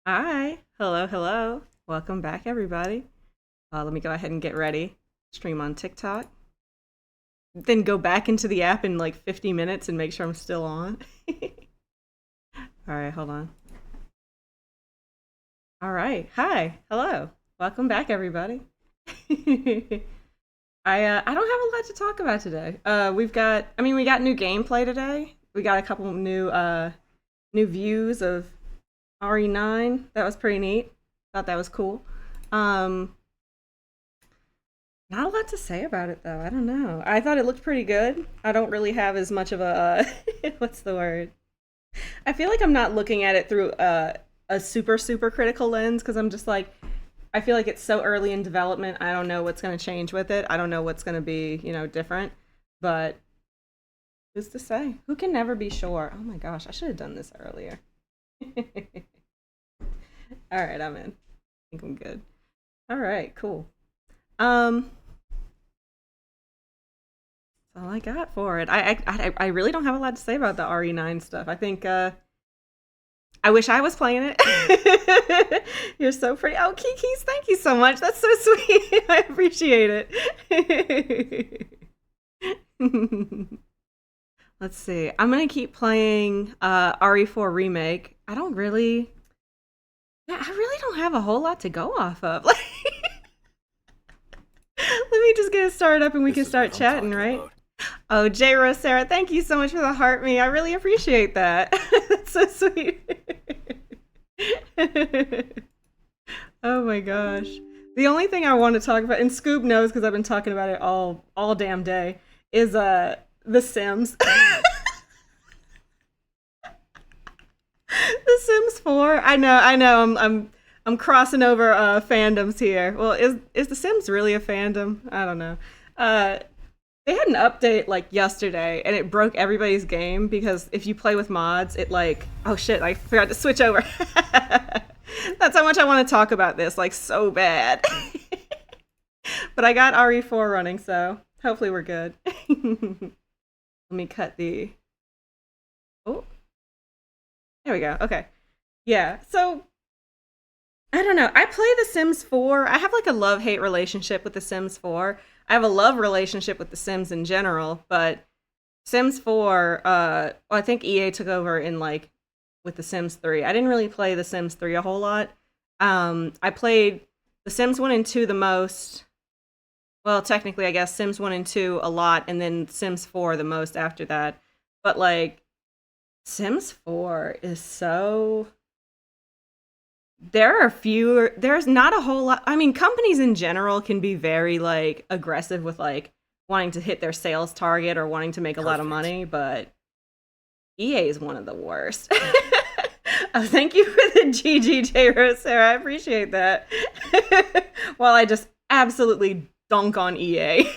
Hi. Hello, hello. Welcome back, everybody. Let me go ahead and get ready. Stream on TikTok. Then go back into the app in like 50 minutes and make sure I'm still on. All right, hold on. All right. Hi. Hello. Welcome back, everybody. I don't have a lot to talk about today. We got new gameplay today. We got a couple new views of RE9. That was pretty neat. Thought that was cool. Um, Not a lot to say about it though. I don't know. I thought it looked pretty good. I don't really have as much of a what's the word? I feel like I'm not looking at it through a super critical lens because I'm just like I feel like it's so early in development. I don't know what's going to change with it. I don't know what's going to be, different. But who's to say? Who can never be sure? Oh my gosh, I should have done this earlier. All right, I'm in. I think I'm good. All right, cool. Um, That's all I got for it. I really don't have a lot to say about the RE9 stuff. I think I wish I was playing it. You're so pretty. Oh, Kiki's, thank you so much. That's so sweet. I appreciate it. Let's see. I'm gonna keep playing RE4 remake. I really don't have a whole lot to go off of. Let me just get it started up and we can start chatting, right? About. Oh, J. Rose Sarah, thank you so much for the heart me. I really appreciate that. That's so sweet. Oh my gosh. The only thing I want to talk about, and Scoob knows because I've been talking about it all damn day, is The Sims. The Sims 4. I know. I'm crossing over fandoms here. Well, is The Sims really a fandom? I don't know. Uh, They had an update like yesterday and it broke everybody's game because if you play with mods, it like, oh shit, I forgot to switch over. That's how much I want to talk about this, like so bad. But I got RE4 running, so hopefully we're good. Let me cut the. Oh, there we go. Okay. Yeah, so I don't know. I play The Sims 4. I have like a love hate relationship with The Sims 4. I have a love relationship with The Sims in general, but Sims 4, well, I think EA took over in like with The Sims 3. I didn't really play The Sims 3 a whole lot. I played The Sims 1 and 2 the most. Well, technically, I guess Sims 1 and 2 a lot, and then Sims 4 the most after that. But like, Sims 4 is so there's not a whole lot. I mean, companies in general can be very like aggressive with like wanting to hit their sales target or wanting to make a lot of money, but EA is one of the worst. Oh, thank you for the GGJ Rose, Sarah. I appreciate that. While I just absolutely dunk on EA.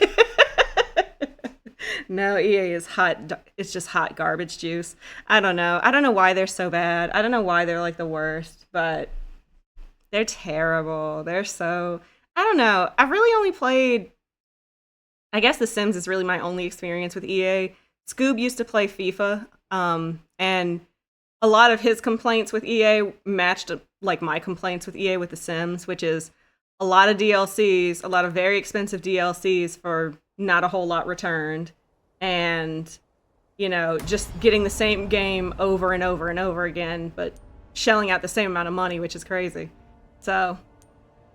No, EA is hot. It's just hot garbage juice. I don't know. I don't know why they're so bad. I don't know why they're like the worst, but they're terrible. They're so. I don't know. I've really only played. I guess The Sims is really my only experience with EA. Scoob used to play FIFA, and a lot of his complaints with EA matched like my complaints with EA with The Sims, which is a lot of DLCs, a lot of very expensive DLCs for not a whole lot returned, and just getting the same game over and over and over again, but shelling out the same amount of money, which is crazy. So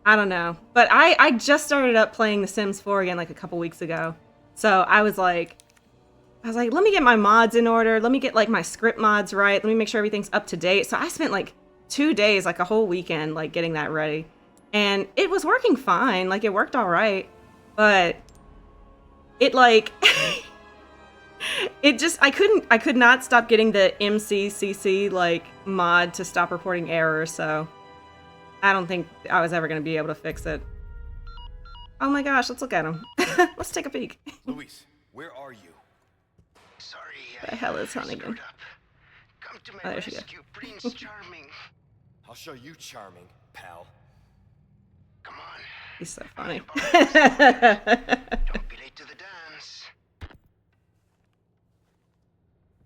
I don't know, but I just started up playing The Sims 4 again like a couple weeks ago, so I was like, let me get my mods in order. Let me get like my script mods right. Let me make sure everything's up to date. So I spent like 2 days, like a whole weekend, like getting that ready. And it was working fine. Like it worked all right. But it like, I could not stop getting the MCCC like mod to stop reporting errors. So I don't think I was ever going to be able to fix it. Oh my gosh, let's look at him. Let's take a peek. Luis, where are you? Sorry, The hell is Hunnigan? screwed up. Come to my rescue, Prince Charming. I'll show you charming, pal. Come on. He's so funny. Don't be late to the dance.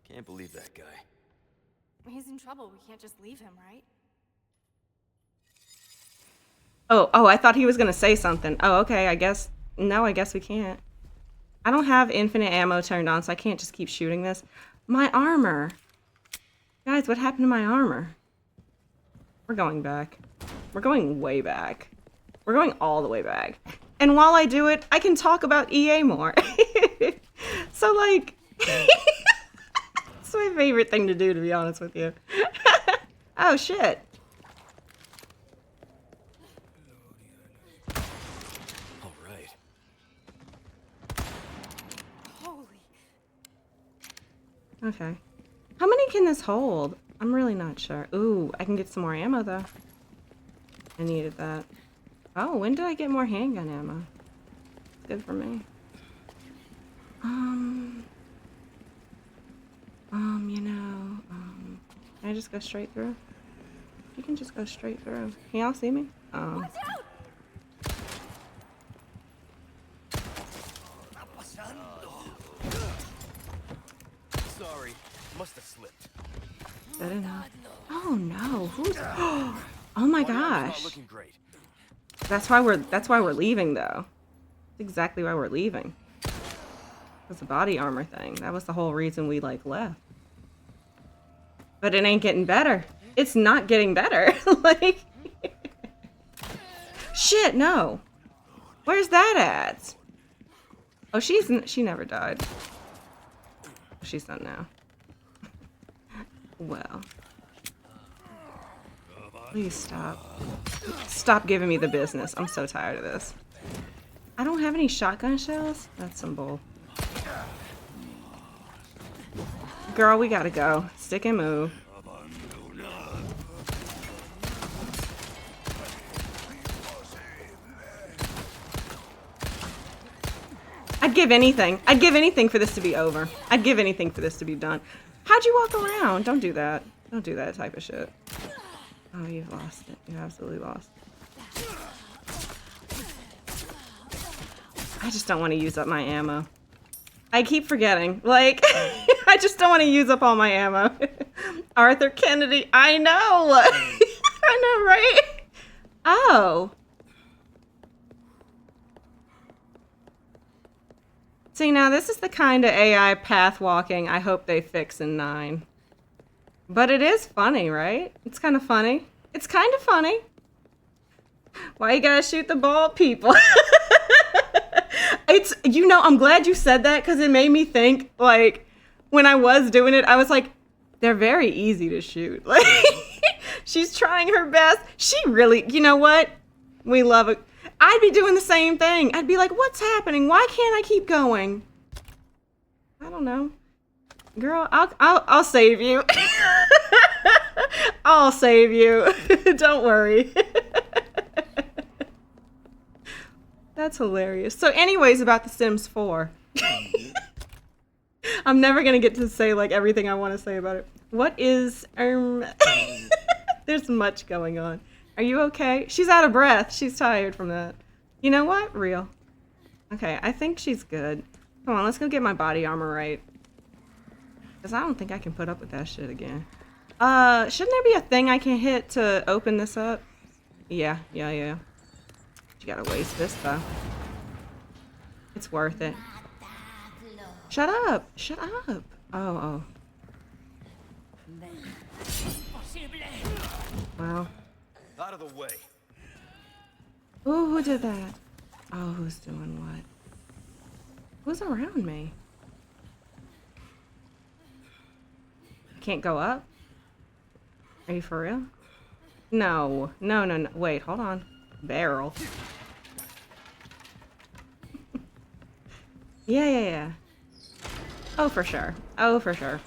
Can't believe that guy. He's in trouble. We can't just leave him, right? Oh, I thought he was gonna say something. Oh, okay, I guess we can't. I don't have infinite ammo turned on, so I can't just keep shooting this. My armor. Guys, what happened to my armor? We're going back. We're going way back. We're going all the way back. And while I do it, I can talk about EA more. So, like, it's my favorite thing to do, to be honest with you. Oh, shit. All right. Okay. How many can this hold? I'm really not sure. Ooh, I can get some more ammo, though. I needed that. Oh, when did I get more handgun ammo? Good for me. Can I just go straight through? You can just go straight through. Can y'all see me? Oh. Sorry, must have slipped. I don't know. Oh no, who's oh my gosh. Not looking great. That's why we're leaving though. That's exactly why we're leaving. It's the body armor thing. That was the whole reason we like left. But it ain't getting better. It's not getting better. Like shit, no. Where's that at? Oh, she never died. She's done now. Well. Please stop. Stop giving me the business. I'm so tired of this. I don't have any shotgun shells? That's some bull. Girl, we gotta go. Stick and move. I'd give anything. I'd give anything for this to be over. I'd give anything for this to be done. How'd you walk around? Don't do that. Don't do that type of shit. Oh, you've lost it. You absolutely lost. I just don't want to use up my ammo. I keep forgetting. Like, I just don't want to use up all my ammo. Arthur Kennedy. I know. I know, right? Oh. See, now this is the kind of AI path walking I hope they fix in 9. But it is funny, right? It's kind of funny. It's kind of funny. Why you gotta shoot the ball, people? It's, you know, I'm glad you said that because it made me think, like, when I was doing it, I was like, they're very easy to shoot. Like, she's trying her best. She really, you know what? We love it. I'd be doing the same thing. I'd be like, what's happening? Why can't I keep going? I don't know. Girl, I'll save you. I'll save you. Don't worry. That's hilarious. So anyways, about The Sims 4. I'm never going to get to say like everything I want to say about it. What is, there's much going on. Are you okay? She's out of breath. She's tired from that. You know what? Real. Okay, I think she's good. Come on, let's go get my body armor right. Because I don't think I can put up with that shit again. Shouldn't there be a thing I can hit to open this up? Yeah. You gotta waste this, though. It's worth it. Shut up! Shut up! Oh. Wow. Out of the way. Ooh, who did that? Oh, who's doing what? Who's around me? Can't go up? Are you for real? No. Wait, hold on. Barrel. Yeah. Oh, for sure. 100%.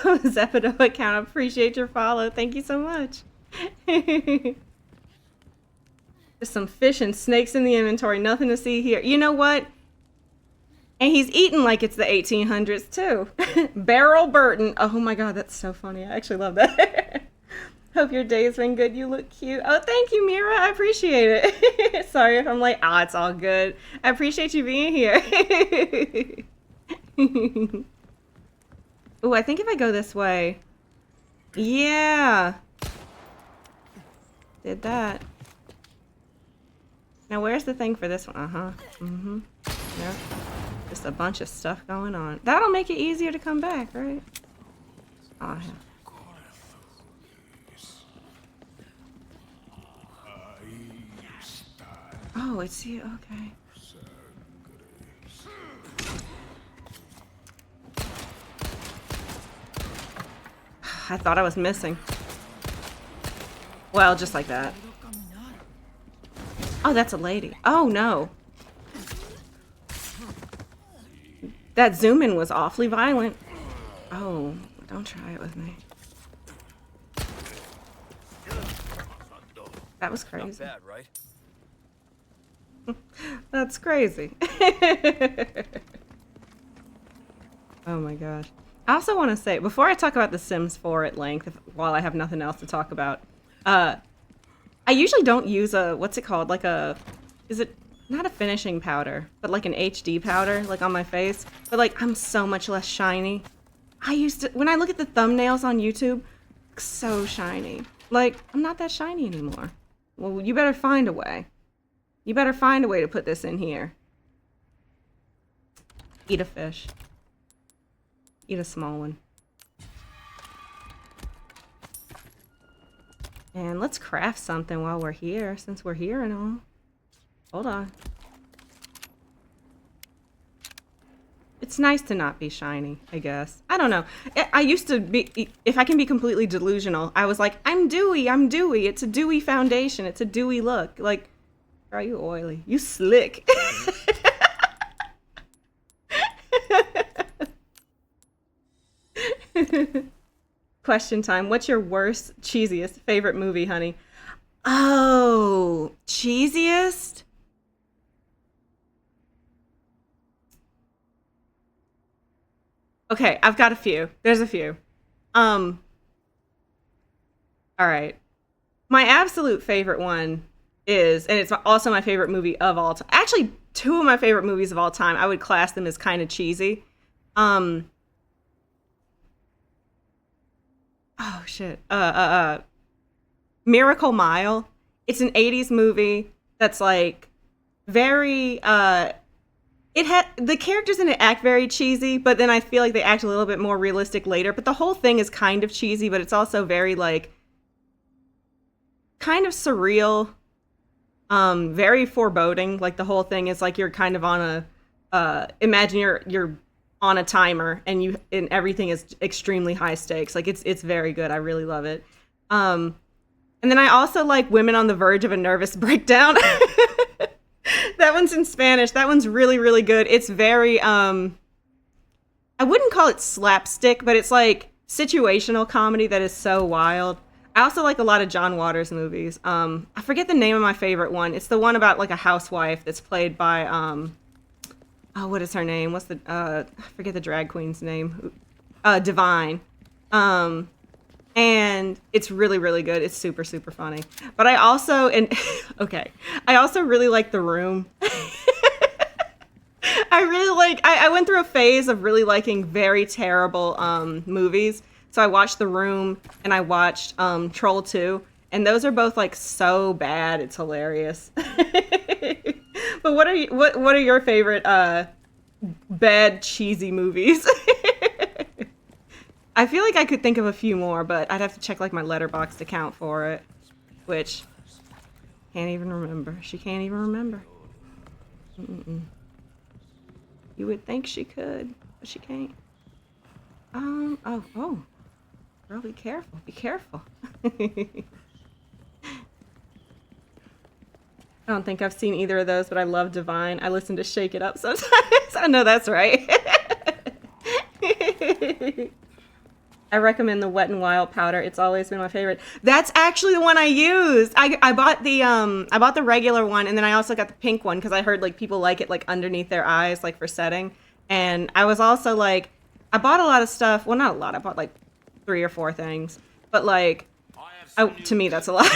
Oh, Zepido account, appreciate your follow. Thank you so much. Just some fish and snakes in the inventory. Nothing to see here. You know what? And he's eating like it's the 1800s too. Beryl Burton. Oh my god, that's so funny. I actually love that. Hope your day's been good. You look cute. Oh, thank you, Mira. I appreciate it. Sorry if I'm like, it's all good. I appreciate you being here. Ooh, I think if I go this way... Yeah! Did that. Now, where's the thing for this one? Uh-huh. Mm-hmm. Yep. Just a bunch of stuff going on. That'll make it easier to come back, right? Oh, yeah. Oh, it's you. Okay. I thought I was missing. Well, just like that. Oh, that's a lady. Oh, no. That zoom in was awfully violent. Oh, don't try it with me. That was crazy. Not bad, right? That's crazy. Oh my gosh. I also want to say, before I talk about The Sims 4 at length, while I have nothing else to talk about, I usually don't use a, what's it called? Like a, is it not a finishing powder, but like an HD powder, like on my face. But like, I'm so much less shiny. I used to, when I look at the thumbnails on YouTube, so shiny. Like, I'm not that shiny anymore. Well, you better find a way. You better find a way to put this in here. Eat a fish. Eat a small one. And let's craft something while we're here, since we're here and all. Hold on. It's nice to not be shiny, I guess. I don't know. I used to be, if I can be completely delusional, I was like, I'm dewy, I'm dewy. It's a dewy foundation. It's a dewy look. Like, girl, you oily. You slick. Question time. What's your worst, cheesiest favorite movie, honey? Oh, cheesiest? Okay, I've got a few. There's a few. All right. My absolute favorite one is, and it's also my favorite movie of all time. Actually, two of my favorite movies of all time. I would class them as kind of cheesy. Oh shit. Miracle Mile. It's an 80s movie that's like very it had the characters in it act very cheesy, but then I feel like they act a little bit more realistic later. But the whole thing is kind of cheesy, but it's also very like kind of surreal, very foreboding. Like the whole thing is like you're kind of on a imagine you're on a timer and everything is extremely high stakes. Like it's very good. I really love it. And then I also like Women on the Verge of a Nervous Breakdown. That one's in Spanish. That one's really, really good. It's very, I wouldn't call it slapstick, but it's like situational comedy that is so wild. I also like a lot of John Waters movies. I forget the name of my favorite one. It's the one about like a housewife that's played by, oh, what is her name? What's the, I forget the drag queen's name. Divine. And it's really, really good. It's super, super funny. But I also, okay, I also really like The Room. I really like, I went through a phase of really liking very terrible movies. So I watched The Room and I watched Troll 2. And those are both like so bad, it's hilarious. But what are your favorite bad, cheesy movies? I feel like I could think of a few more, but I'd have to check like my Letterboxd account for it, which can't even remember. She can't even remember. Mm-mm. You would think she could, but she can't. Oh, girl, be careful, be careful. I don't think I've seen either of those, but I love Divine. I listen to Shake It Up sometimes. I know that's right. I recommend the Wet n Wild powder. It's always been my favorite. That's actually the one I used. I bought the regular one, and then I also got the pink one because I heard like people like it like underneath their eyes, like for setting. And I was also like, I bought a lot of stuff. Well, not a lot. I bought like 3 or 4 things, but like, to me that's a lot.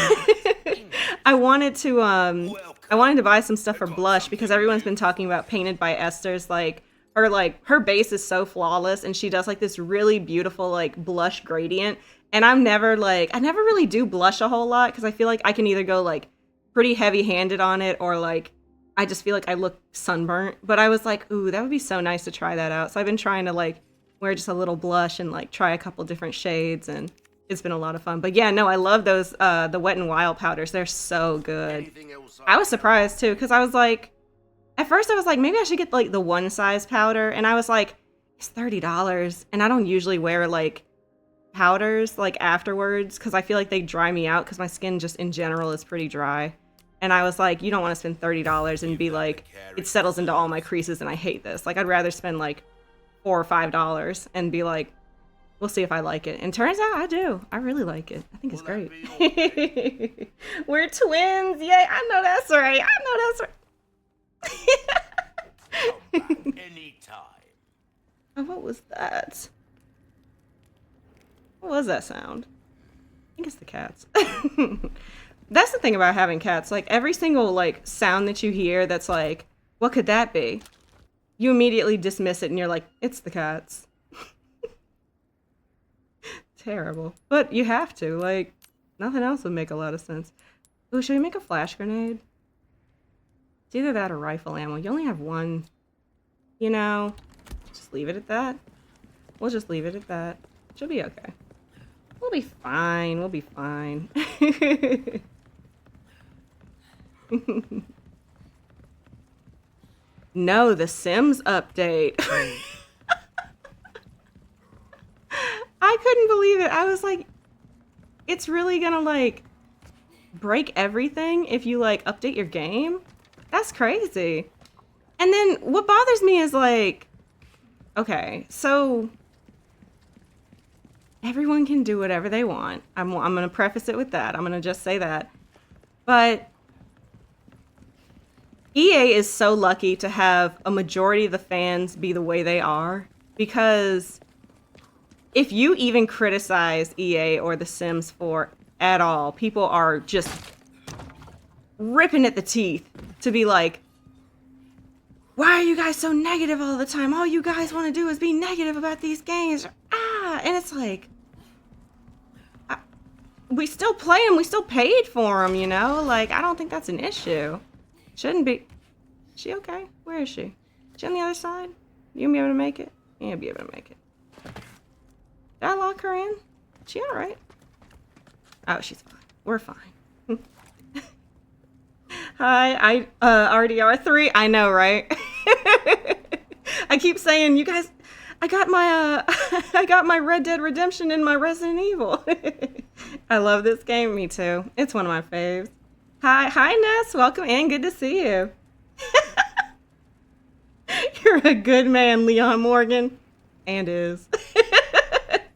I wanted to buy some stuff for blush because everyone's been talking about Painted by Esther's like her base is so flawless, and she does like this really beautiful like blush gradient. And I never really do blush a whole lot because I feel like I can either go like pretty heavy-handed on it or like I just feel like I look sunburnt. But I was like, ooh, that would be so nice to try that out. So I've been trying to like wear just a little blush and like try a couple different shades, and it's been a lot of fun. But yeah, no, I love those the Wet n Wild powders. They're so good. I was surprised too because I was like, at first I was like, maybe I should get like the one size powder, and I was like, it's $30, and I don't usually wear like powders like afterwards because I feel like they dry me out because my skin just in general is pretty dry. And I was like, you don't want to spend $30 and be like, it settles into all my creases and I hate this. Like, I'd rather spend like $4 or $5 and be like, we'll see if I like it. And turns out I do. I really like it. I think it's great. Okay? We're twins. Yay. I know that's right. Anytime. Oh, what was that? What was that sound? I think it's the cats. That's the thing about having cats. Like, every single, like, sound that you hear that's like, what could that be? You immediately dismiss it and you're like, it's the cats. Terrible. But you have to. Like, nothing else would make a lot of sense. Oh, should we make a flash grenade? It's either that or rifle ammo. You only have one. You know, just leave it at that. We'll just leave it at that. She'll be okay. We'll be fine. We'll be fine. No, the Sims update. I couldn't believe it. I was like, it's really gonna like break everything if you like update your game? That's crazy. And then what bothers me is like, okay, so everyone can do whatever they want. I'm going to preface it with that. I'm going to just say that. But EA is so lucky to have a majority of the fans be the way they are, because if you even criticize EA or The Sims 4 at all, people are just ripping at the teeth to be like, why are you guys so negative all the time? All you guys want to do is be negative about these games. And it's like, we still play them. We still paid for them, you know? Like, I don't think that's an issue. Shouldn't be. Is she okay? Where is she? Is she on the other side? You gonna be able to make it? You gonna be able to make it. Did I lock her in? Is she alright? Oh, she's fine. We're fine. Hi, RDR3. I know, right? I keep saying, you guys, I got my Red Dead Redemption and my Resident Evil. I love this game. Me too. It's one of my faves. Hi, Ness. Welcome in. Good to see you. You're a good man, Leon Morgan. And is.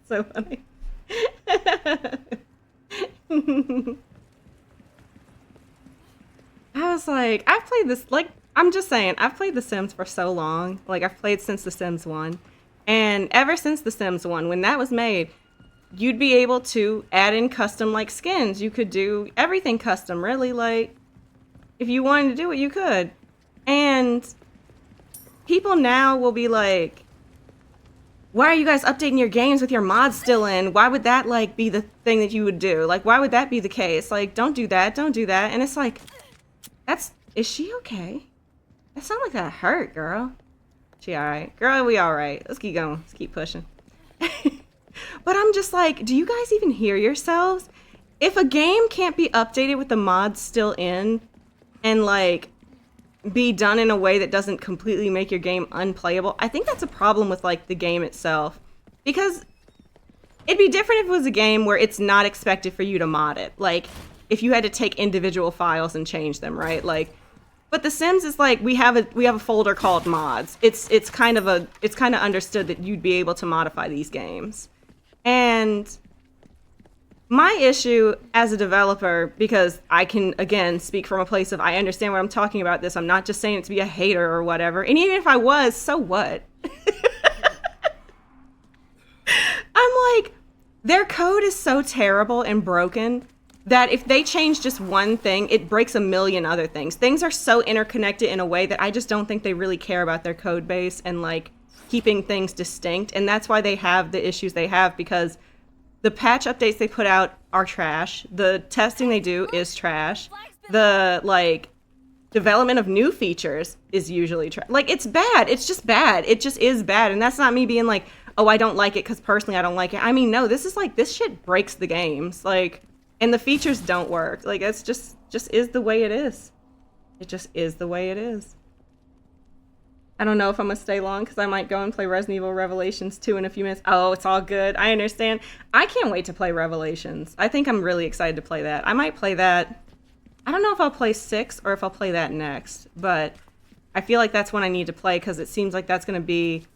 So funny. I was like, I've played this, like, I'm just saying, I've played The Sims for so long. Like, I've played since The Sims 1. And ever since The Sims 1, when that was made, you'd be able to add in custom, like, skins. You could do everything custom, really. Like, if you wanted to do it, you could. And people now will be like, why are you guys updating your games with your mods still in? Why would that, like, be the thing that you would do? Like, why would that be the case? Like, don't do that. Don't do that. And it's like, is she okay? That sounded like that hurt, girl. She alright? Girl, we alright. Let's keep going. Let's keep pushing. But I'm just like, do you guys even hear yourselves? If a game can't be updated with the mods still in and, like, be done in a way that doesn't completely make your game unplayable, I think that's a problem with, like, the game itself. Because it'd be different if it was a game where it's not expected for you to mod it. Like, if you had to take individual files and change them, right? Like, but The Sims is like, we have a folder called mods. It's kind of understood that you'd be able to modify these games. And my issue as a developer, because I can, again, speak from a place of I understand what I'm talking about this. I'm not just saying it to be a hater or whatever. And even if I was, so what? I'm like, their code is so terrible and broken that if they change just one thing, it breaks a million other things. Things are so interconnected in a way that I just don't think they really care about their code base and like keeping things distinct. And that's why they have the issues they have, because the patch updates they put out are trash. The testing they do is trash. The like development of new features is usually trash. Like, it's bad. It's just bad. It just is bad. And that's not me being like, oh, I don't like it because personally I don't like it. I mean, no, this is like, this shit breaks the games. Like, and the features don't work. Like, it's just is the way it is. It just is the way it is. I don't know if I'm gonna stay long because I might go and play Resident Evil Revelations 2 in a few minutes. Oh, it's all good. I understand. I can't wait to play Revelations. I think I'm really excited to play that. I might play that. I don't know if I'll play 6 or if I'll play that next, but I feel like that's when I need to play because it seems like that's gonna be.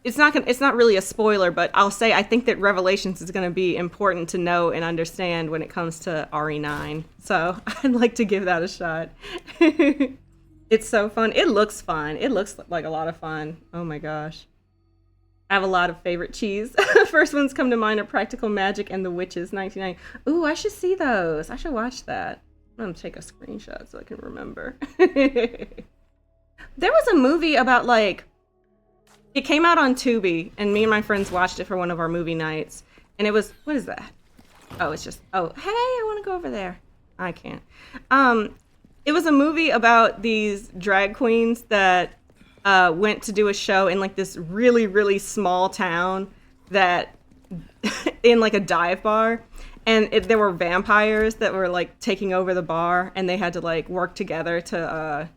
It's not really a spoiler, but I'll say I think that Revelations is gonna be important to know and understand when it comes to RE9. So I'd like to give that a shot. It's so fun. It looks fun. It looks like a lot of fun. Oh my gosh. I have a lot of favorite cheese. First ones come to mind are Practical Magic and The Witches 1990. Ooh, I should see those. I should watch that. I'm gonna take a screenshot so I can remember. There was a movie about like, it came out on Tubi and me and my friends watched it for one of our movie nights. And it was, what is that? Oh, it's just, oh, hey, I want to go over there. I can't. It was a movie about these drag queens that went to do a show in like this really, really small town that in like a dive bar. And there were vampires that were like taking over the bar and they had to like work together to,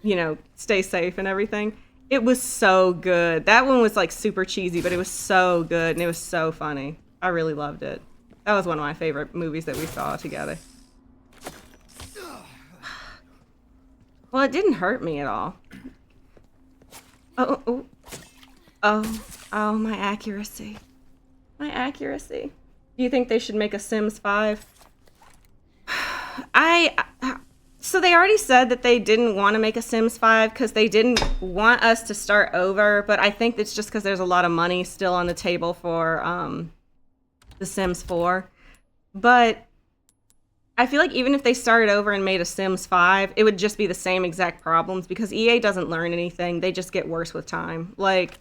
you know, stay safe and everything. It was so good. That one was like super cheesy, but it was so good and it was so funny. I really loved it. That was one of my favorite movies that we saw together. Well, it didn't hurt me at all. Oh, my accuracy. My accuracy. Do you think they should make a Sims 5? So they already said that they didn't want to make a Sims 5 because they didn't want us to start over, but I think it's just because there's a lot of money still on the table for The Sims 4. But I feel like even if they started over and made a Sims 5, it would just be the same exact problems because EA doesn't learn anything. They just get worse with time. Like,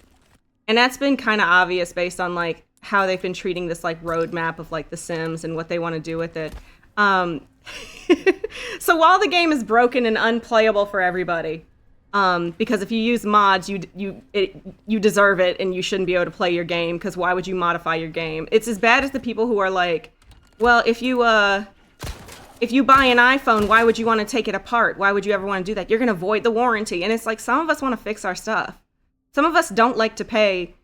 and that's been kind of obvious based on like how they've been treating this like roadmap of like The Sims and what they want to do with it. So while the game is broken and unplayable for everybody, because if you use mods, you deserve it and you shouldn't be able to play your game because why would you modify your game? It's as bad as the people who are like, well, if you buy an iPhone, why would you want to take it apart? Why would you ever want to do that? You're going to void the warranty. And it's like, some of us want to fix our stuff. Some of us don't like to pay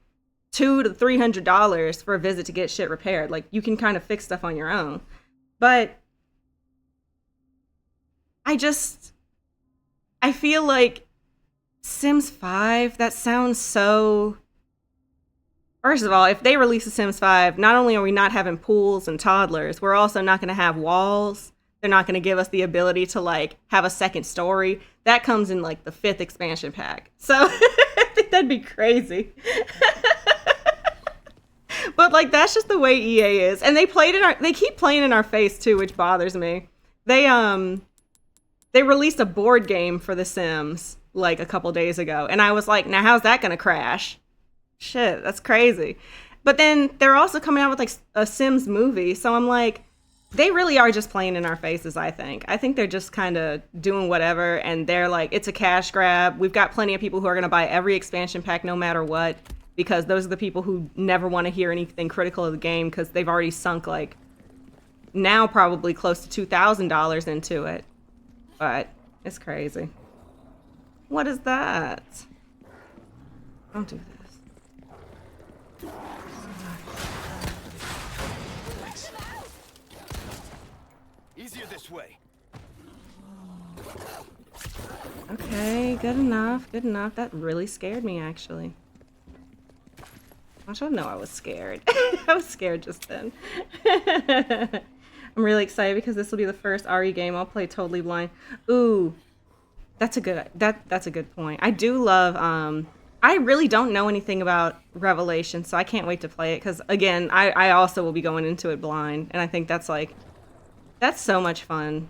$200 to $300 for a visit to get shit repaired. Like, you can kind of fix stuff on your own. But I feel like Sims 5, that sounds so... First of all, if they release a Sims 5, not only are we not having pools and toddlers, we're also not going to have walls. They're not going to give us the ability to, like, have a second story. That comes in, like, the 5th expansion pack. So, I think that'd be crazy. But, like, that's just the way EA is. And they keep playing in our face, too, which bothers me. They released a board game for The Sims, like, a couple days ago. And I was like, now how's that going to crash? Shit, that's crazy. But then they're also coming out with, like, a Sims movie. So I'm like, they really are just playing in our faces, I think. I think they're just kind of doing whatever. And they're like, it's a cash grab. We've got plenty of people who are going to buy every expansion pack no matter what. Because those are the people who never want to hear anything critical of the game because they've already sunk, like, now probably close to $2,000 into it. But it's crazy. What is that? Don't do this. Easier this way. Okay, good enough, good enough. That really scared me, actually. I should know I was scared. I was scared just then. I'm really excited because this will be the first RE game I'll play totally blind. Ooh, that's a good point. I do love I really don't know anything about Revelation, so I can't wait to play it. Because again, I also will be going into it blind, and I think that's like, that's so much fun.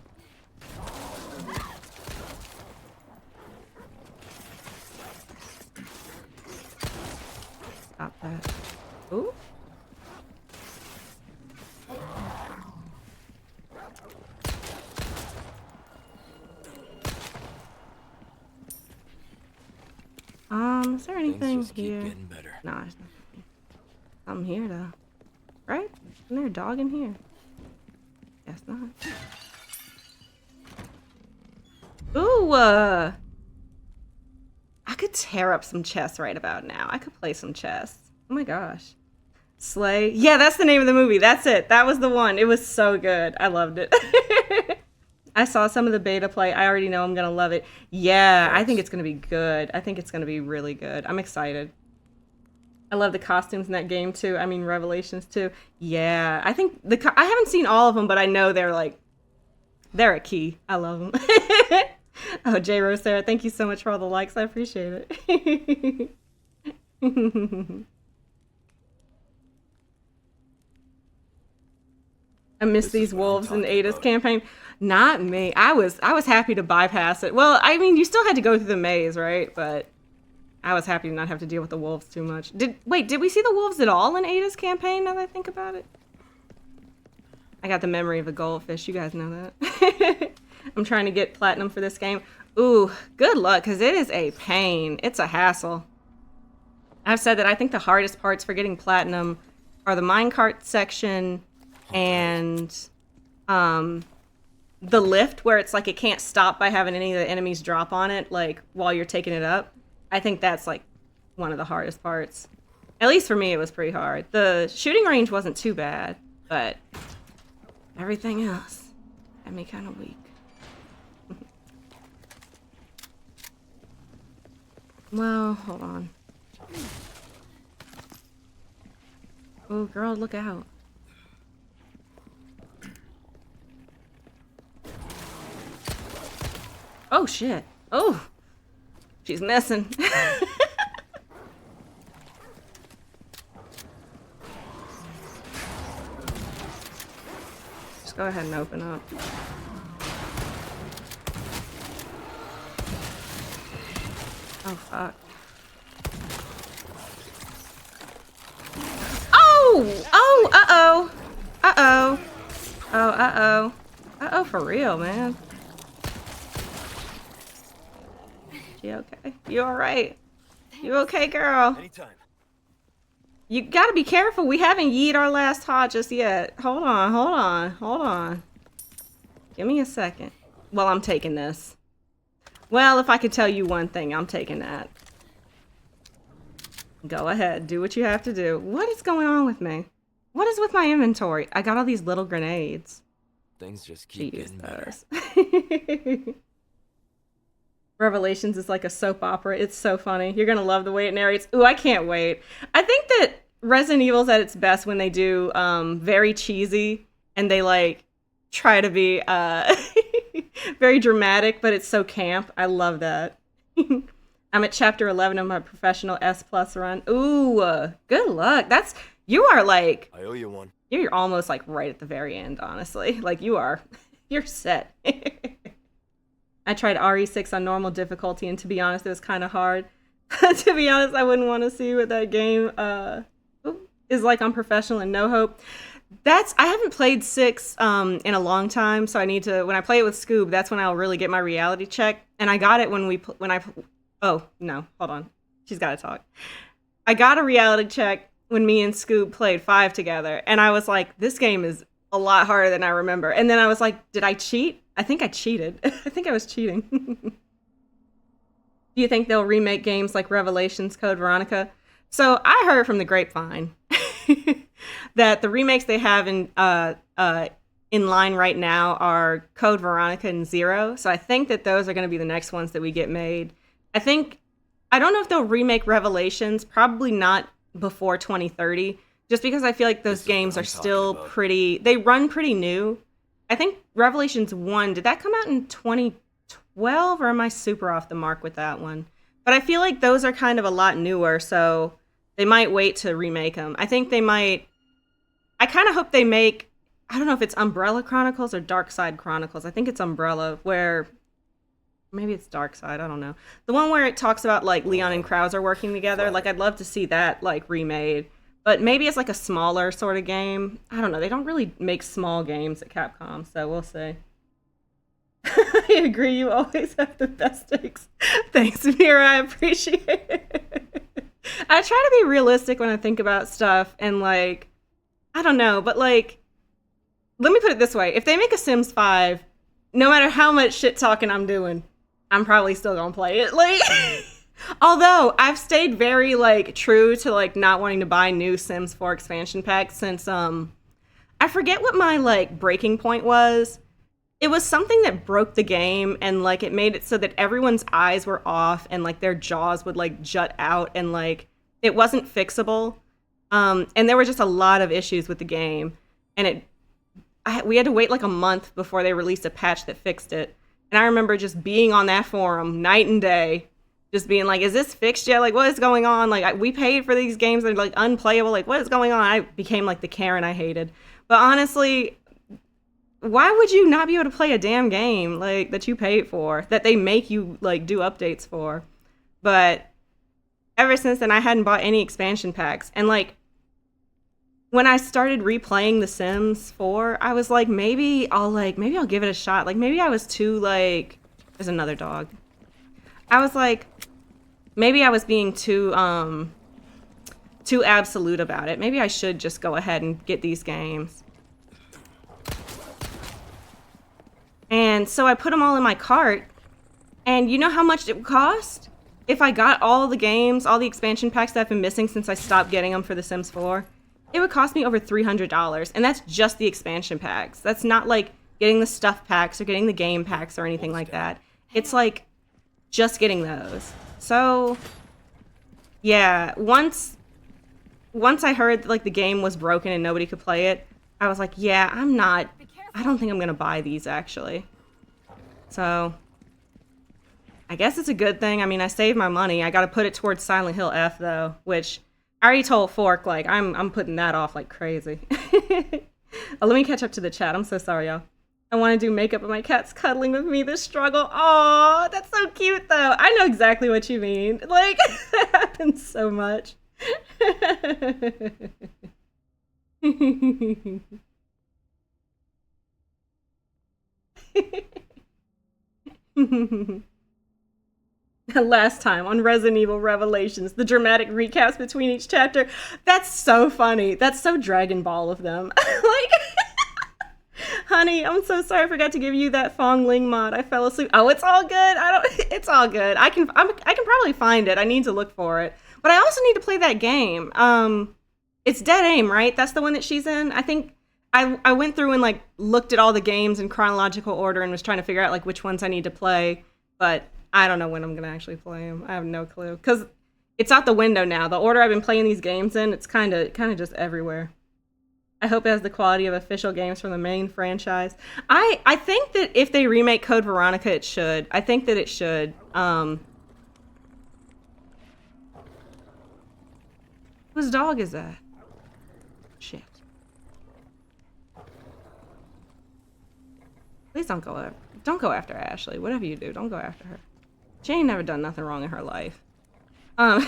Stop that. Ooh. Is there anything here? Nah, there's nothing. I'm here though. Right? Isn't there a dog in here? Guess not. Ooh, I could tear up some chess right about now. I could play some chess. Oh my gosh. Slay. Yeah, that's the name of the movie. That's it. That was the one. It was so good. I loved it. I saw some of the beta play. I already know I'm going to love it. Yeah, I think it's going to be good. I think it's going to be really good. I'm excited. I love the costumes in that game too. I mean, Revelations too. Yeah, I think I haven't seen all of them, but I know they're a key. I love them. Oh, J. Rose Sarah, thank you so much for all the likes. I appreciate it. I miss these wolves in Ada's campaign. Not me. I was happy to bypass it. Well, I mean, you still had to go through the maze, right? But I was happy to not have to deal with the wolves too much. Did we see the wolves at all in Ada's campaign, now that I think about it? I got the memory of a goldfish. You guys know that. I'm trying to get platinum for this game. Ooh, good luck, because it is a pain. It's a hassle. I've said that I think the hardest parts for getting platinum are the minecart section and the lift, where it's like it can't stop by having any of the enemies drop on it, like, while you're taking it up. I think that's, like, one of the hardest parts. At least for me, it was pretty hard. The shooting range wasn't too bad, but everything else had me kind of weak. Well, hold on. Oh, girl, look out. Oh, shit. Oh, she's missing. Just go ahead and open up. Oh, fuck. Oh! Oh, uh-oh. Uh-oh. Oh, uh-oh. Uh-oh, for real, man. You okay? You alright? You okay, girl? Anytime. You gotta be careful. We haven't yeet our last hot just yet. Hold on, hold on, hold on. Give me a second. Well, I'm taking this. Well, if I could tell you one thing, I'm taking that. Go ahead. Do what you have to do. What is going on with me? What is with my inventory? I got all these little grenades. Things just keep getting better. Revelations is like a soap opera. It's so funny. You're gonna love the way it narrates. Ooh, I can't wait. I think that Resident Evil's at its best when they do very cheesy and they like try to be very dramatic, but it's so camp. I love that. I'm at chapter 11 of my professional S+ run. Ooh, good luck. You are like, I owe you one. You're almost like right at the very end, honestly. Like you're set. I tried RE6 on normal difficulty, and to be honest, it was kind of hard. To be honest, I wouldn't want to see what that game is like on professional and no hope. I haven't played 6 in a long time, so I need to, when I play it with Scoob, that's when I'll really get my reality check. And I got it oh, no, hold on. She's got to talk. I got a reality check when me and Scoob played 5 together, and I was like, this game is a lot harder than I remember. And then I was like, did I cheat? I think I cheated. I think I was cheating. Do you think they'll remake games like Revelations, Code Veronica? So I heard from the grapevine that the remakes they have in line right now are Code Veronica and Zero. So I think that those are going to be the next ones that we get made. I don't know if they'll remake Revelations, probably not before 2030, just because I feel like those games are still they run pretty new. I think Revelations 1, did that come out in 2012, or am I super off the mark with that one? But I feel like those are kind of a lot newer, so they might wait to remake them. I think they might. I kind of hope they make. I don't know if it's Umbrella Chronicles or Dark Side Chronicles. I think it's Umbrella, where maybe it's Dark Side. I don't know. The one where it talks about like Leon and Krauser working together. Like I'd love to see that like remade. But maybe it's like a smaller sort of game. I don't know. They don't really make small games at Capcom, so we'll see. I agree. You always have the best takes. Thanks, Mira. I appreciate it. I try to be realistic when I think about stuff, and like, I don't know, but like, let me put it this way: if they make a Sims 5, no matter how much shit talking I'm doing, I'm probably still gonna play it. Like, although I've stayed very like true to like not wanting to buy new Sims 4 expansion packs since I forget what my like breaking point was. It was something that broke the game, and like it made it so that everyone's eyes were off and like their jaws would like jut out, and like it wasn't fixable. And there were just a lot of issues with the game, and we had to wait like a month before they released a patch that fixed it. And I remember just being on that forum night and day, just being like, is this fixed yet? Like, what is going on? Like, we paid for these games that are like unplayable. Like, what is going on? I became like the Karen I hated. But honestly, why would you not be able to play a damn game like that you paid for, that they make you like do updates for? But ever since then, I hadn't bought any expansion packs. And like, when I started replaying The Sims 4, I was like, maybe I'll give it a shot. Like, maybe I was too like, there's another dog. I was like, maybe I was being too absolute about it. Maybe I should just go ahead and get these games. And so I put them all in my cart, and you know how much it would cost if I got all the games, all the expansion packs that I've been missing since I stopped getting them for The Sims 4? It would cost me over $300, and that's just the expansion packs. That's not like getting the stuff packs or getting the game packs or anything like that. It's like just getting those. So yeah, once I heard like the game was broken and nobody could play it, I was like, yeah, I don't think I'm gonna buy these actually. So I guess it's a good thing. I mean, I saved my money. I gotta put it towards Silent Hill F though, which I already told Fork, like, I'm putting that off like crazy. Oh, let me catch up to the chat. I'm so sorry, y'all. I want to do makeup, but my cat's cuddling with me. The struggle. Aw, that's so cute, though. I know exactly what you mean. Like, that happens so much. Last time on Resident Evil Revelations, the dramatic recaps between each chapter. That's so funny. That's so Dragon Ball of them. Like, honey, I'm so sorry I forgot to give you that Fong Ling mod. I fell asleep. Oh, it's all good. It's all good. I can probably find it. I need to look for it. But I also need to play that game. It's Dead Aim, right? That's the one that she's in. I think I went through and like looked at all the games in chronological order and was trying to figure out like which ones I need to play. But I don't know when I'm going to actually play them. I have no clue. Because it's out the window now. The order I've been playing these games in, it's kind of just everywhere. I hope it has the quality of official games from the main franchise. I think that if they remake Code Veronica, it should. I think that it should. Whose dog is that? Shit. Please don't go after Ashley. Whatever you do, don't go after her. She ain't never done nothing wrong in her life. I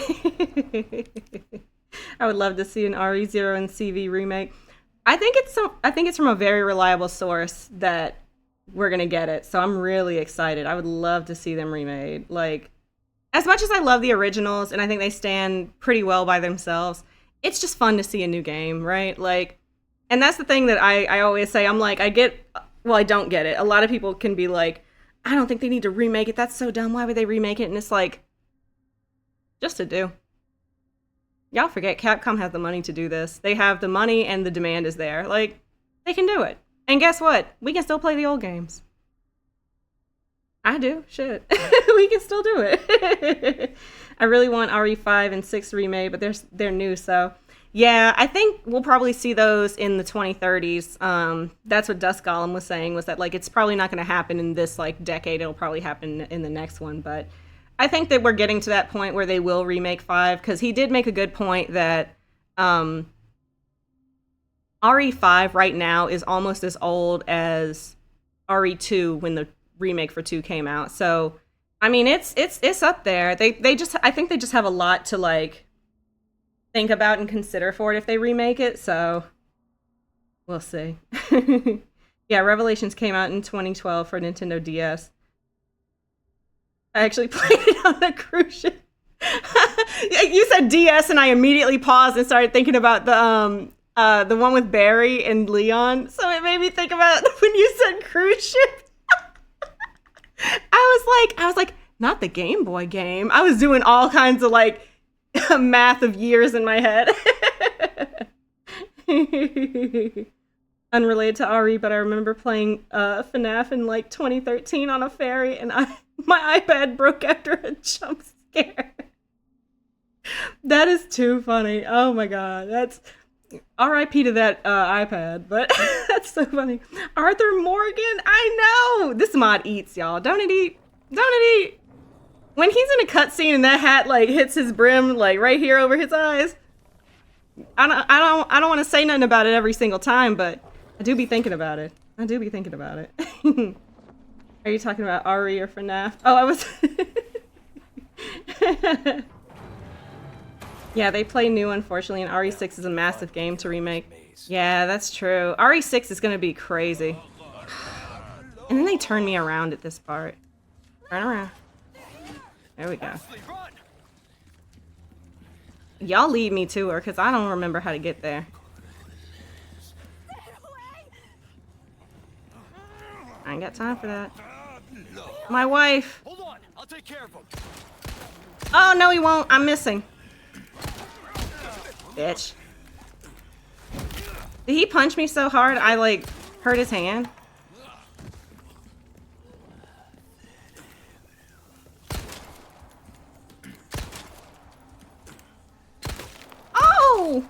would love to see an RE0 and CV remake. I think it's from a very reliable source that we're gonna get it. So I'm really excited. I would love to see them remade. Like, as much as I love the originals and I think they stand pretty well by themselves, it's just fun to see a new game, right? Like, and that's the thing that I always say. I'm like, I don't get it. A lot of people can be like, I don't think they need to remake it. That's so dumb. Why would they remake it? And it's like, just to do. Y'all forget Capcom has the money to do this. They have the money and the demand is there. Like, they can do it. And guess what? We can still play the old games. I do. Shit. We can still do it. I really want RE5 and 6 remade, but they're new, so yeah, I think we'll probably see those in the 2030s. That's what Dust Golem was saying, was that like it's probably not going to happen in this like decade. It'll probably happen in the next one, but I think that we're getting to that point where they will remake 5, because he did make a good point that RE5 right now is almost as old as RE2 when the remake for 2 came out. So, I mean, it's up there. I think they just have a lot to like think about and consider for it if they remake it. So, we'll see. Yeah, Revelations came out in 2012 for Nintendo DS. I actually played it on a cruise ship. You said DS, and I immediately paused and started thinking about the one with Barry and Leon. So it made me think about when you said cruise ship. I was like, not the Game Boy game. I was doing all kinds of like math of years in my head. Unrelated to RE, but I remember playing FNAF in like 2013 on a ferry, and my iPad broke after a jump scare. That is too funny. Oh my god, that's RIP to that iPad, but that's so funny. Arthur Morgan, I know! This mod eats, y'all. Don't it eat? Don't it eat? When he's in a cutscene and that hat like hits his brim like right here over his eyes, I don't want to say nothing about it every single time, but I do be thinking about it. I do be thinking about it. Are you talking about RE or FNAF? Oh, I was... Yeah, they play new, unfortunately, and RE6 is a massive game to remake. Yeah, that's true. RE6 is going to be crazy. And then they turn me around at this part. Turn around. There we go. Y'all lead me to her, because I don't remember how to get there. I ain't got time for that. My wife. Hold on, I'll take care of him. Oh, no, he won't. I'm missing. Bitch. Did he punch me so hard I, like, hurt his hand? Oh!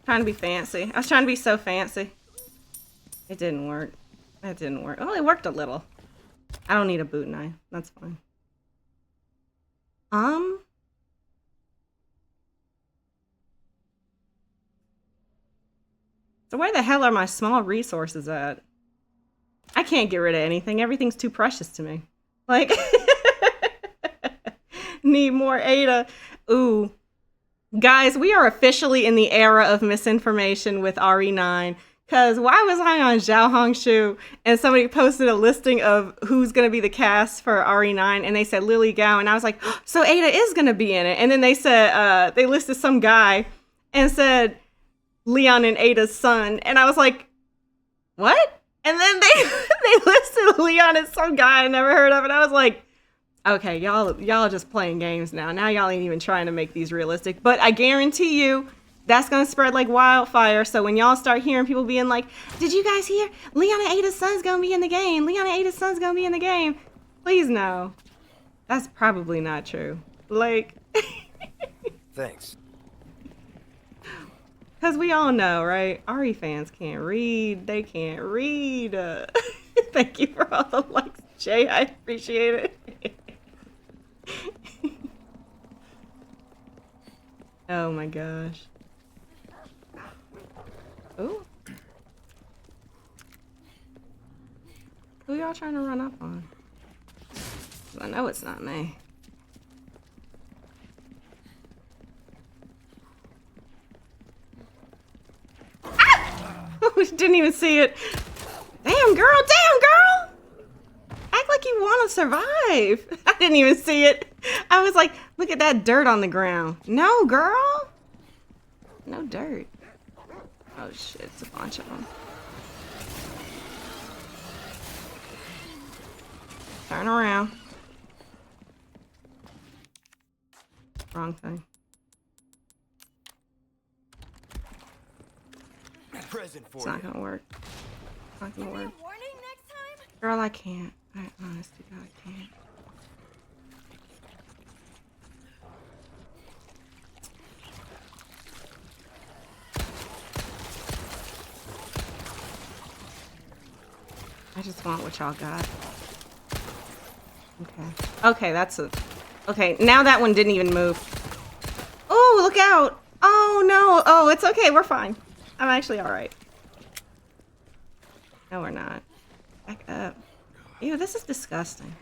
Trying to be fancy. I was trying to be so fancy. It didn't work. That didn't work. Oh, it worked a little. I don't need a boot knife. That's fine. So where the hell are my small resources at? I can't get rid of anything. Everything's too precious to me. Like, need more Ada. Ooh. Guys, we are officially in the era of misinformation with RE9. Because why was I on Zhao Hongshu and somebody posted a listing of who's going to be the cast for RE9 and they said Lily Gao, and I was like, oh, so Ada is going to be in it. And then they said, they listed some guy and said Leon and Ada's son. And I was like, what? And then they listed Leon as some guy I never heard of. And I was like, okay, y'all are just playing games now. Now y'all ain't even trying to make these realistic. But I guarantee you, that's going to spread like wildfire. So when y'all start hearing people being like, did you guys hear? Leon and Ada's son's going to be in the game. Leon and Ada's son's going to be in the game. Please no. That's probably not true. Like. Thanks. Because we all know, right? RE fans can't read. They can't read. Thank you for all the likes, Jay. I appreciate it. Oh my gosh. Ooh. Who y'all trying to run up on? I know it's not me. Ah! Didn't even see it. Damn girl, act like you want to survive. I didn't even see it. I was like, look at that dirt on the ground. No, girl. No dirt. Oh shit, it's a bunch of them. Turn around. Wrong thing. Present for It's not you. gonna work. It's not gonna work. Warning next time? Girl, I can't. I honestly, God, I can't. I just want what y'all got. Okay. Okay, that's a Okay, now that one didn't even move. Oh, look out! Oh no! Oh, it's okay. We're fine. I'm actually all right. No, we're not. Back up. Ew, this is disgusting.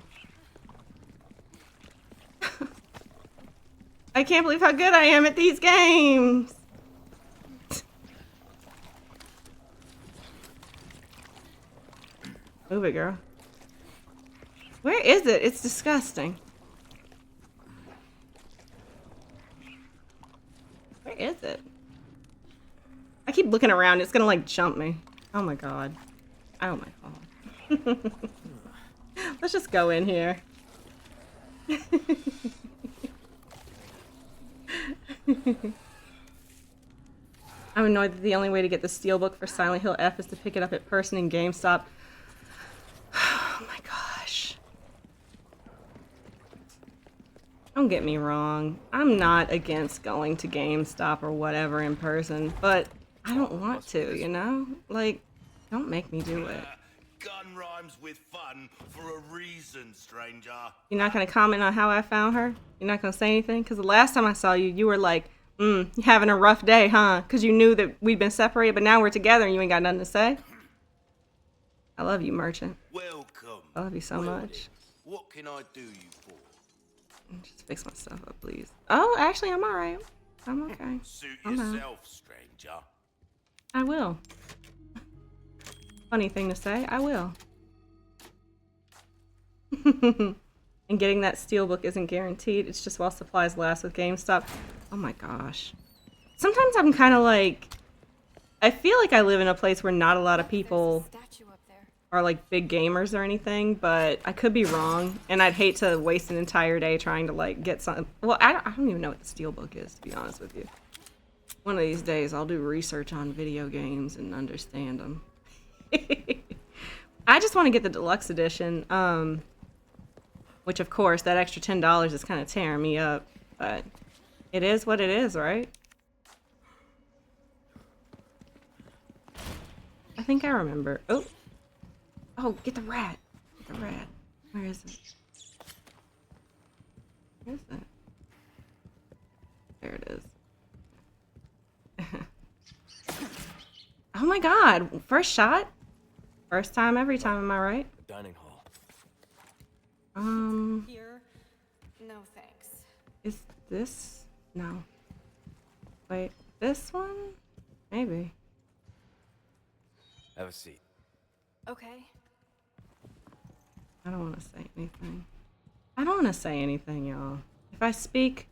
I can't believe how good I am at these games. Move it, girl. Where is it? It's disgusting. Where is it? I keep looking around. It's gonna like jump me. Oh my god. Oh my god. Let's just go in here. I'm annoyed that the only way to get the Steelbook for Silent Hill F is to pick it up at person in GameStop. Oh my gosh. Don't get me wrong. I'm not against going to GameStop or whatever in person, but I don't want to, you know? Like, don't make me do it. Gun rhymes with fun for a reason, stranger. You're not gonna comment on how I found her? You're not gonna say anything? Because the last time I saw you, you were like, you having a rough day, huh? Because you knew that we'd been separated, but now we're together and you ain't got nothing to say? I love you, Merchant. Welcome. I love you so much. What can I do you for? Just fix myself up, please. Oh, actually, I'm alright. I'm okay. Suit I'm out. yourself, stranger. I will. Funny thing to say, I will. And getting that Steelbook isn't guaranteed. It's just while supplies last with GameStop. Oh my gosh. Sometimes I'm kind of like... I feel like I live in a place where not a lot of people are like big gamers or anything, but I could be wrong. And I'd hate to waste an entire day trying to like get some... Well, I don't even know what the Steelbook is, to be honest with you. One of these days I'll do research on video games and understand them. I just want to get the deluxe edition, which of course that extra $10 is kind of tearing me up, but it is what it is, right? I think I remember. Oh, get the rat. Get the rat. Where is it? Where is it? There it is. Oh my god, first shot? First time, every time, am I right? Dining hall. Here? No thanks. Is this? No. Wait, this one? Maybe. Have a seat. Okay. I don't want to say anything. I don't want to say anything, y'all. If I speak,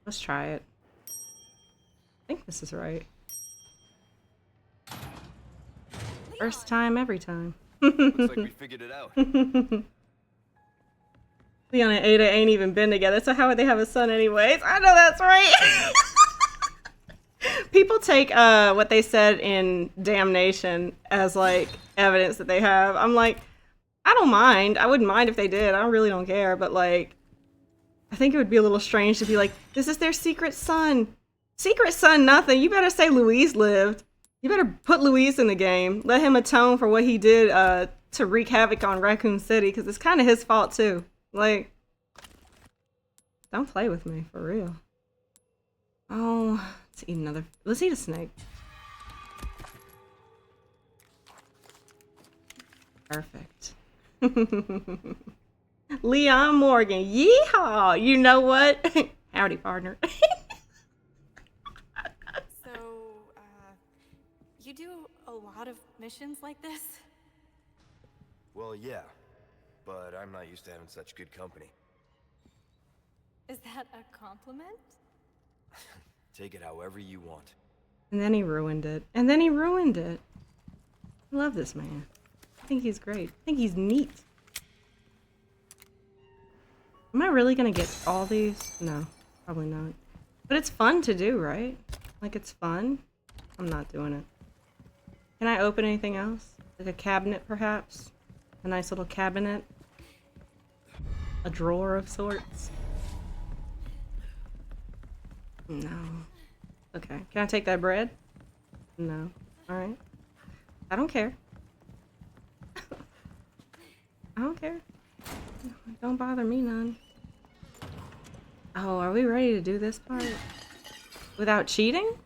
let's try it. I think this is right. First time, every time. Looks like we figured it out. Leon and Ada ain't even been together, so how would they have a son anyways? I know that's right. People take what they said in Damnation as like evidence that they have. I'm like, I don't mind. I wouldn't mind if they did. I really don't care. But like, I think it would be a little strange to be like, this is their secret son. Secret son, nothing. You better say Luis lived. You better put Luis in the game. Let him atone for what he did to wreak havoc on Raccoon City, because it's kind of his fault too. Like, don't play with me, for real. Oh, let's eat another. Let's eat a snake. Perfect. Leon Morgan, yeehaw! You know what? Howdy, partner. So, you do a lot of missions like this? Well, yeah. But I'm not used to having such good company. Is that a compliment? Take it however you want. And then he ruined it. And then he ruined it. I love this man. I think he's great. I think he's neat. Am I really gonna get all these? No, probably not. But it's fun to do, right? Like, it's fun. I'm not doing it. Can I open anything else? Like a cabinet, perhaps? A nice little cabinet? A drawer of sorts? No. Okay. Can I take that bread? No. Alright. I don't care. I don't care. Don't bother me none. Oh, are we ready to do this part? Without cheating?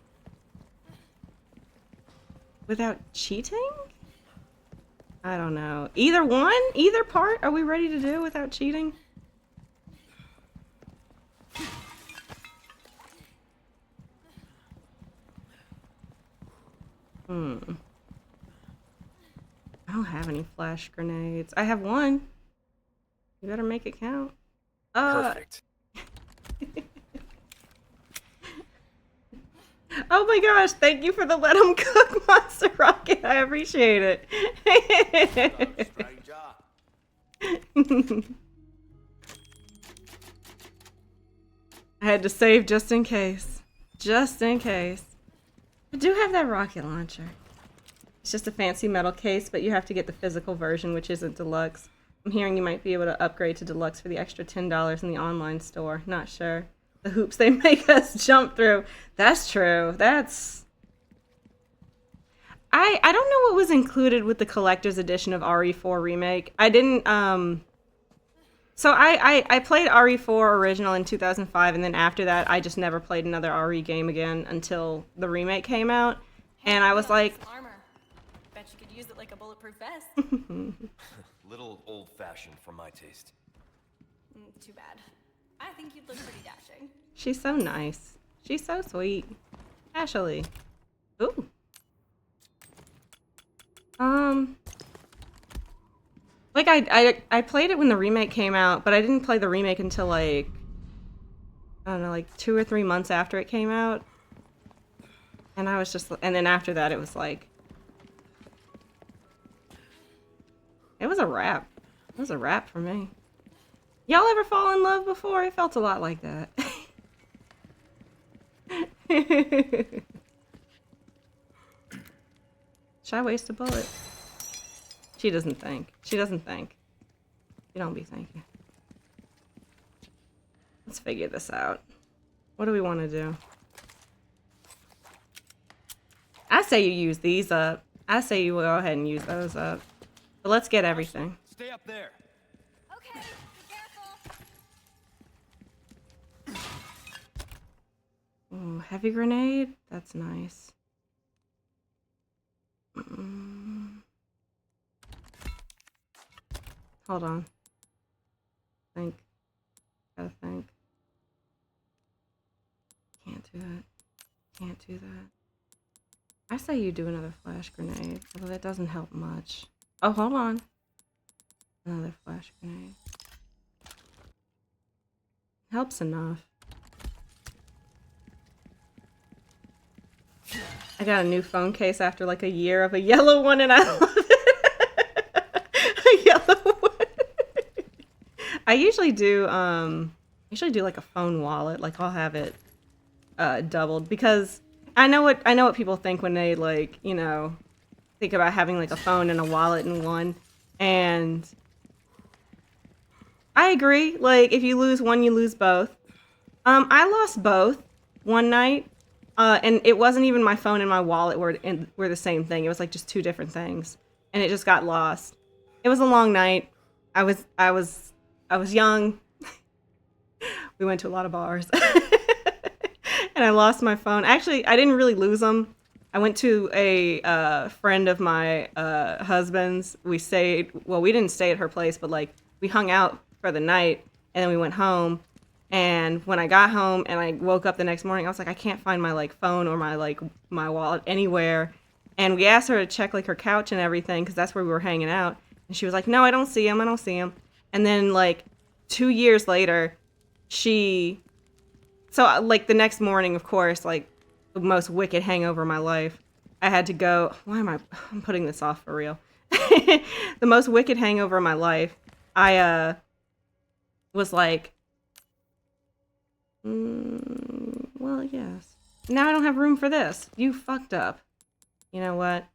Without cheating? I don't know. Either one? Either part? Are we ready to do without cheating? I don't have any flash grenades. I have one. You better make it count. Perfect. Oh my gosh, thank you for the let 'em cook monster rocket. I appreciate it. I had to save just in case. Just in case. I do have that rocket launcher. It's just a fancy metal case, but you have to get the physical version, which isn't deluxe. I'm hearing you might be able to upgrade to deluxe for the extra $10 in the online store. Not sure. The hoops they make us jump through. That's true. That's... I don't know what was included with the collector's edition of RE4 Remake. I didn't, So I played RE4 original in 2005, and then after that, I just never played another RE game again until the remake came out. And I was like... Armor. Bet you could use it like a bulletproof vest. Little old-fashioned for my taste. Too bad. I think you'd look pretty dashing. She's so nice. She's so sweet. Ashley. Ooh. Like I played it when the remake came out, but I didn't play the remake until like, I don't know, like 2 or 3 months after it came out. And I was just, and then after that it was like, it was a wrap. It was a wrap for me. Y'all ever fall in love before? It felt a lot like that. Should I waste a bullet? She doesn't think. She doesn't think. You don't be thinking. Let's figure this out. What do we want to do? I say you use these up. I say you go ahead and use those up. But let's get everything. Stay up there. Okay, be careful. Ooh, heavy grenade? That's nice. Hold on. Think. Gotta think. Can't do that. Can't do that. I say you do another flash grenade, although that doesn't help much. Oh, hold on. Another flash grenade. Helps enough. I got a new phone case after like a year of a yellow one, and I love it. A yellow one. I usually do like a phone wallet. Like I'll have it doubled because I know what people think when they like, you know, think about having like a phone and a wallet in one. And I agree. Like if you lose one, you lose both. I lost both one night. And it wasn't even my phone and my wallet were the same thing. It was like just two different things, and it just got lost. It was a long night. I was young. We went to a lot of bars, and I lost my phone. Actually, I didn't really lose them. I went to a friend of my husband's. We stayed. Well, we didn't stay at her place, but like we hung out for the night, and then we went home. And when I got home and I woke up the next morning, I was like, I can't find my like phone or my wallet anywhere. And we asked her to check like her couch and everything because that's where we were hanging out. And she was like, no, I don't see him. I don't see him. And then like 2 years later, so like the next morning, of course, like the most wicked hangover of my life, I had to go. I'm putting this off for real. The most wicked hangover of my life. I was like, well, yes. Now I don't have room for this. You fucked up. You know what?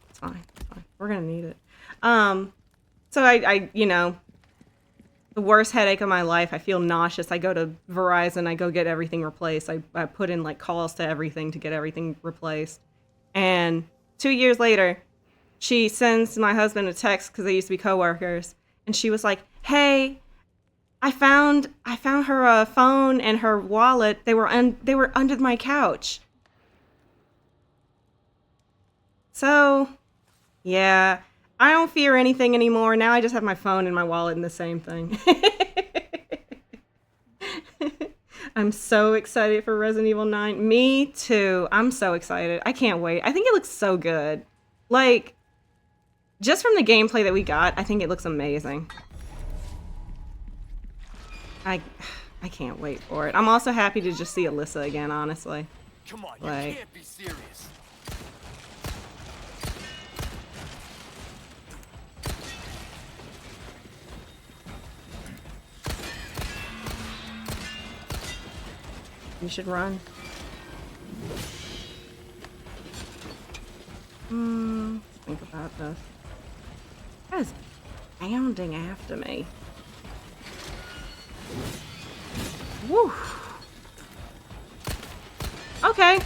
It's fine. It's fine. We're gonna need it. So I, you know, the worst headache of my life. I feel nauseous. I go to Verizon. I go get everything replaced. I put in like calls to everything to get everything replaced. And 2 years later, she sends my husband a text because they used to be coworkers, and she was like, "Hey, I found her phone and her wallet. They were under my couch." So, yeah, I don't fear anything anymore. Now I just have my phone and my wallet in the same thing. I'm so excited for Resident Evil 9. Me too. I'm so excited. I can't wait. I think it looks so good. Like, just from the gameplay that we got, I think it looks amazing. I can't wait for it. I'm also happy to just see Alyssa again, honestly. Come on, Like, you can't be serious. you should run. Think about this. That is bounding after me. Woo. Okay.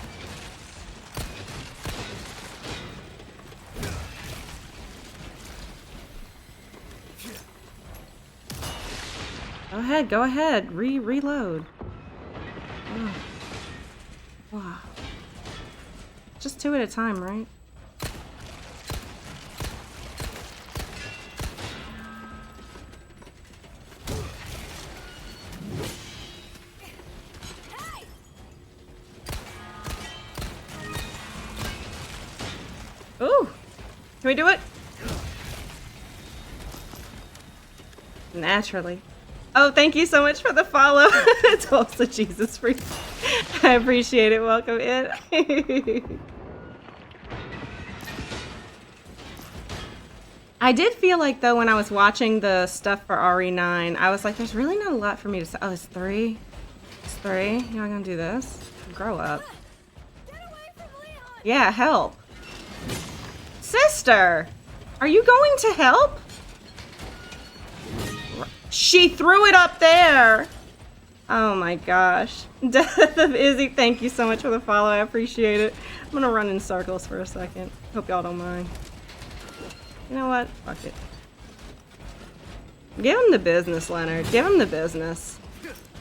Go ahead. Reload. Oh. Wow. Just 2 at a time, right? Ooh! Can we do it? Naturally. Oh, thank you so much for the follow. It's also Jesus free. I appreciate it. Welcome in. I did feel like, though, when I was watching the stuff for RE9, I was like, there's really not a lot for me to say. Oh, it's 3. It's 3. You're not gonna do this? Grow up. Get away from Leon! Yeah, help. Sister! Are you going to help? She threw it up there! Oh my gosh. Death of Izzy, thank you so much for the follow. I appreciate it. I'm gonna run in circles for a second. Hope y'all don't mind. You know what? Fuck it. Give him the business, Leonard. Give him the business.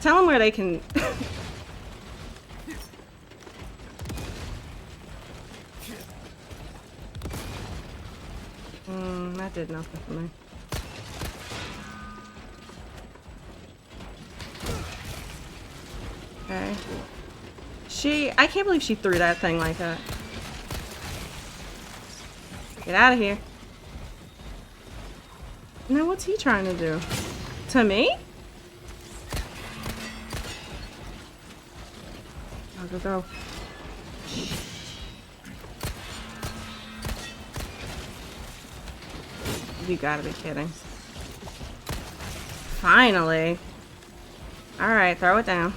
Tell him where they can... that did nothing for me. Okay. I can't believe she threw that thing like that. Get out of here. Now what's he trying to do? To me? Go. You gotta be kidding. Finally. Alright, throw it down.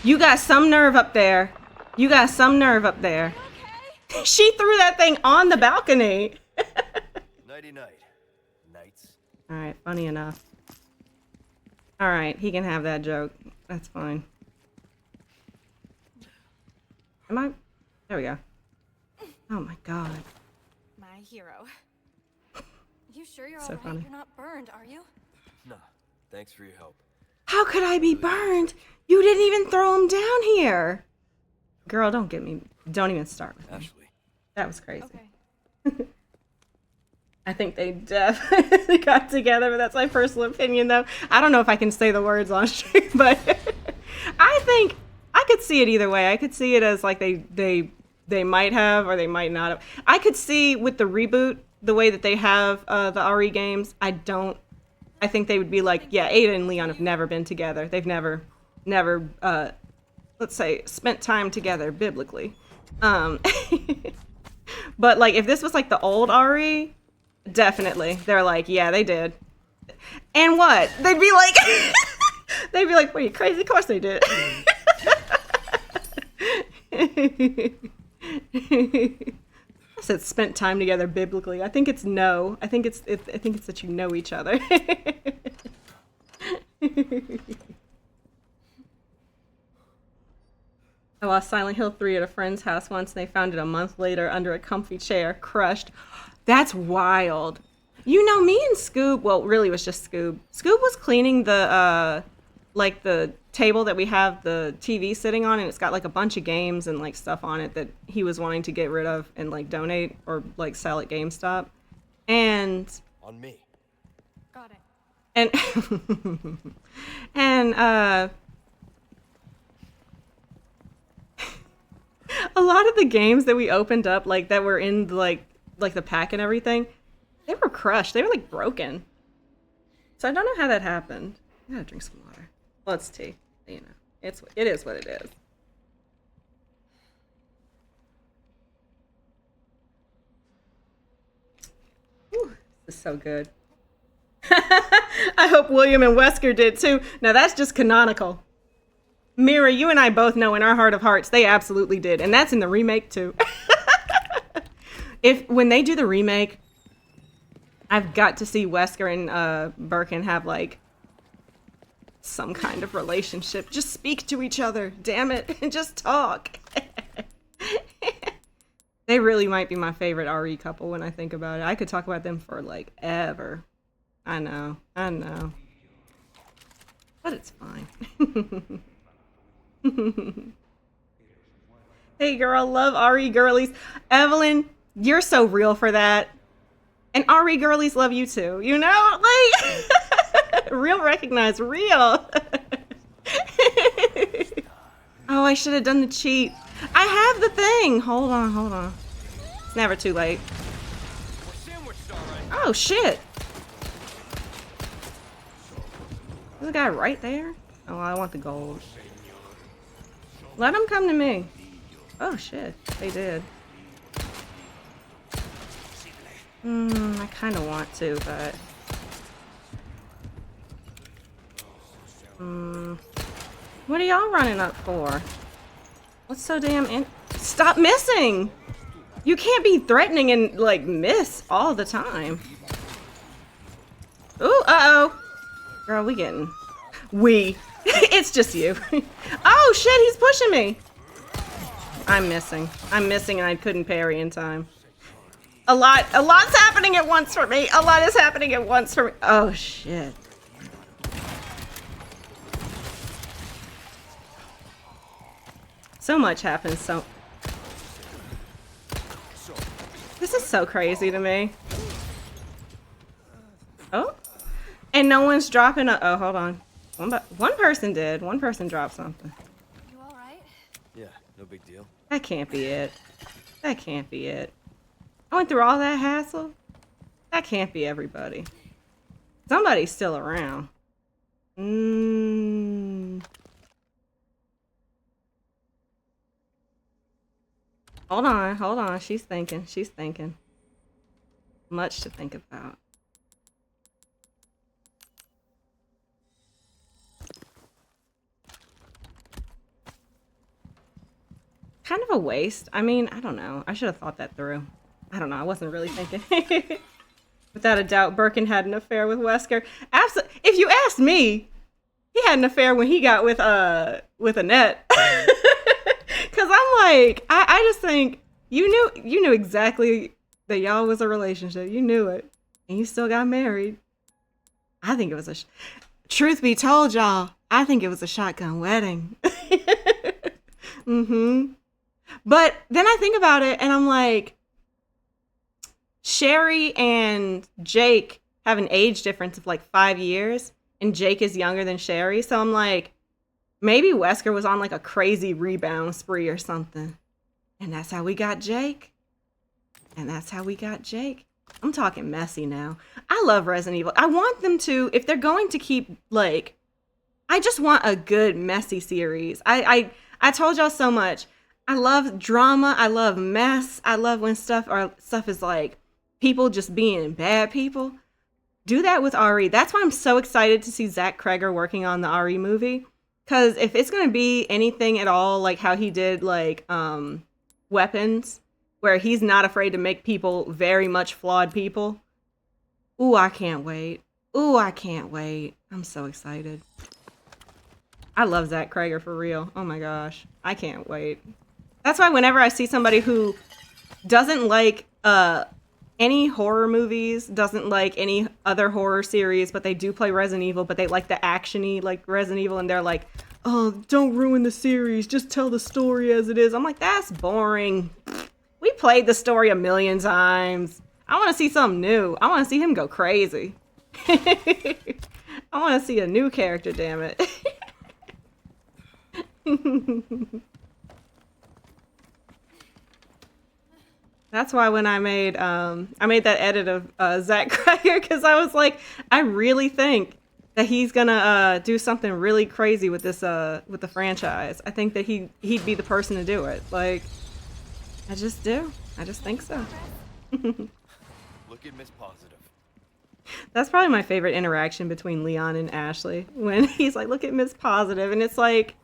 You got some nerve up there. You got some nerve up there. Okay. She threw that thing on the balcony. Nighty-night. Nights. Alright, funny enough. Alright, he can have that joke. That's fine. Am I? There we go. Oh my god. My hero. You sure you're So alright? funny. You're not burned, are you? Nah, thanks for your help. How could I be burned? You didn't even throw him down here. Girl, don't even start with me. Ashley. That was crazy. Okay. I think they definitely got together, but that's my personal opinion, though. I don't know if I can say the words on stream, but I think I could see it either way. I could see it as like they might have or they might not have. I could see with the reboot, the way that they have the RE games, I think they would be like, yeah, Ada and Leon have never been together. They've never, let's say, spent time together biblically. But like, if this was like the old RE, definitely. They're like, yeah, they did. And what? They'd be like, what, are you crazy? Of course they did. I said spent time together biblically. I think it's no. I think it's that you know each other. I watched Silent Hill 3 at a friend's house once, and they found it a month later under a comfy chair, crushed. That's wild. You know, me and Scoob, well, really it was just Scoob. Scoob was cleaning the, like the table that we have the TV sitting on, and it's got like a bunch of games and like stuff on it that he was wanting to get rid of and like donate or like sell at GameStop. And On me. Got it. and and a lot of the games that we opened up, like that were in like the pack and everything, they were crushed. They were like broken. So I don't know how that happened. I gotta drink some water. Well, it's tea. You know, it is what it is. Whew, this is so good. I hope William and Wesker did too. Now that's just canonical. Mira, you and I both know in our heart of hearts they absolutely did, and that's in the remake too. When they do the remake, I've got to see Wesker and Birkin have like some kind of relationship. Just speak to each other, damn it, and just talk. They really might be my favorite RE couple when I think about it. I could talk about them for like ever. I know. But it's fine. Hey girl, love RE girlies. Evelyn, you're so real for that. And RE girlies love you too. You know? Like, real recognize real. Oh, I should have done the cheat. I have the thing. Hold on. It's never too late. Oh shit. There's a guy right there? Oh, I want the gold. Let them come to me. Oh shit, they did. I kind of want to, but... What are y'all running up for? What's so damn Stop missing! You can't be threatening and, like, miss all the time. Ooh, uh-oh. Girl, it's just you. Oh shit, he's pushing me. I'm missing and I couldn't parry in time. A lot's happening at once for me. A lot is happening at once for me. Oh shit. So much happens, This is so crazy to me. Oh. And no one's dropping oh, hold on. One person did. One person dropped something. You all right? Yeah, no big deal. That can't be it. That can't be it. I went through all that hassle. That can't be everybody. Somebody's still around. Hold on. She's thinking. Much to think about. Kind of a waste. I mean, I don't know. I should have thought that through. I don't know. I wasn't really thinking. Without a doubt, Birkin had an affair with Wesker. Absolutely. If you ask me, he had an affair when he got with Annette. Cause I'm like, I just think you knew exactly that y'all was a relationship. You knew it, and you still got married. I think it was truth be told, y'all, I think it was a shotgun wedding. But then I think about it and I'm like, Sherry and Jake have an age difference of like 5 years, and Jake is younger than Sherry. So I'm like, maybe Wesker was on like a crazy rebound spree or something. And that's how we got Jake. I'm talking messy now. I love Resident Evil. I want them to, if they're going to keep like, I just want a good messy series. I told y'all so much. I love drama. I love mess. I love when stuff is like people just being bad people. Do that with RE. That's why I'm so excited to see Zach Kreger working on the RE movie. Because if it's going to be anything at all like how he did like Weapons, where he's not afraid to make people very much flawed people. Ooh, I can't wait. I'm so excited. I love Zach Krager for real. Oh my gosh. I can't wait. That's why whenever I see somebody who doesn't like any horror movies, doesn't like any other horror series, but they do play Resident Evil, but they like the action-y like Resident Evil, and they're like, oh, don't ruin the series, just tell the story as it is. I'm like, that's boring. We played the story a million times. I want to see something new. I want to see him go crazy. I want to see a new character, damn it. That's why when I made that edit of Zach Krager, because I was like, I really think that he's gonna do something really crazy with this with the franchise. I think that he'd be the person to do it. Like, I just do. I just think so. Look at Miss Positive. That's probably my favorite interaction between Leon and Ashley, when he's like, look at Miss Positive, and it's like,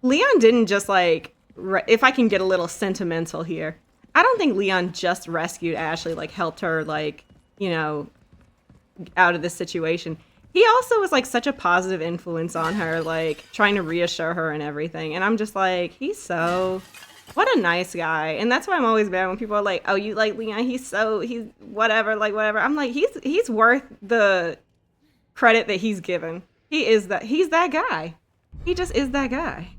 Leon didn't just like, if I can get a little sentimental here, I don't think Leon just rescued Ashley, like helped her, like, you know, out of this situation. He also was like such a positive influence on her, like trying to reassure her and everything. And I'm just like, what a nice guy. And that's why I'm always mad when people are like, oh, you like Leon, he's whatever, like whatever. I'm like, he's worth the credit that he's given. He's that guy. He just is that guy.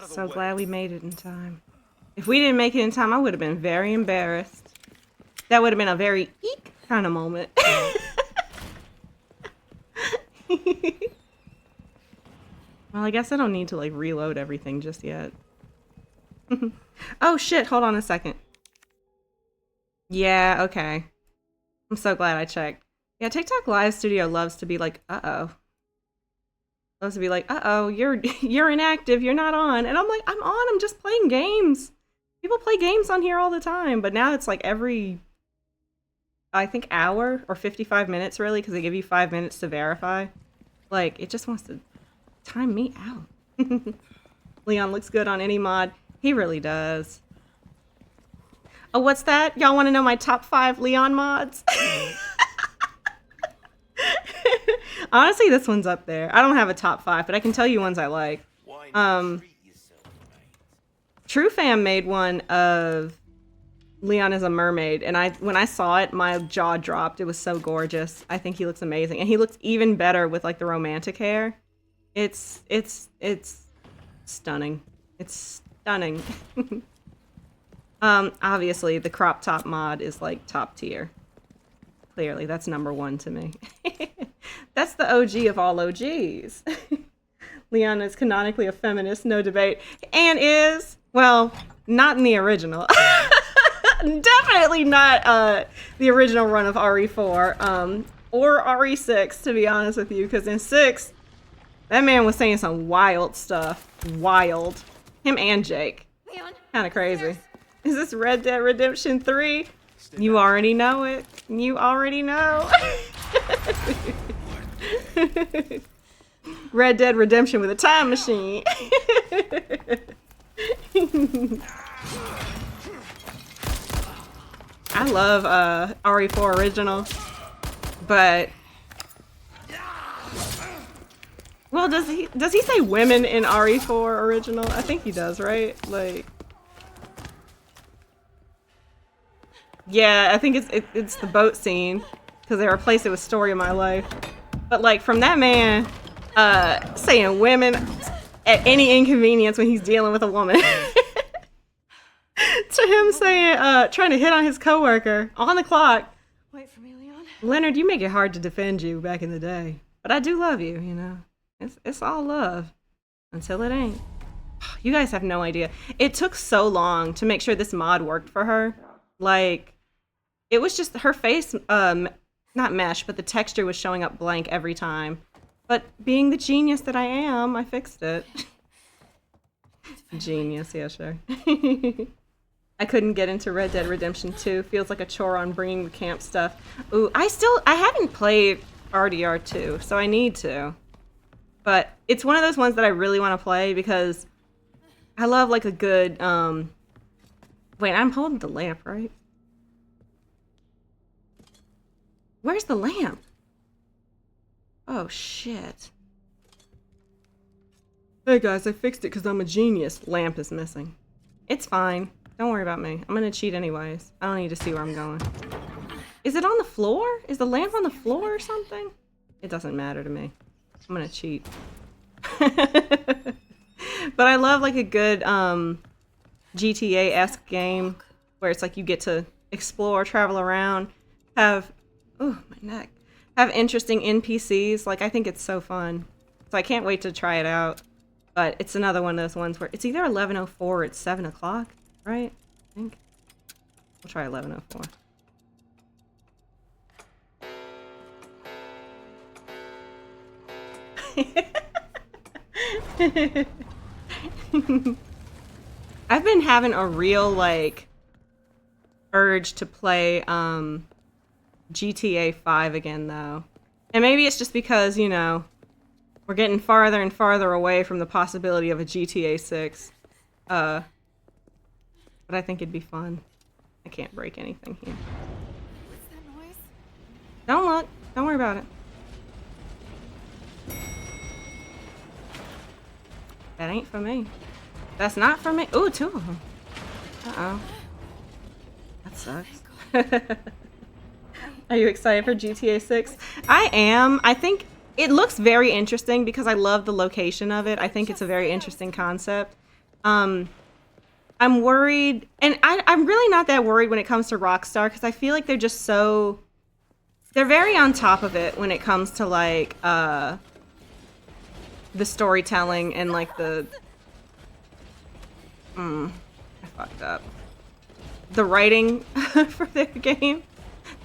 So glad we made it in time. If we didn't make it in time, I would have been very embarrassed. That would have been a very eek kind of moment. Well, I guess I don't need to like reload everything just yet. Oh shit, hold on a second. Yeah, okay. I'm so glad I checked. Yeah, TikTok Live Studio loves to be like, uh-oh. Loves to be like, uh-oh, you're inactive, you're not on. And I'm like, I'm on, I'm just playing games. People play games on here all the time, but now it's like every, I think, hour or 55 minutes, really, because they give you 5 minutes to verify. Like, it just wants to time me out. Leon looks good on any mod. He really does. Oh, what's that? Y'all want to know my top 5 Leon mods? Honestly, this one's up there. I don't have a top 5, but I can tell you ones I like. TrueFam made one of Leon as a mermaid, and when I saw it, my jaw dropped. It was so gorgeous. I think he looks amazing, and he looks even better with like the romantic hair. It's stunning. It's stunning. Obviously the crop top mod is like top tier. Clearly, that's number 1 to me. That's the OG of all OGs. Leon is canonically a feminist, no debate, and is, well, not in the original. Definitely not the original run of RE4 or RE6, to be honest with you, because in 6, that man was saying some wild stuff. Wild. Him and Jake. Kind of crazy. Is this Red Dead Redemption 3? You already know it. You already know. Red Dead Redemption with a time machine. I love RE4 original, but well, does he say women in RE4 original? I think he does, right? Like, yeah, I think it's the boat scene because they replaced it with Story of My Life. But like, from that man saying women at any inconvenience when he's dealing with a woman, to him saying trying to hit on his coworker on the clock. Wait for me, Leon. Leonard, you make it hard to defend you back in the day, but I do love you. You know, it's all love until it ain't. You guys have no idea. It took so long to make sure this mod worked for her. Like, it was just her face, not mesh, but the texture was showing up blank every time. But being the genius that I am, I fixed it. Genius, yeah, sure. I couldn't get into Red Dead Redemption 2. Feels like a chore on bringing the camp stuff. Ooh, I haven't played RDR 2, so I need to. But it's one of those ones that I really want to play because I love like a good, wait, I'm holding the lamp, right? Where's the lamp? Oh, shit. Hey guys, I fixed it because I'm a genius. Lamp is missing. It's fine. Don't worry about me. I'm gonna cheat anyways. I don't need to see where I'm going. Is it on the floor? Is the lamp on the floor or something? It doesn't matter to me. I'm gonna cheat. But I love like a good GTA-esque game where it's like you get to explore, travel around, have my neck. Have interesting NPCs. Like I think it's so fun. So I can't wait to try it out. But it's another one of those ones where it's either 11:04 or it's 7 o'clock, right? I think. We'll try 11:04. I've been having a real like urge to play GTA 5 again though. And maybe it's just because, you know, we're getting farther and farther away from the possibility of a GTA 6. But I think it'd be fun. I can't break anything here. What's that noise? Don't look. Don't worry about it. That ain't for me. That's not for me. Ooh, 2 of them. Uh-oh. That sucks. Are you excited for GTA 6? I am. I think it looks very interesting because I love the location of it. I think it's a very interesting concept. I'm worried, and I'm really not that worried when it comes to Rockstar because I feel like they're just so... They're very on top of it when it comes to, like, the storytelling and, like, the... I fucked up. The writing for their game.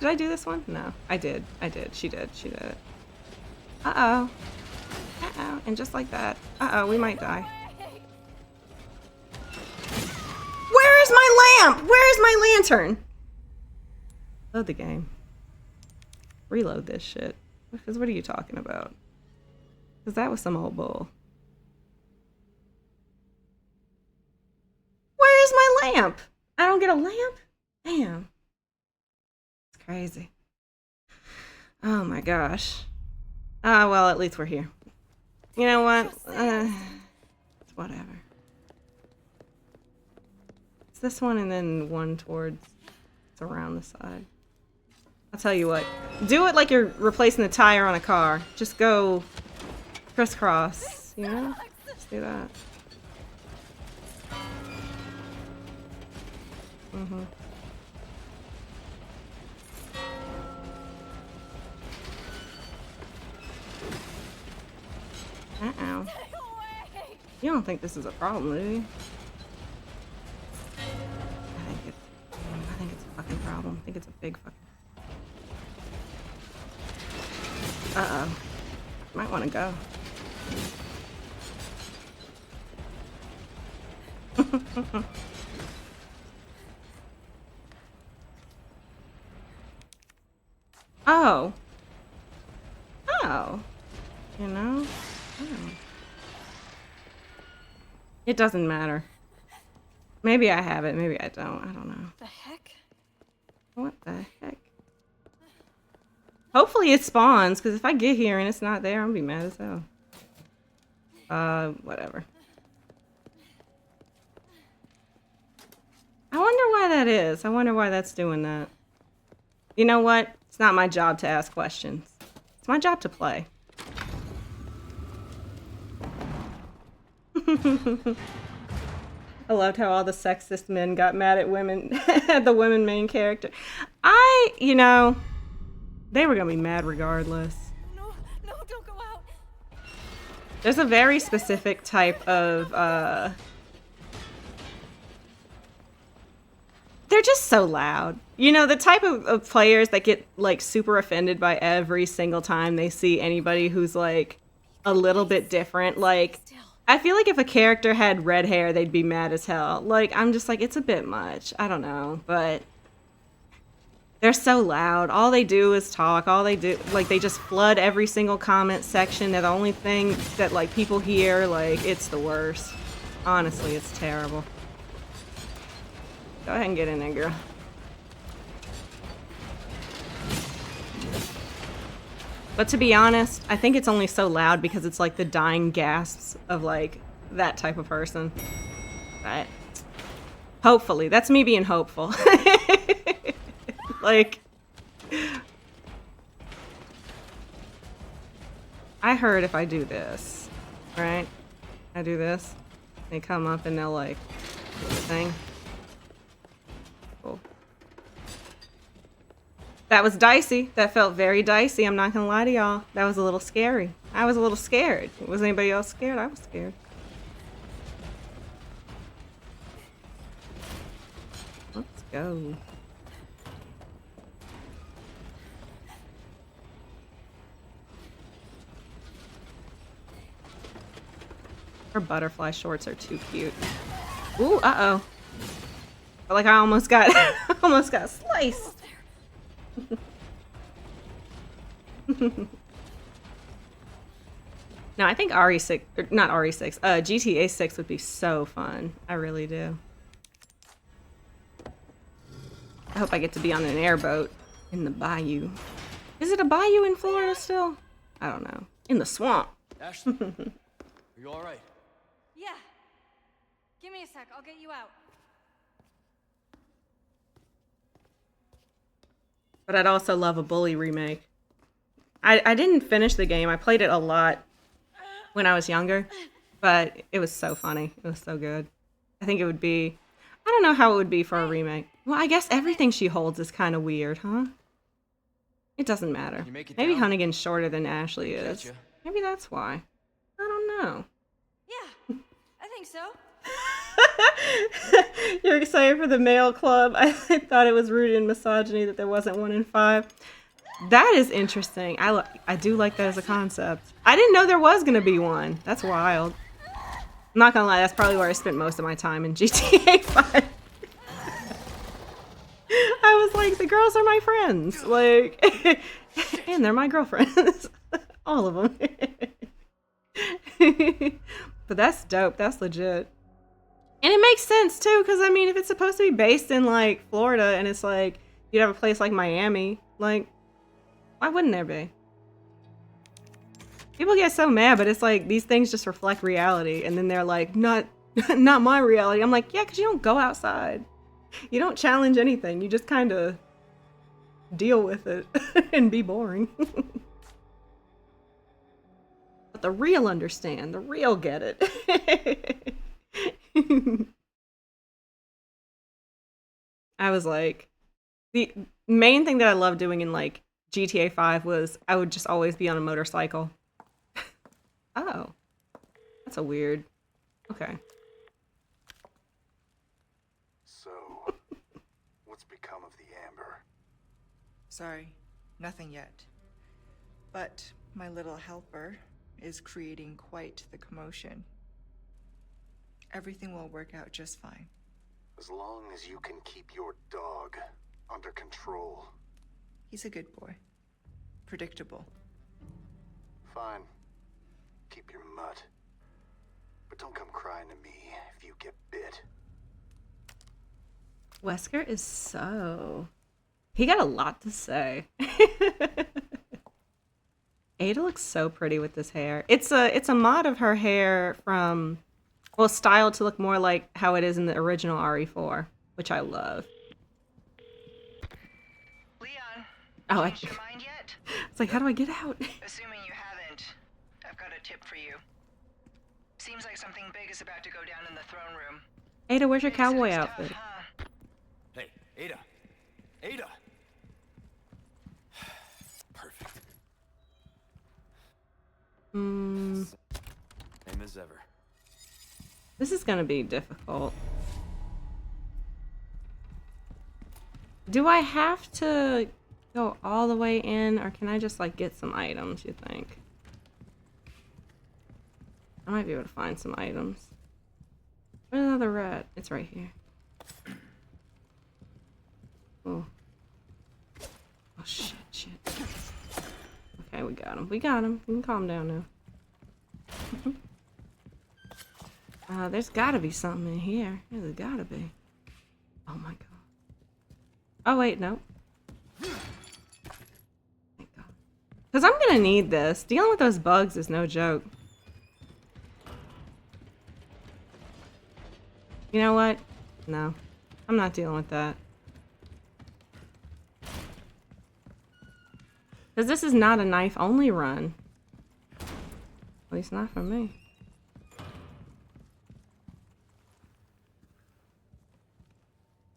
Did I do this one? No, I did. I did. She did. She did it. Uh-oh. Uh-oh. And just like that. Uh-oh, we might die. Where is my lamp? Where is my lantern? Load the game. Reload this shit. Because what are you talking about? Because that was some old bull. Where is my lamp? I don't get a lamp? Damn. It's crazy. Oh my gosh. Well, at least we're here. You know what? It's whatever. It's this one and then one towards... It's around the side. I'll tell you what. Do it like you're replacing the tire on a car. Just go crisscross, you know? Just do that. Mm-hmm. Uh-oh. You don't think this is a problem, do you? I think it's a fucking problem. I think it's a big fucking... Uh-oh. Might want to go. Oh. Oh. You know? Oh. It doesn't matter. Maybe I have it, maybe I don't. I don't know. The heck? What the heck? Hopefully it spawns, because if I get here and it's not there, I'm gonna be mad as hell. Whatever. I wonder why that is. I wonder why that's doing that. You know what? It's not my job to ask questions. It's my job to play. I loved how all the sexist men got mad at women, at the women main character. You know, they were gonna be mad regardless. No, no, don't go out. There's a very specific type of, they're just so loud. You know, the type of players that get, like, super offended by every single time they see anybody who's, like, a little bit different. Like, I feel like if a character had red hair, they'd be mad as hell. Like, I'm just like, it's a bit much. I don't know, but they're so loud. All they do is talk. All they do, like, they just flood every single comment section. They're the only thing that, like, people hear. Like, it's the worst. Honestly, it's terrible. Go ahead and get in there, girl. But to be honest, I think it's only so loud because it's like the dying gasps of like that type of person. But hopefully, that's me being hopeful. Like, I heard if I do this, right? I do this, they come up and they'll like do the thing. Cool. That was dicey. That felt very dicey. I'm not gonna lie to y'all. That was a little scary. I was a little scared. Was anybody else scared? I was scared. Let's go. Her butterfly shorts are too cute. Ooh, uh-oh. Felt like I almost got almost got sliced. No, I think RE6, or not RE6, GTA 6 would be so fun. I really do. I hope I get to be on an airboat in the bayou. Is it a bayou in Florida still? I don't know. In the swamp. Ashley, are you all right? Yeah. Give me a sec. I'll get you out. But I'd also love a Bully remake. I didn't finish the game. I played it a lot when I was younger, but it was so funny. It was so good. I think it would be... I don't know how it would be for a remake. Well, I guess everything she holds is kind of weird, huh? It doesn't matter. Maybe Hunnigan's shorter than Ashley is. Gotcha. Maybe that's why. I don't know. Yeah, I think so. You're excited for the male club? I thought it was rooted in misogyny that there wasn't one in 5. That is interesting. I do like that as a concept. I didn't know there was going to be one. That's wild. I'm not going to lie, that's probably where I spent most of my time in GTA 5. I was like, the girls are my friends. Like, and they're my girlfriends. All of them. But that's dope. That's legit. And it makes sense too, because I mean, if it's supposed to be based in like Florida and it's like you'd have a place like Miami, like why wouldn't there be? People get so mad, but it's like these things just reflect reality, and then they're like, not my reality. I'm like, yeah, because you don't go outside, you don't challenge anything, you just kind of deal with it and be boring. But the real understand, the real get it. I was like, the main thing that I loved doing in like GTA 5 was I would just always be on a motorcycle. Oh, that's a weird. Okay. So, what's become of the amber? Sorry, nothing yet. But my little helper is creating quite the commotion. Everything will work out just fine. As long as you can keep your dog under control. He's a good boy. Predictable. Fine. Keep your mutt. But don't come crying to me if you get bit. Wesker is so... He got a lot to say. Ada looks so pretty with this hair. It's a mod of her hair from... Well, styled to look more like how it is in the original RE4, which I love. Leon, Oh, changed your mind yet? It's like, how do I get out? Assuming you haven't, I've got a tip for you. Seems like something big is about to go down in the throne room. Ada, where's your cowboy Babysitting's outfit? tough, huh? Hey, Ada. Ada. Perfect. Same as ever. This is gonna be difficult. Do I have to go all the way in, or can I just like get some items, you think? I might be able to find some items. Where's another rat? It's right here. Oh. Oh, shit. Okay, we got him. We got him. You can calm down now. There's gotta be something in here. There's gotta be. Oh my god. Oh, wait, no. Thank god. Because I'm gonna need this. Dealing with those bugs is no joke. You know what? No. I'm not dealing with that. Because this is not a knife-only run. At least not for me.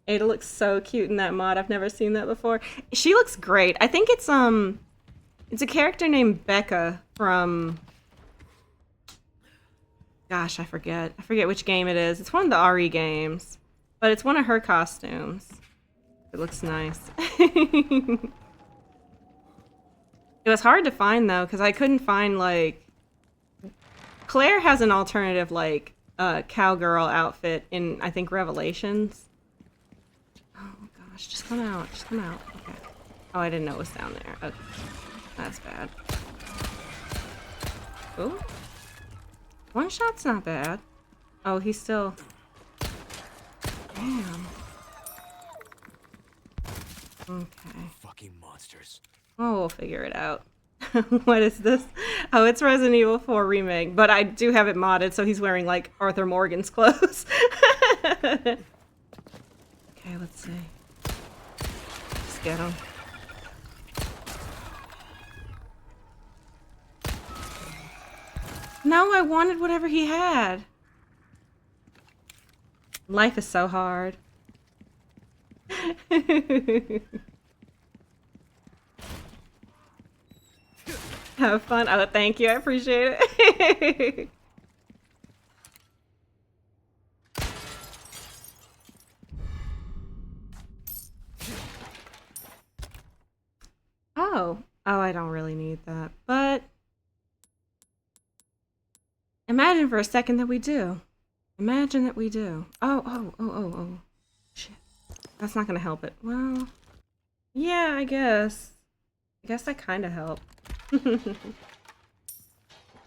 Ada looks so cute in that mod. I've never seen that before. She looks great. I think it's a character named Becca from... Gosh, I forget. I forget which game it is. It's one of the RE games. But it's one of her costumes. It looks nice. It was hard to find though, because I couldn't find like... Claire has an alternative like cowgirl outfit in, I think, Revelations. Oh gosh, just come out. Just come out. Okay. Oh, I didn't know it was down there. Okay. That's bad. Ooh. One shot's not bad. Oh, he's still... Damn. Okay. Fucking monsters. Oh, we'll figure it out. What is this? Oh, it's Resident Evil 4 Remake, but I do have it modded, so he's wearing, like, Arthur Morgan's clothes. Okay, let's see. Let's get him. No, I wanted whatever he had. Life is so hard. Have fun. Oh, thank you. I appreciate it. Oh. Oh, I don't really need that. But imagine for a second that we do. Imagine that we do. Oh. Shit. That's not gonna help it. Well, yeah, I guess. I guess that kind of helped. I'm trying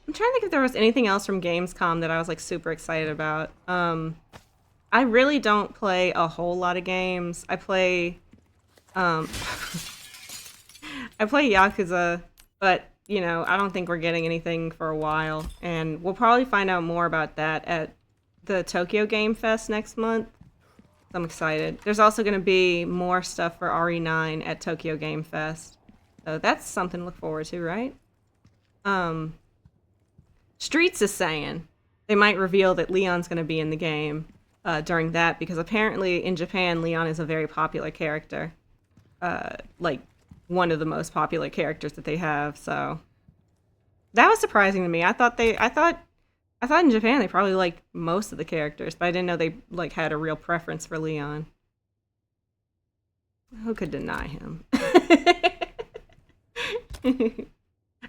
to think if there was anything else from Gamescom that I was like super excited about. I really don't play a whole lot of games. I play I play Yakuza, but you know, I don't think we're getting anything for a while, and we'll probably find out more about that at the Tokyo Game Fest next month. I'm excited. There's also going to be more stuff for RE9 at Tokyo Game Fest. So that's something to look forward to, right? Streets is saying they might reveal that Leon's going to be in the game during that, because apparently in Japan, Leon is a very popular character. Like, one of the most popular characters that they have, so... That was surprising to me. I thought in Japan they probably liked most of the characters, but I didn't know they, like, had a real preference for Leon. Who could deny him? I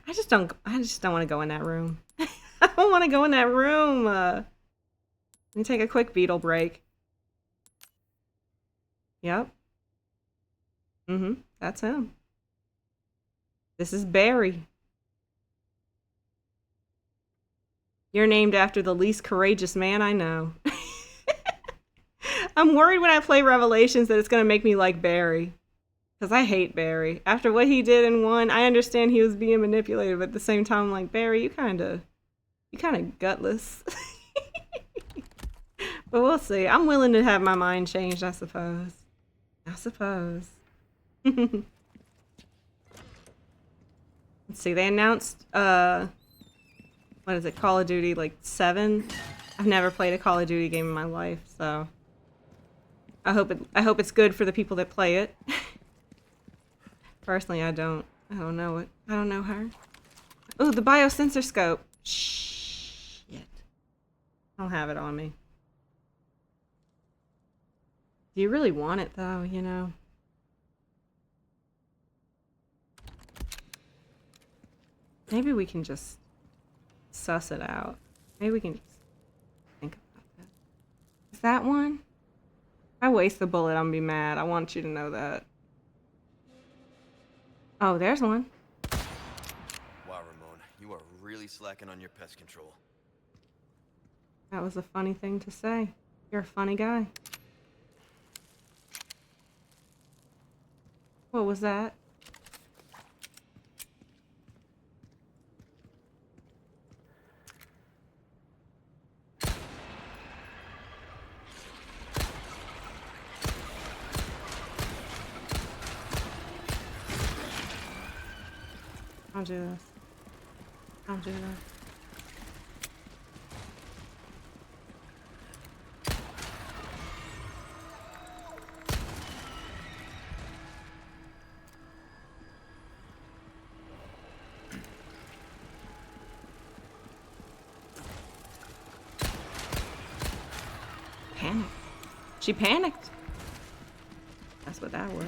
just don't want to go in that room. I don't want to go in that room. Let me take a quick beetle break. Yep. That's him. This is Barry. You're named after the least courageous man I know. I'm worried when I play Revelations that it's going to make me like Barry. Because I hate Barry. After what he did in 1, I understand he was being manipulated, but at the same time, I'm like, Barry, you kind of gutless. But we'll see. I'm willing to have my mind changed, I suppose. Let's see, they announced, what is it, Call of Duty, like, 7? I've never played a Call of Duty game in my life, so... I hope it's good for the people that play it. Personally, I don't know it. I don't know her. Oh, the biosensor scope. Shit. I don't have it on me. Do you really want it, though, you know? Maybe we can just suss it out. Maybe we can just think about that. Is that one? If I waste the bullet, I'm gonna be mad. I want you to know that. Oh, there's one. Wow, Ramon, you are really slacking on your pest control. That was a funny thing to say. You're a funny guy. What was that? I'll do this. I'll do that. Panicked. She panicked. That's what that was.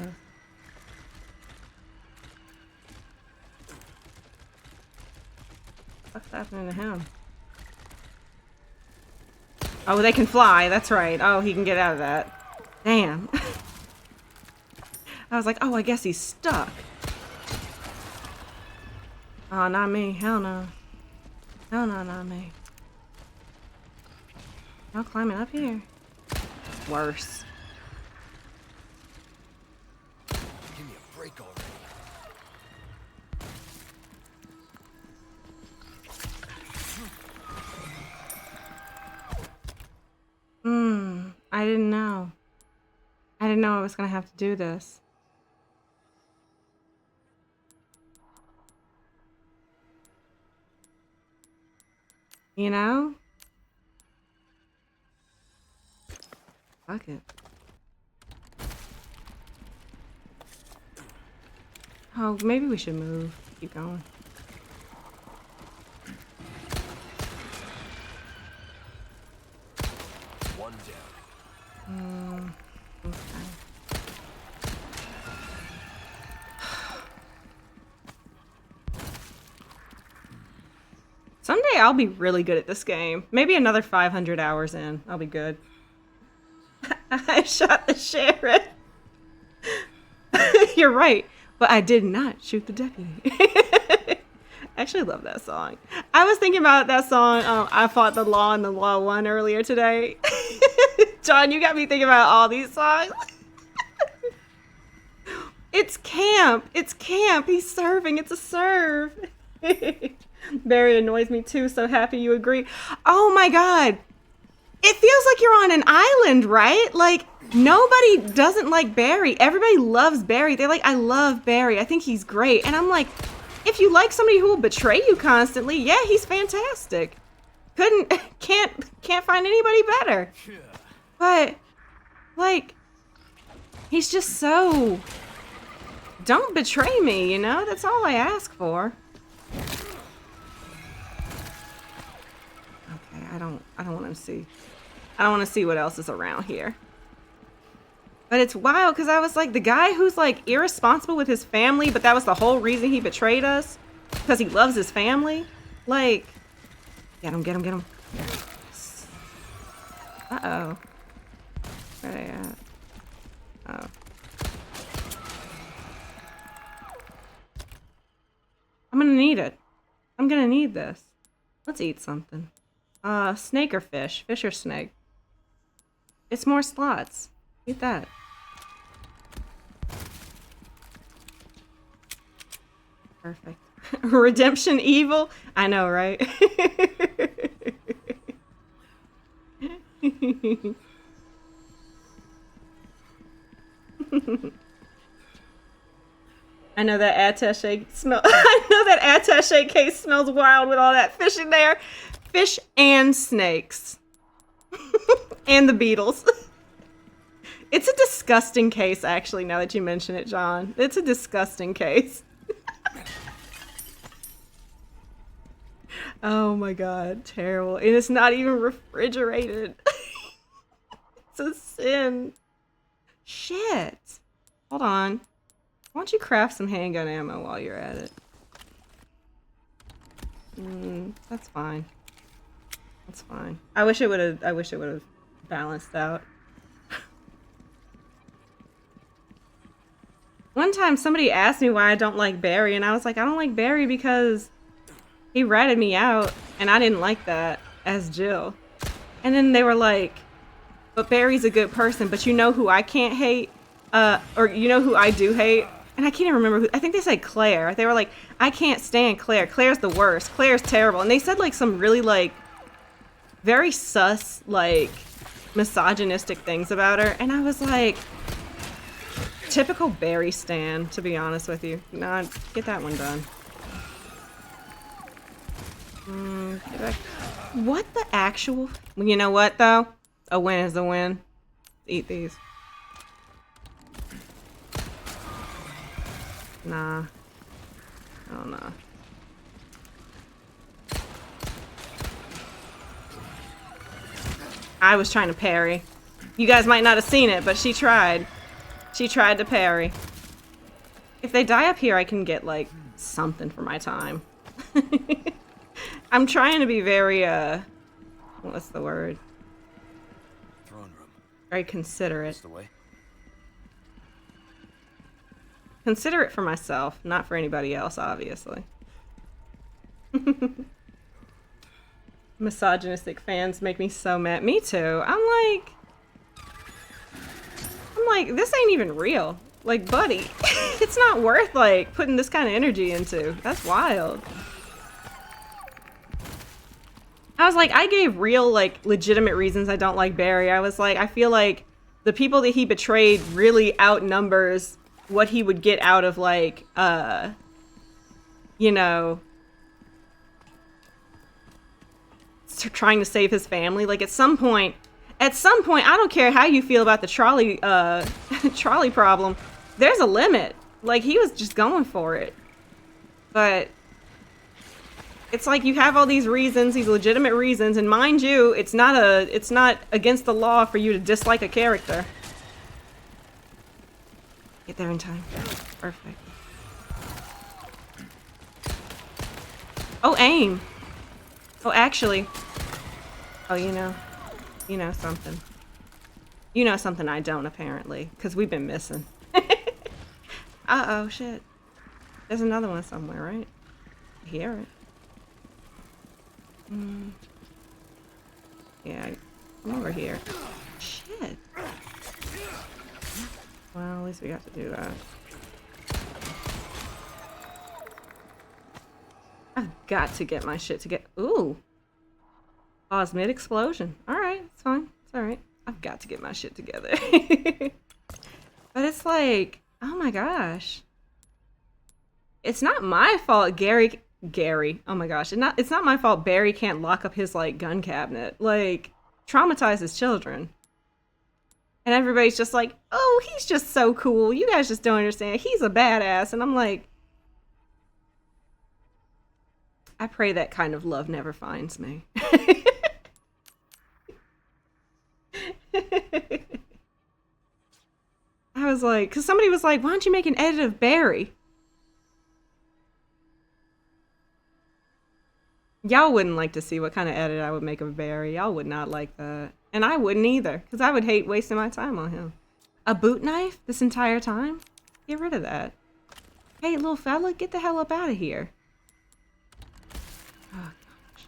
What's happening to him? Oh, they can fly. That's right. Oh, he can get out of that. Damn. I was like, oh, I guess he's stuck. Oh, not me. Hell no. Hell no, not me. No climbing up here. Worse. Give me a break already. I didn't know. I didn't know I was gonna have to do this. You know? Fuck it. Oh, maybe we should move. Keep going. One down. Okay. Someday I'll be really good at this game. Maybe another 500 hours in. I'll be good. I shot the sheriff. You're right, but I did not shoot the deputy. I actually love that song. I was thinking about that song, I Fought the Law and the Law Won earlier today. John, you got me thinking about all these songs. It's camp. It's camp. He's serving. It's a serve. Barry annoys me too, so happy you agree. Oh my god. It feels like you're on an island, right? Like, nobody doesn't like Barry. Everybody loves Barry. They're like, I love Barry. I think he's great. And I'm like, if you like somebody who will betray you constantly, yeah, he's fantastic. Can't find anybody better. But, like, he's just so... Don't betray me, you know? That's all I ask for. Okay, I don't want to see. I don't want to see what else is around here. But it's wild because I was like, the guy who's like irresponsible with his family, but that was the whole reason he betrayed us, because he loves his family. Like, get him, get him, get him. Uh-oh. Where are they at? Oh. I'm gonna need it. I'm gonna need this. Let's eat something. Snake or fish? Fish or snake? It's more slots. Eat that. Perfect. Redemption evil? I know, right? I know that attaché smell. I know that attaché case smells wild with all that fish in there. Fish and snakes. And the beetles. It's a disgusting case, actually, now that you mention it, John. It's a disgusting case. Oh my god, terrible. And it's not even refrigerated. It's a sin. Shit. Hold on. Why don't you craft some handgun ammo while you're at it? That's fine. It's fine. I wish it would have balanced out. One time somebody asked me why I don't like Barry, and I was like, I don't like Barry because he ratted me out, and I didn't like that as Jill. And then they were like, but Barry's a good person, but you know who I can't hate? Or you know who I do hate? And I can't even remember who, I think they said Claire. They were like, I can't stand Claire. Claire's the worst. Claire's terrible. And they said like some really like, very sus, like, misogynistic things about her. And I was like, typical Barry stan, to be honest with you. Nah, get that one done. Get back. What the actual... You know what, though? A win is a win. Eat these. Nah. Oh, no. I was trying to parry. You guys might not have seen it, but she tried. She tried to parry. If they die up here, I can get, like, something for my time. I'm trying to be very, what's the word? Throne room. Very considerate. That's the way. Considerate for myself, not for anybody else, obviously. Misogynistic fans make me so mad. Me too. I'm like, this ain't even real. Like, buddy, it's not worth, like, putting this kind of energy into. That's wild. I was like, I gave real, like, legitimate reasons I don't like Barry. I was like, I feel like the people that he betrayed really outnumbers what he would get out of, like, you know, trying to save his family. Like, at some point, I don't care how you feel about the trolley, trolley problem, there's a limit. Like, he was just going for it. But it's like you have all these reasons, these legitimate reasons, and mind you, it's not against the law for you to dislike a character. Get there in time. Perfect. Oh, aim. Oh, actually. Oh, you know something. You know something I don't, apparently, because we've been missing. Uh-oh, shit. There's another one somewhere, right? I hear it. Yeah, I'm over here. Shit. Well, at least we got to do that. I've got to get my shit together. Ooh. Pause mid-explosion. Alright, it's fine. It's alright. I've got to get my shit together. But it's like, oh my gosh. It's not my fault Gary, oh my gosh. It's not my fault Barry can't lock up his, like, gun cabinet. Like, traumatizes children. And everybody's just like, oh, he's just so cool. You guys just don't understand. He's a badass. And I'm like, I pray that kind of love never finds me. I was like, because somebody was like, why don't you make an edit of Barry? Y'all wouldn't like to see what kind of edit I would make of Barry. Y'all would not like that. And I wouldn't either, because I would hate wasting my time on him. A boot knife this entire time? Get rid of that. Hey, little fella, get the hell up out of here. Oh, gosh.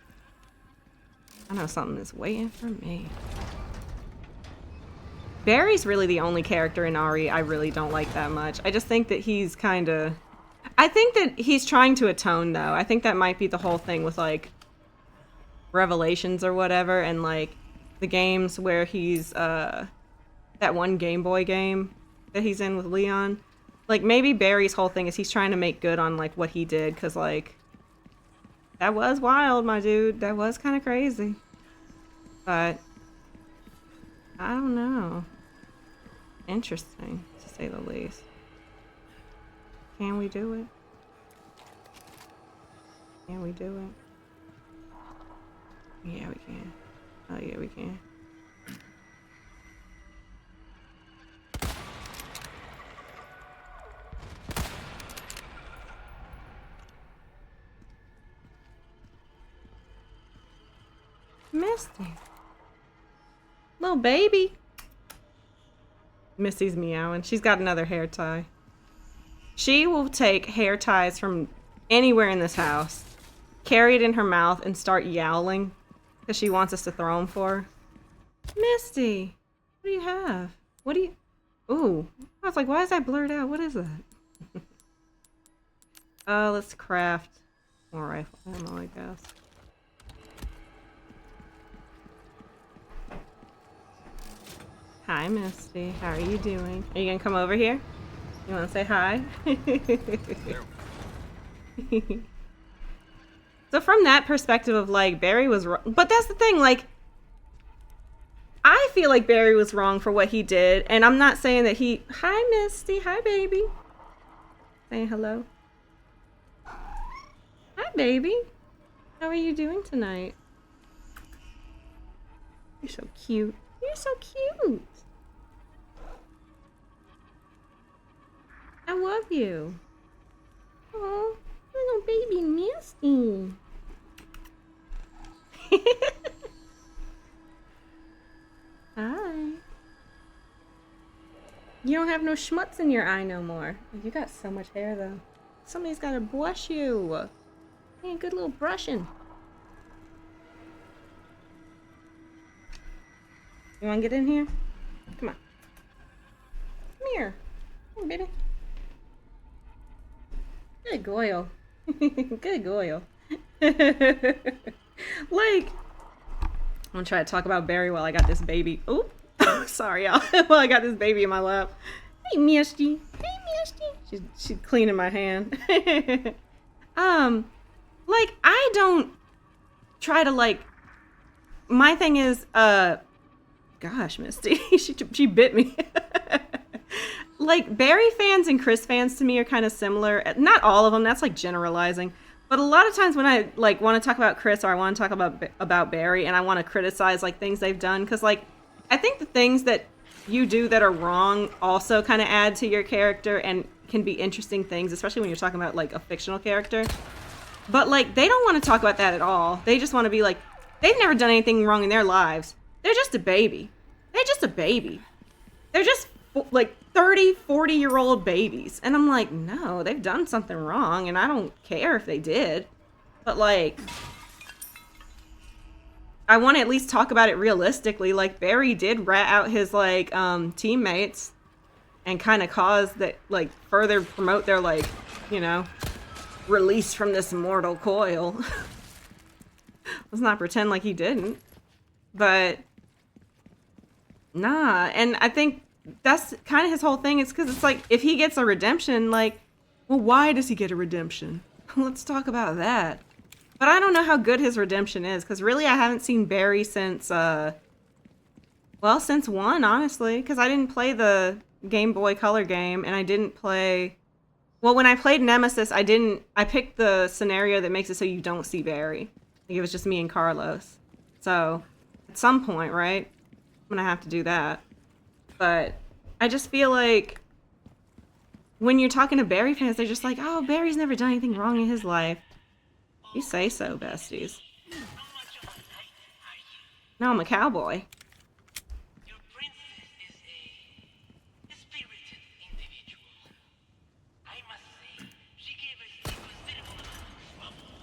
I know something is waiting for me. Barry's really the only character in RE I really don't like that much. I just think that he's kind of... I think that he's trying to atone, though. I think that might be the whole thing with, like, Revelations or whatever, and, like, the games where he's, that one Game Boy game that he's in with Leon. Like, maybe Barry's whole thing is he's trying to make good on, like, what he did, because, like, that was wild, my dude. That was kind of crazy. But, I don't know. Interesting, to say the least. Can we do it? Can we do it? Yeah, we can. Oh, yeah, we can. Misty. Little baby. Misty's meowing. She's got another hair tie. She will take hair ties from anywhere in this house, carry it in her mouth, and start yowling because she wants us to throw them for her. Misty, what do you have? What do you... Ooh. I was like, why is that blurred out? What is that? Let's craft more rifle ammo, I guess. Hi, Misty. How are you doing? Are you gonna come over here? You wanna say hi? So from that perspective of like, Barry was wrong. But that's the thing, like, I feel like Barry was wrong for what he did. And I'm not saying that he... Hi, Misty. Hi, baby. Saying hello. Hi, baby. How are you doing tonight? You're so cute. You're so cute. I love you. Oh, little baby Misty. Hi. You don't have no schmutz in your eye no more. You got so much hair though. Somebody's gotta brush you. Hey, good little brushing. You wanna get in here? Come on. Come here. Come on, baby. Good goyle. Good goyle. Like, I'm gonna try to talk about Barry while I got this baby. Oop. Sorry, y'all. While I got this baby in my lap. Hey, Misty. Hey, Misty. She's cleaning my hand. Like, I don't try to, like, my thing is, gosh, Misty, she bit me. Like, Barry fans and Chris fans to me are kind of similar. Not all of them, that's like generalizing. But a lot of times when I like want to talk about Chris or I want to talk about Barry and I want to criticize like things they've done, because like I think the things that you do that are wrong also kind of add to your character and can be interesting things, especially when you're talking about like a fictional character. But like they don't want to talk about that at all. They just want to be like, they've never done anything wrong in their lives. They're just a baby. They're just a baby. They're just like 30, 40-year-old babies. And I'm like, no, they've done something wrong and I don't care if they did. But like, I want to at least talk about it realistically. Like Barry did rat out his like teammates and kind of cause that, like, further promote their, like, you know, release from this mortal coil. Let's not pretend like he didn't. But nah, and I think that's kind of his whole thing. It's because it's like, if he gets a redemption, like, well, why does he get a redemption? Let's talk about that. But I don't know how good his redemption is, because really I haven't seen Barry since, well, since 1, honestly, because I didn't play the Game Boy Color game, and I didn't play, well, when I played Nemesis, I picked the scenario that makes it so you don't see Barry. Like, it was just me and Carlos. So, at some point, right, I'm gonna have to do that. But I just feel like when you're talking to Barry fans, they're just like, oh, Barry's never done anything wrong in his life. You say so, besties. No, I'm a cowboy. Your princess is a spirited individual. I must say, she gave us a considerable trouble.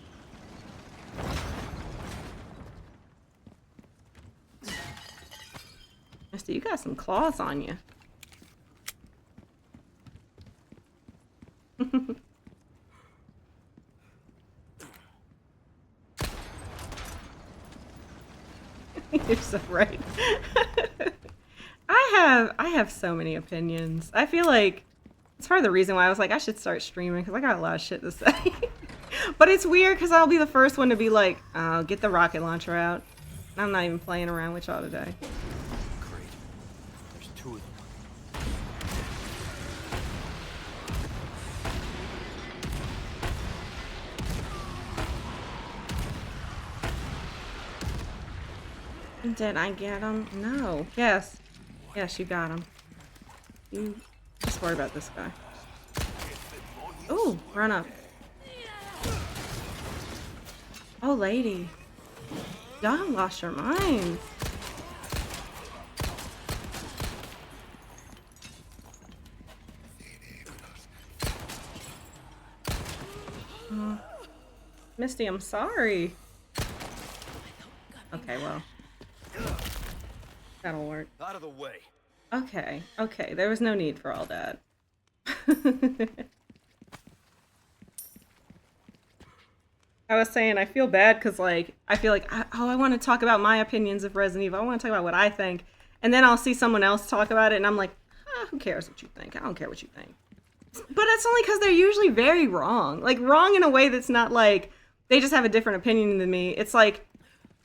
Mister, you got some claws on you. You're so right. I have so many opinions. I feel like it's part of the reason why I was like, I should start streaming, because I got a lot of shit to say. But it's weird because I'll be the first one to be like, oh, get the rocket launcher out. I'm not even playing around with y'all today. Great. There's 2 of them. Did I get him? No. Yes. Yes, you got him. You just worry about this guy. Ooh, run up. Oh, lady. Y'all lost your minds. Misty, I'm sorry. Okay, well. That'll work. Out of the way. Okay, okay, there was no need for all that. I was saying, I feel bad because, like, I feel like, oh, I want to talk about my opinions of Resident Evil. I want to talk about what I think. And then I'll see someone else talk about it, and I'm like, who cares what you think? I don't care what you think. But it's only because they're usually very wrong. Like, wrong in a way that's not like, they just have a different opinion than me. It's like,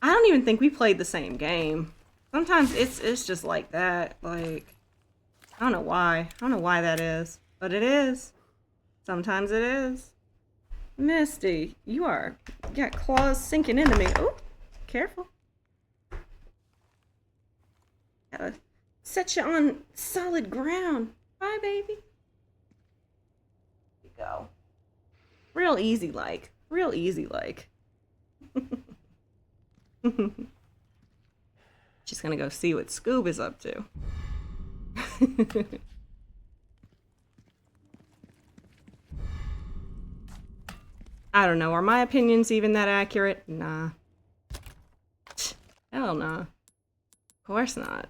I don't even think we played the same game. Sometimes it's just like that. Like, I don't know why. I don't know why that is. But it is. Sometimes it is. Misty, you got claws sinking into me. Oh, careful. Gotta set you on solid ground. Bye, baby. Here you go. Real easy like. Real easy like. Just gonna go see what Scoob is up to. I don't know, are my opinions even that accurate? Nah. Hell nah. Of course not.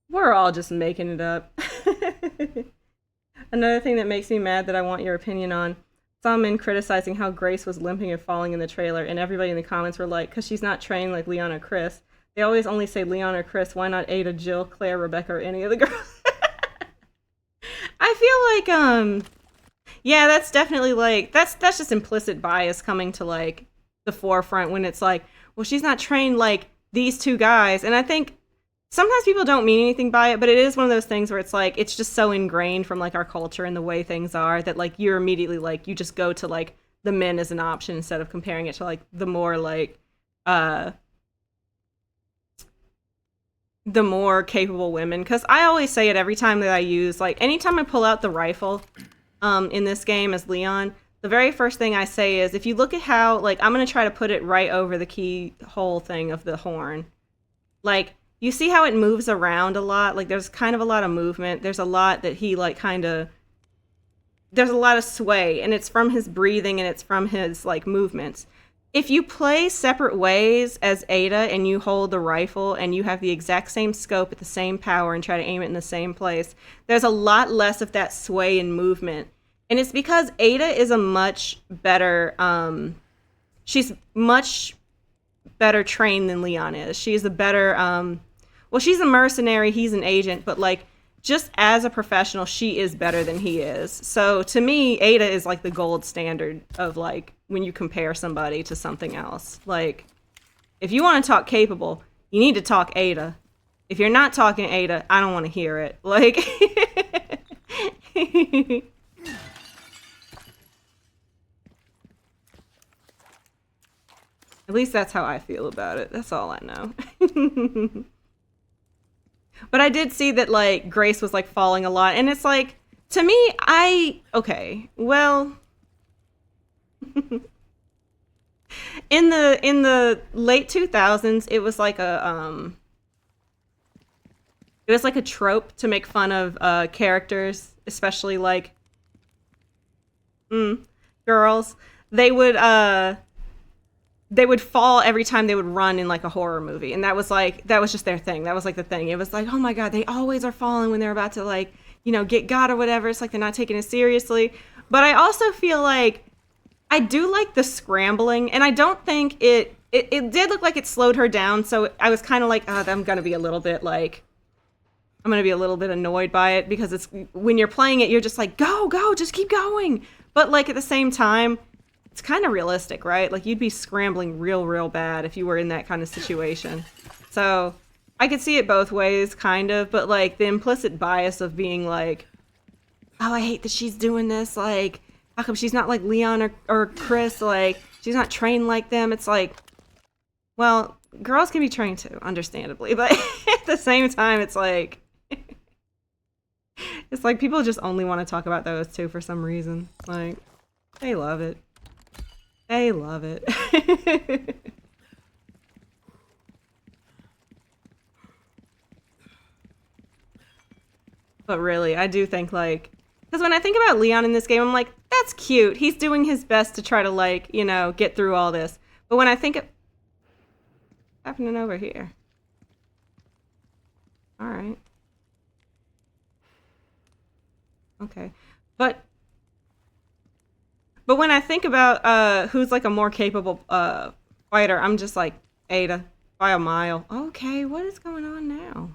We're all just making it up. Another thing that makes me mad that I want your opinion on. Some men criticizing how Grace was limping and falling in the trailer, and everybody in the comments were like, because she's not trained like Leon or Chris. They always only say Leon or Chris. Why not Ada, Jill, Claire, Rebecca, or any of the girls? I feel like, yeah, that's definitely like, that's just implicit bias coming to like the forefront when it's like, well, she's not trained like these two guys. And I think sometimes people don't mean anything by it, but it is one of those things where it's like, it's just so ingrained from like our culture and the way things are that like you're immediately like, you just go to like the men as an option instead of comparing it to like the more like, the more capable women. Because I always say it every time that I use, like anytime I pull out the rifle in this game as Leon, the very first thing I say is, if you look at how, like, I'm going to try to put it right over the keyhole thing of the horn. Like, you see how it moves around a lot? Like, there's kind of a lot of movement. There's a lot that he, like, kind of... There's a lot of sway, and it's from his breathing, and it's from his, like, movements. If you play separate ways as Ada, and you hold the rifle, and you have the exact same scope at the same power, and try to aim it in the same place, there's a lot less of that sway and movement. And it's because Ada is a much better... she's much better trained than Leon is. She's a better... well, she's a mercenary, he's an agent, but, like, just as a professional, she is better than he is. So, to me, Ada is, like, the gold standard of, like, when you compare somebody to something else. Like, if you want to talk capable, you need to talk Ada. If you're not talking Ada, I don't want to hear it. Like... At least that's how I feel about it. That's all I know. But I did see that, like, Grace was, like, falling a lot. And it's like, to me, okay, well... in the late 2000s, it was like a, it was like a trope to make fun of, characters, especially, like, girls. They would fall every time they would run in like a horror movie. And that was just their thing. That was like the thing. It was like, oh my God, they always are falling when they're about to like, you know, get got or whatever. It's like they're not taking it seriously. But I also feel like I do like the scrambling, and I don't think it did look like it slowed her down. So I was kind of like, I'm going to be a little bit annoyed by it, because it's, when you're playing it, you're just like, go, just keep going. But like at the same time, it's kind of realistic, right? Like, you'd be scrambling real bad if you were in that kind of situation. So I could see it both ways, kind of, but like the implicit bias of being like, oh, I hate that she's doing this. Like, how come she's not like Leon or Chris? Like, she's not trained like them. It's like, well, girls can be trained too, understandably. But at the same time, it's like people just only want to talk about those two for some reason. Like, they love it. They love it. But really, I do think, like, because when I think about Leon in this game, I'm like, that's cute. He's doing his best to try to, like, you know, get through all this. But when I think of... What's happening over here? Alright. Okay. But when I think about who's, like, a more capable fighter, I'm just like, Ada, by a mile. Okay, what is going on now?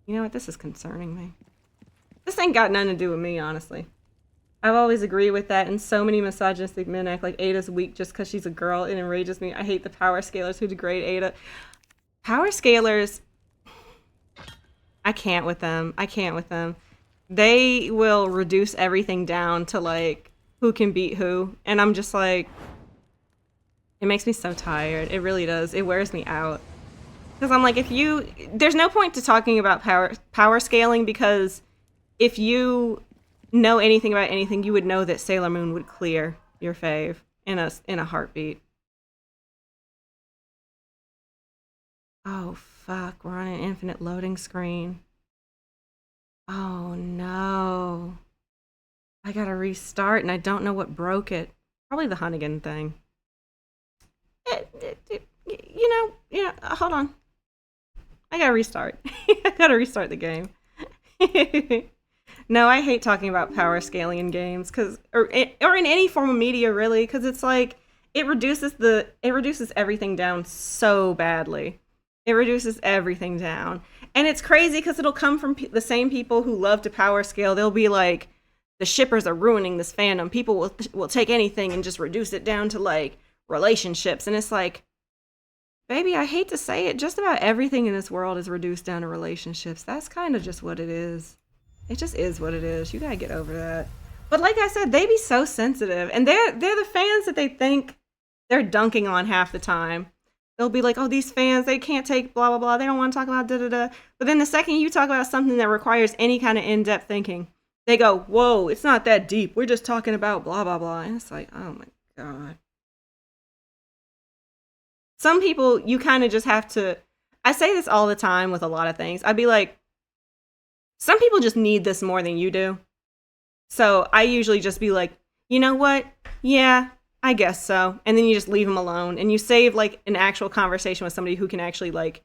You know what? This is concerning me. This ain't got nothing to do with me, honestly. I've always agreed with that, and so many misogynistic men act like Ada's weak just because she's a girl. It enrages me. I hate the power scalers who degrade Ada. Power scalers... I can't with them. I can't with them. They will reduce everything down to, like, who can beat who. And I'm just like... It makes me so tired. It really does. It wears me out. Because I'm like, if you... There's no point to talking about power scaling, because if you know anything about anything, you would know that Sailor Moon would clear your fave in a heartbeat. Oh, fuck. We're on an infinite loading screen. Oh, no. I gotta restart, and I don't know what broke it. Probably the Hunnigan thing. You know, hold on. I gotta restart. I gotta restart the game. No, I hate talking about power scaling in games, or in any form of media, really, because it's like it reduces everything down so badly. It reduces everything down, and it's crazy because it'll come from the same people who love to power scale. They'll be like, the shippers are ruining this fandom. People will take anything and just reduce it down to, like, relationships, and it's like, baby, I hate to say it, just about everything in this world is reduced down to relationships. That's kind of just what it is. It just is what it is. You gotta get over that. But like I said, they be so sensitive, and they're the fans that they think they're dunking on half the time. They'll be like, oh, these fans, they can't take blah, blah, blah. They don't want to talk about da-da-da. But then the second you talk about something that requires any kind of in-depth thinking, they go, whoa, it's not that deep. We're just talking about blah, blah, blah. And it's like, oh my God. Some people, you kind of just have to... I say this all the time with a lot of things. I'd be like, some people just need this more than you do. So I usually just be like, you know what? Yeah, I guess so. And then you just leave them alone. And you save, like, an actual conversation with somebody who can actually, like,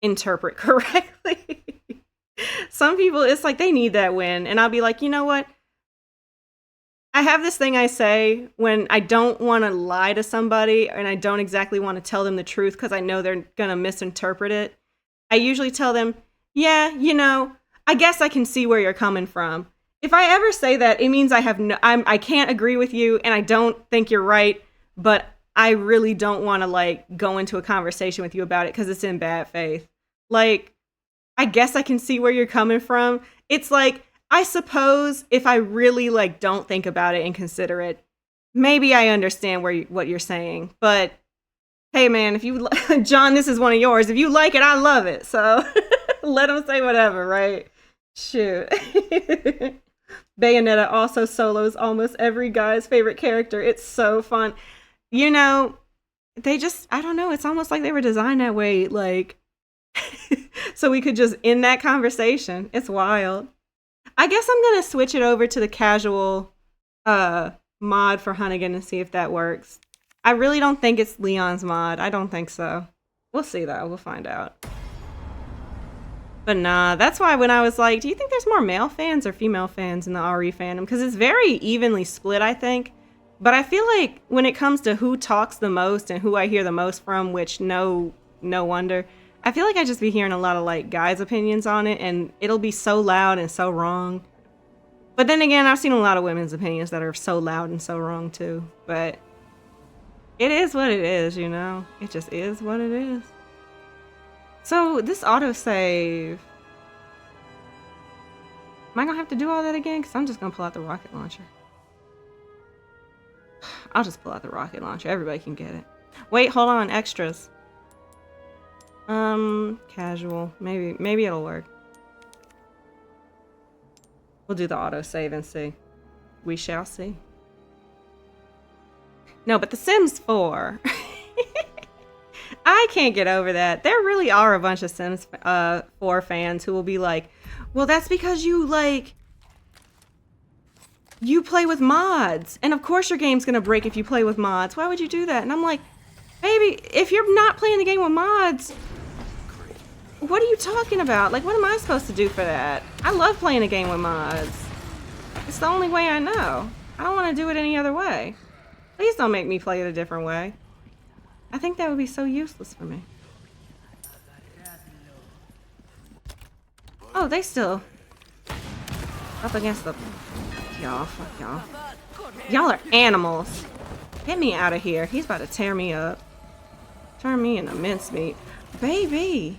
interpret correctly. Some people, it's like they need that win. And I'll be like, you know what? I have this thing I say when I don't want to lie to somebody and I don't exactly want to tell them the truth because I know they're going to misinterpret it. I usually tell them, yeah, you know, I guess I can see where you're coming from. If I ever say that, it means I can't agree with you and I don't think you're right, but I really don't want to, like, go into a conversation with you about it because it's in bad faith. Like, I guess I can see where you're coming from. It's like, I suppose if I really, like, don't think about it and consider it, maybe I understand what you're saying. But hey, man, if you John, this is one of yours. If you like it, I love it. So let them say whatever, right? Shoot. Bayonetta also solos almost every guy's favorite character. It's so fun. You know, they just, I don't know. It's almost like they were designed that way, like, so we could just end that conversation. It's wild. I guess I'm going to switch it over to the casual mod for Hunnigan and see if that works. I really don't think it's Leon's mod. I don't think so. We'll see, though. We'll find out. But nah, that's why when I was like, do you think there's more male fans or female fans in the RE fandom? Because it's very evenly split, I think. But I feel like when it comes to who talks the most and who I hear the most from, which no wonder, I feel like I just be hearing a lot of, like, guys' opinions on it, and it'll be so loud and so wrong. But then again, I've seen a lot of women's opinions that are so loud and so wrong, too. But it is what it is, you know? It just is what it is. So, this autosave... Am I gonna have to do all that again? Because I'm just gonna pull out the rocket launcher. I'll just pull out the rocket launcher. Everybody can get it. Wait, hold on. Extras. Casual. Maybe it'll work. We'll do the autosave and see. We shall see. No, but The Sims 4. I can't get over that. There really are a bunch of Sims 4 fans who will be like, well, that's because you play with mods. And of course your game's gonna break if you play with mods. Why would you do that? And I'm like, baby, if you're not playing the game with mods, what are you talking about? Like, what am I supposed to do for that? I love playing a game with mods. It's the only way I know. I don't want to do it any other way. Please don't make me play it a different way. I think that would be so useless for me. Oh, they still up against the... Y'all, fuck y'all. Y'all are animals. Get me out of here. He's about to tear me up. Turn me into mincemeat. Baby.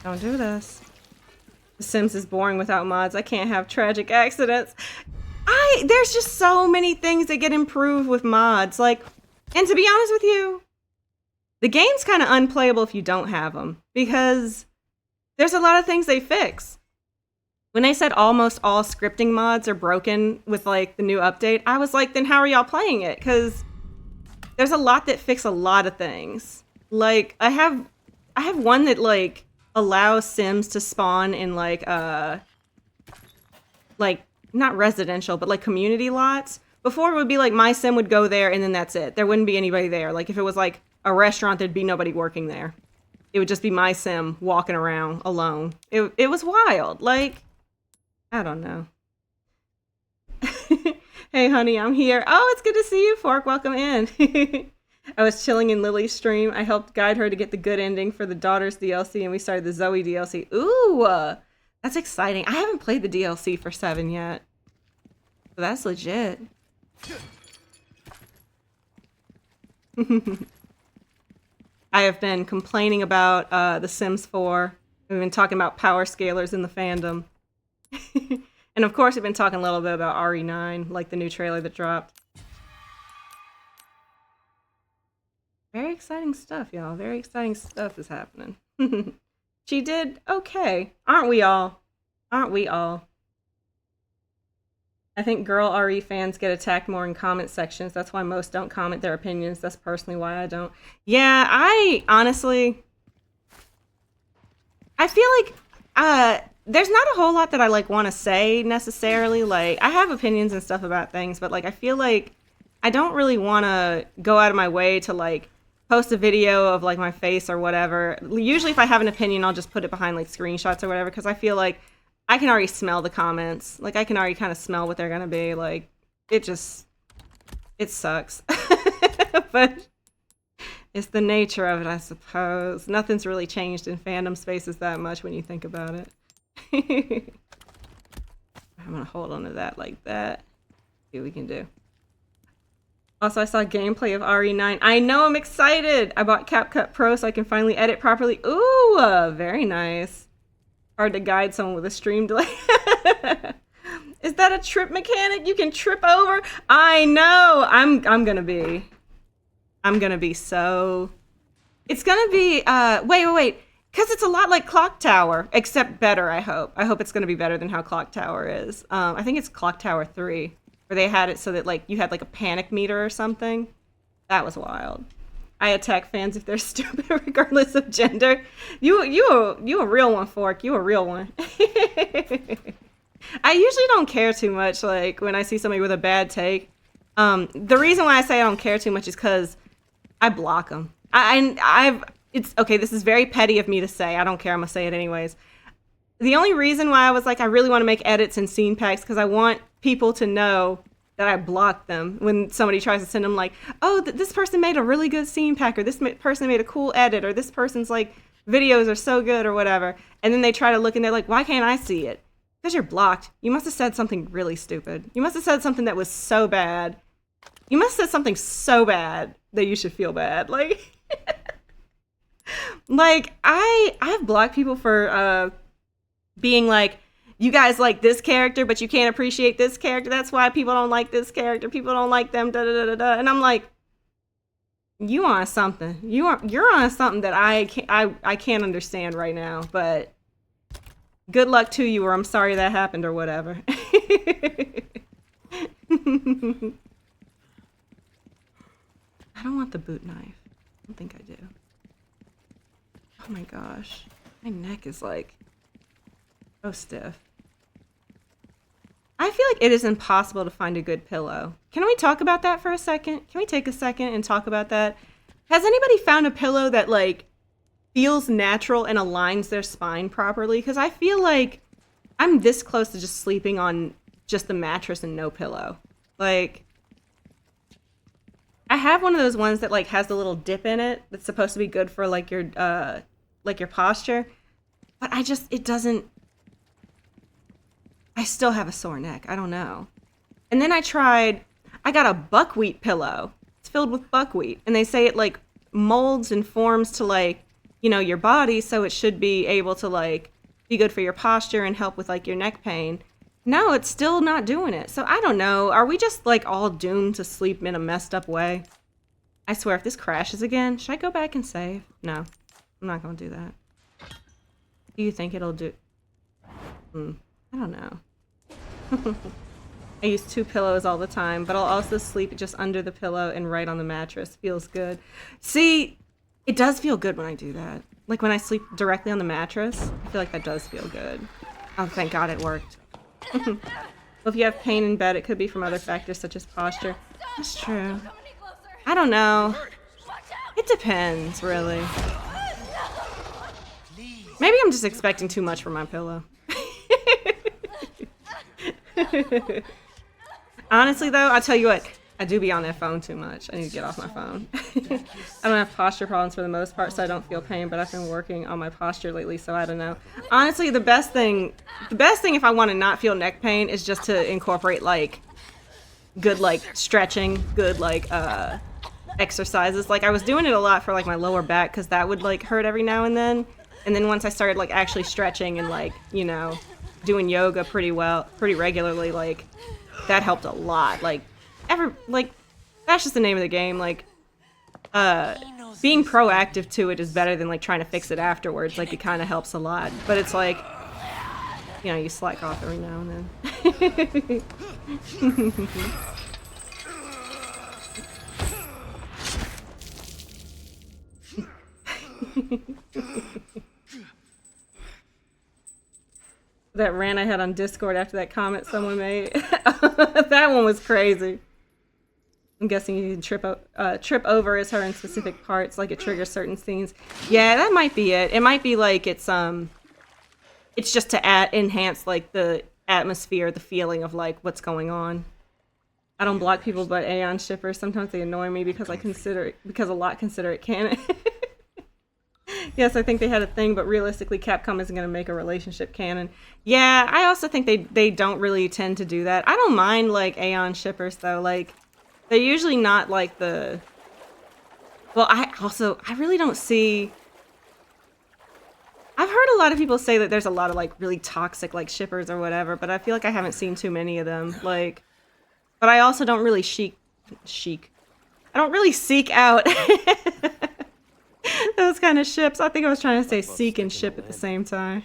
Don't do this. The Sims is boring without mods. I can't have tragic accidents. There's just so many things that get improved with mods. Like, and to be honest with you, the game's kind of unplayable if you don't have them, because there's a lot of things they fix. When they said almost all scripting mods are broken with like the new update, I was like, then how are y'all playing it? Because there's a lot that fix a lot of things. Like, I have one that like allows Sims to spawn in like not residential, but like community lots. Before it would be like my Sim would go there and then that's it. There wouldn't be anybody there. Like if it was like a restaurant, there'd be nobody working there. It would just be my Sim walking around alone. It was wild. Like, I don't know. Hey honey, I'm here. Oh, it's good to see you, Fork. Welcome in. I was chilling in Lily's stream. I helped guide her to get the good ending for the Daughters DLC, and we started the Zoe DLC. Ooh, that's exciting. I haven't played the DLC for 7 yet. So that's legit. I have been complaining about The Sims 4. We've been talking about power scalers in the fandom. And of course, we've been talking a little bit about RE9, like the new trailer that dropped. Very exciting stuff, y'all. Very exciting stuff is happening. She did okay. Aren't we all? Aren't we all? I think girl RE fans get attacked more in comment sections. That's why most don't comment their opinions. That's personally why I don't. Yeah, I honestly... I feel like there's not a whole lot that I like want to say necessarily. Like, I have opinions and stuff about things, but like I feel like I don't really want to go out of my way to like post a video of like my face or whatever. Usually if I have an opinion, I'll just put it behind like screenshots or whatever, because I feel like I can already smell the comments. Like I can already kind of smell what they're gonna be. Like it sucks. But it's the nature of it, I suppose. Nothing's really changed in fandom spaces that much when you think about it. I'm gonna hold on to that like that. See what we can do. Also, I saw gameplay of RE9. I know, I'm excited! I bought CapCut Pro so I can finally edit properly. Ooh, very nice. Hard to guide someone with a stream delay. Is that a trip mechanic you can trip over? I know! I'm gonna be so... It's gonna be, wait. Because it's a lot like Clock Tower, except better, I hope. I hope it's gonna be better than how Clock Tower is. I think it's Clock Tower 3. Where they had it so that like you had like a panic meter or something. That was wild. I attack fans if they're stupid regardless of gender. You a real one, Fork. You a real one. I usually don't care too much like when I see somebody with a bad take. The reason why I say I don't care too much is because I block them. It's okay. This is very petty of me to say. I don't care. I'm gonna say it anyways. The only reason why I was like, I really want to make edits and scene packs because I want people to know that I blocked them when somebody tries to send them like, oh, this person made a really good scene pack, or this person made a cool edit, or this person's like videos are so good or whatever. And then they try to look and they're like, why can't I see it? Because you're blocked. You must have said something really stupid. You must have said something that was so bad. You must have said something so bad that you should feel bad. Like, like I've blocked people for being like, you guys like this character, but you can't appreciate this character. That's why people don't like this character. People don't like them. Da da da da. And I'm like, you on something. You're on something that I can't understand right now. But good luck to you, or I'm sorry that happened, or whatever. I don't want the boot knife. I don't think I do. Oh my gosh. My neck is like so stiff. I feel like it is impossible to find a good pillow. Can we talk about that for a second? Can we take a second and talk about that? Has anybody found a pillow that like feels natural and aligns their spine properly? Because I feel like I'm this close to just sleeping on just the mattress and no pillow. Like, I have one of those ones that like has the little dip in it that's supposed to be good for like your posture, but it doesn't. I still have a sore neck. I don't know. And then I got a buckwheat pillow. It's filled with buckwheat, and they say it like molds and forms to like, your body, so it should be able to like be good for your posture and help with like your neck pain. No, it's still not doing it. So I don't know. Are we just like all doomed to sleep in a messed up way? I swear, if this crashes again, should I go back and save? No, I'm not going to do that. Do you think it'll do? I don't know. I use 2 pillows all the time, but I'll also sleep just under the pillow and right on the mattress. Feels good. See, it does feel good when I do that. Like when I sleep directly on the mattress, I feel like that does feel good. Oh, thank God it worked. Well, if you have pain in bed, it could be from other factors such as posture. That's true. I don't know. It depends, really. Maybe I'm just expecting too much from my pillow. Honestly, though, I'll tell you what. I do be on that phone too much. I need to get off my phone. I don't have posture problems for the most part, so I don't feel pain, but I've been working on my posture lately, so I don't know. Honestly, the best thing if I want to not feel neck pain is just to incorporate, like, good, like, stretching, good, like, exercises. Like, I was doing it a lot for, like, my lower back, because that would, like, hurt every now and then. And then once I started, like, actually stretching and, like, doing yoga pretty regularly, like, that helped a lot. Like, that's just the name of the game. Like, being proactive to it is better than like trying to fix it afterwards. Like, it kind of helps a lot, but it's like, you slack off every now and then. That rant I had on Discord after that comment someone made. That one was crazy. I'm guessing you can trip over as her in specific parts, like it triggers certain scenes. Yeah, that might be it. It might be like it's just to enhance like the atmosphere, the feeling of like what's going on. I don't block people but Aeon shippers. Sometimes they annoy me because a lot consider it canon. Yes, I think they had a thing, but realistically, Capcom isn't going to make a relationship canon. Yeah, I also think they don't really tend to do that. I don't mind, like, Aeon shippers, though. Like, they're usually not, like, the... Well, I really don't see... I've heard a lot of people say that there's a lot of, like, really toxic, like, shippers or whatever, but I feel like I haven't seen too many of them. Like, but I also don't really I don't really seek out... those kind of ships. I think I was trying to say seek and ship at the same time.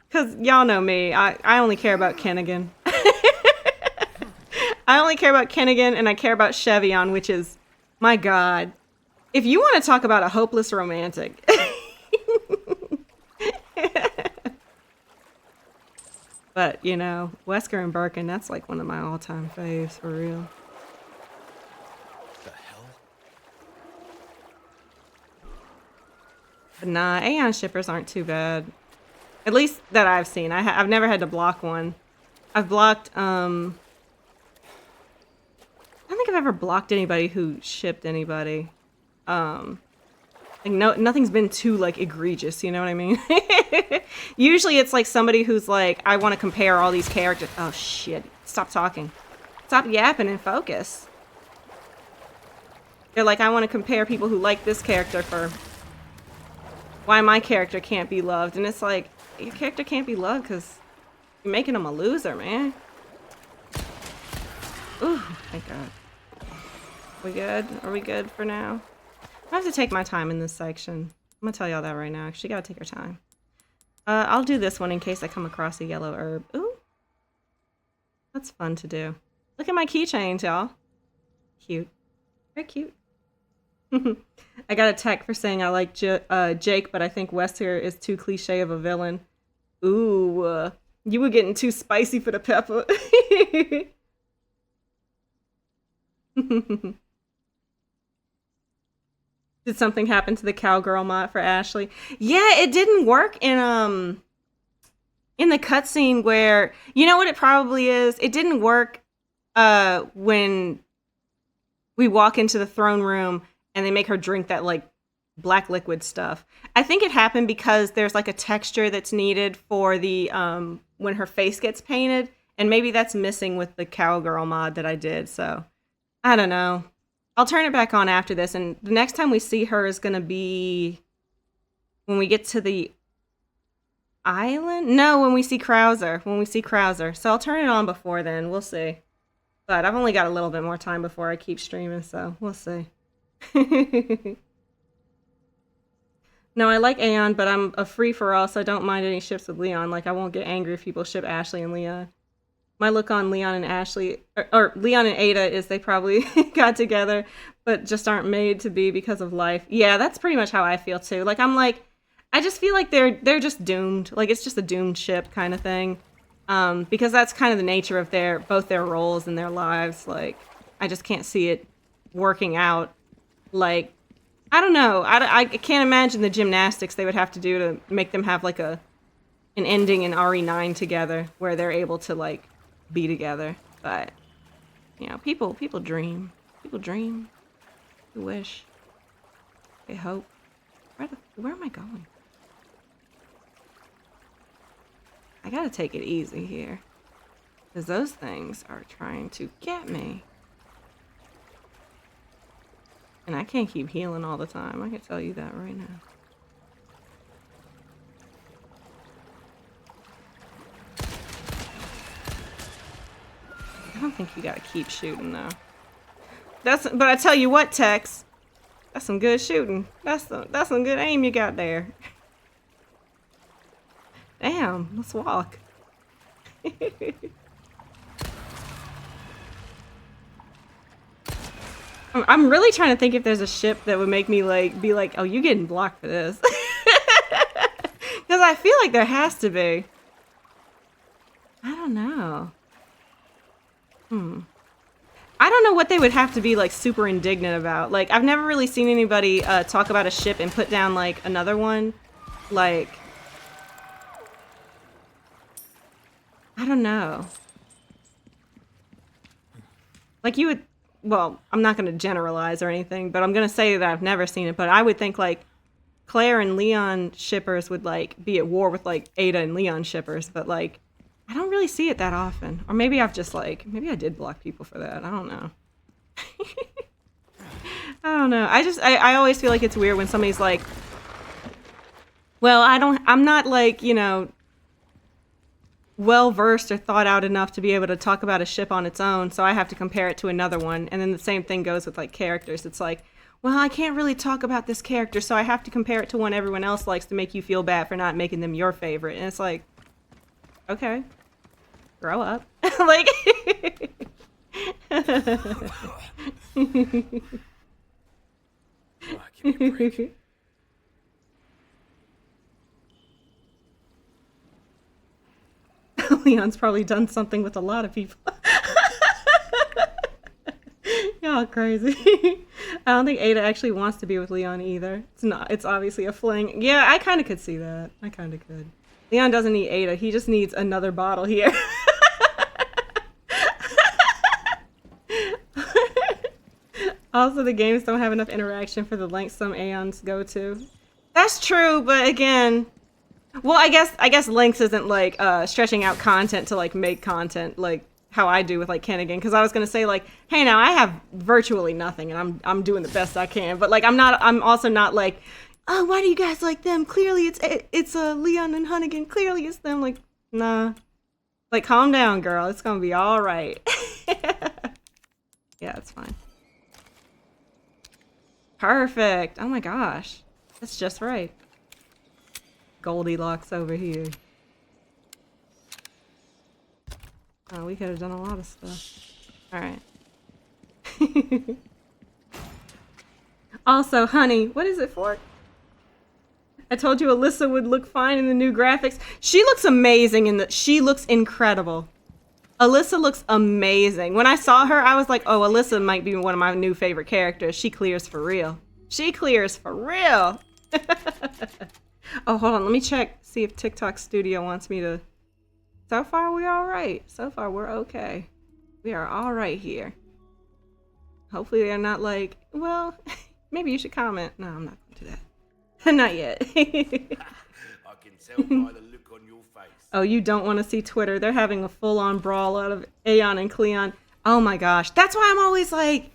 Because y'all know me. I only care about Kennigan. I only care about Kennigan and I care about Chevion, which is, my God. If you want to talk about a hopeless romantic. But, Wesker and Birkin, that's like one of my all-time faves, for real. But nah, Aeon shippers aren't too bad. At least that I've seen. I've never had to block one. I've blocked, I don't think I've ever blocked anybody who shipped anybody. Like nothing's been too, like, egregious, you know what I mean? Usually it's, like, somebody who's, like, I want to compare all these characters. Oh, shit. Stop talking. Stop yapping and focus. They're like, I want to compare people who like this character for... why my character can't be loved. And it's like, your character can't be loved because you're making him a loser, man. Ooh, thank God. We good? Are we good for now? I have to take my time in this section. I'm gonna tell y'all that right now. She gotta take her time. I'll do this one in case I come across a yellow herb. Ooh. That's fun to do. Look at my keychains, y'all. Cute. Very cute. I got a tech for saying I like Jake, but I think Wesker is too cliche of a villain. Ooh, you were getting too spicy for the pepper. Did something happen to the cowgirl mod for Ashley? Yeah, it didn't work in the cutscene where, you know what it probably is? It didn't work when we walk into the throne room and they make her drink that like black liquid stuff. I think it happened because there's like a texture that's needed for the when her face gets painted, and maybe that's missing with the cowgirl mod that I did. So I don't know. I'll turn it back on after this, and the next time we see her is gonna be when we get to the island. No, when we see Krauser. So I'll turn it on before then. We'll see. But I've only got a little bit more time before I keep streaming, so we'll see. No, I like Aeon, but I'm a free-for-all, so I don't mind any ships with Leon. Like, I won't get angry if people ship Ashley and Leon. My look on Leon and Ashley, or Leon and Ada, is they probably got together, but just aren't made to be because of life. Yeah, that's pretty much how I feel, too. Like, I just feel like they're just doomed. Like, it's just a doomed ship kind of thing. Because that's kind of the nature of both their roles and their lives. Like, I just can't see it working out. Like, I don't know. I can't imagine the gymnastics they would have to do to make them have like an ending in RE9 together where they're able to like be together. But you know, people dream. People dream. They wish. They hope. Where am I going? I gotta take it easy here. Because those things are trying to get me. And I can't keep healing all the time. I can tell you that right now. I don't think you gotta keep shooting though. But I tell you what, Tex. That's some good shooting. That's some good aim you got there. Damn, let's walk. I'm really trying to think if there's a ship that would make me like be like, oh, you getting blocked for this. Because I feel like there has to be. I don't know. I don't know what they would have to be like super indignant about. Like, I've never really seen anybody talk about a ship and put down like another one. Like, I don't know. Like, you would, well, I'm not going to generalize or anything, but I'm going to say that I've never seen it. But I would think like Claire and Leon shippers would like be at war with like Ada and Leon shippers, but like I don't really see it that often. Or maybe I've just like, maybe I did block people for that. I don't know. I don't know. I always feel like it's weird when somebody's like, well, I'm not like, you know, well versed or thought out enough to be able to talk about a ship on its own, so I have to compare it to another one. And then the same thing goes with like characters. It's like, well, I can't really talk about this character, so I have to compare it to one everyone else likes to make you feel bad for not making them your favorite. And it's like, okay, grow up. Like, Give me a break. Leon's probably done something with a lot of people. Y'all crazy. I don't think Ada actually wants to be with Leon either. It's obviously a fling. Yeah, I kind of could see that. I kind of could. Leon doesn't need Ada. He just needs another bottle here. Also, the games don't have enough interaction for the length some Aeons go to. That's true, but again, well, I guess length isn't like stretching out content to like make content like how I do with like Kennigan. Because I was gonna say like, hey, now I have virtually nothing, and I'm doing the best I can. But like, I'm also not like, oh, why do you guys like them? Clearly, it's Leon and Hunnigan. Clearly, it's them. Like, nah. Like, calm down, girl. It's gonna be all right. Yeah, it's fine. Perfect. Oh my gosh, that's just right. Goldilocks over here. Oh, we could have done a lot of stuff. Alright. Also, honey, what is it for? I told you Alyssa would look fine in the new graphics. She looks amazing she looks incredible. Alyssa looks amazing. When I saw her, I was like, oh, Alyssa might be one of my new favorite characters. She clears for real. She clears for real. Oh, hold on. Let me check. See if TikTok Studio wants me to... So far, we're all right. So far, we're okay. We are all right here. Hopefully, they're not like, well, maybe you should comment. No, I'm not going to do that. Not yet. I can tell by the look on your face. Oh, you don't want to see Twitter. They're having a full-on brawl out of Aeon and Cleon. Oh my gosh. That's why I'm always like,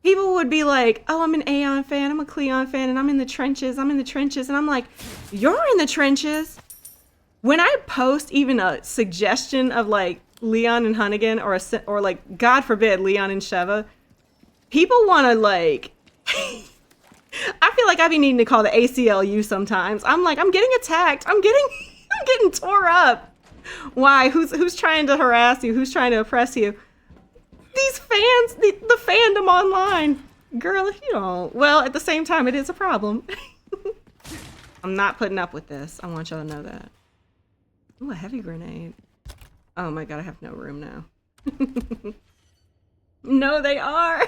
people would be like, oh, I'm an Aeon fan, I'm a Cleon fan, and I'm in the trenches. And I'm like, you're in the trenches? When I post even a suggestion of like Leon and Hunnigan or like, God forbid, Leon and Sheva, people want to like... I feel like I be needing to call the ACLU sometimes. I'm like, I'm getting attacked. I'm getting tore up. Why? Who's trying to harass you? Who's trying to oppress you? These fans, the fandom online. Girl, if you don't. Well, at the same time, it is a problem. I'm not putting up with this. I want y'all to know that. Ooh, a heavy grenade. Oh my god, I have no room now. No, they are.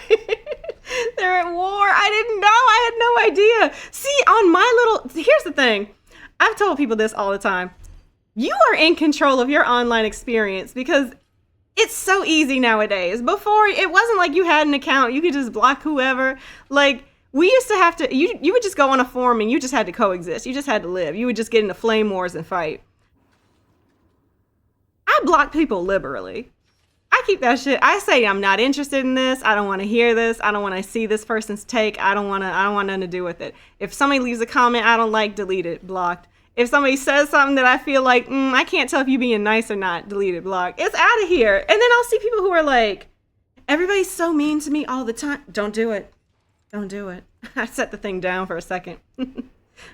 They're at war. I didn't know. I had no idea. See, on my little... Here's the thing. I've told people this all the time. You are in control of your online experience because it's so easy nowadays. Before, it wasn't like you had an account. You could just block whoever. Like, we used to have to... You would just go on a forum and you just had to coexist. You just had to live. You would just get into flame wars and fight. I block people liberally. I keep that shit. I say I'm not interested in this. I don't want to hear this. I don't want to see this person's take. I don't want nothing to do with it. If somebody leaves a comment I don't like, delete it, blocked. If somebody says something that I feel like, I can't tell if you being nice or not, delete it, blocked. It's out of here. And then I'll see people who are like, everybody's so mean to me all the time. Don't do it. Don't do it. I set the thing down for a second.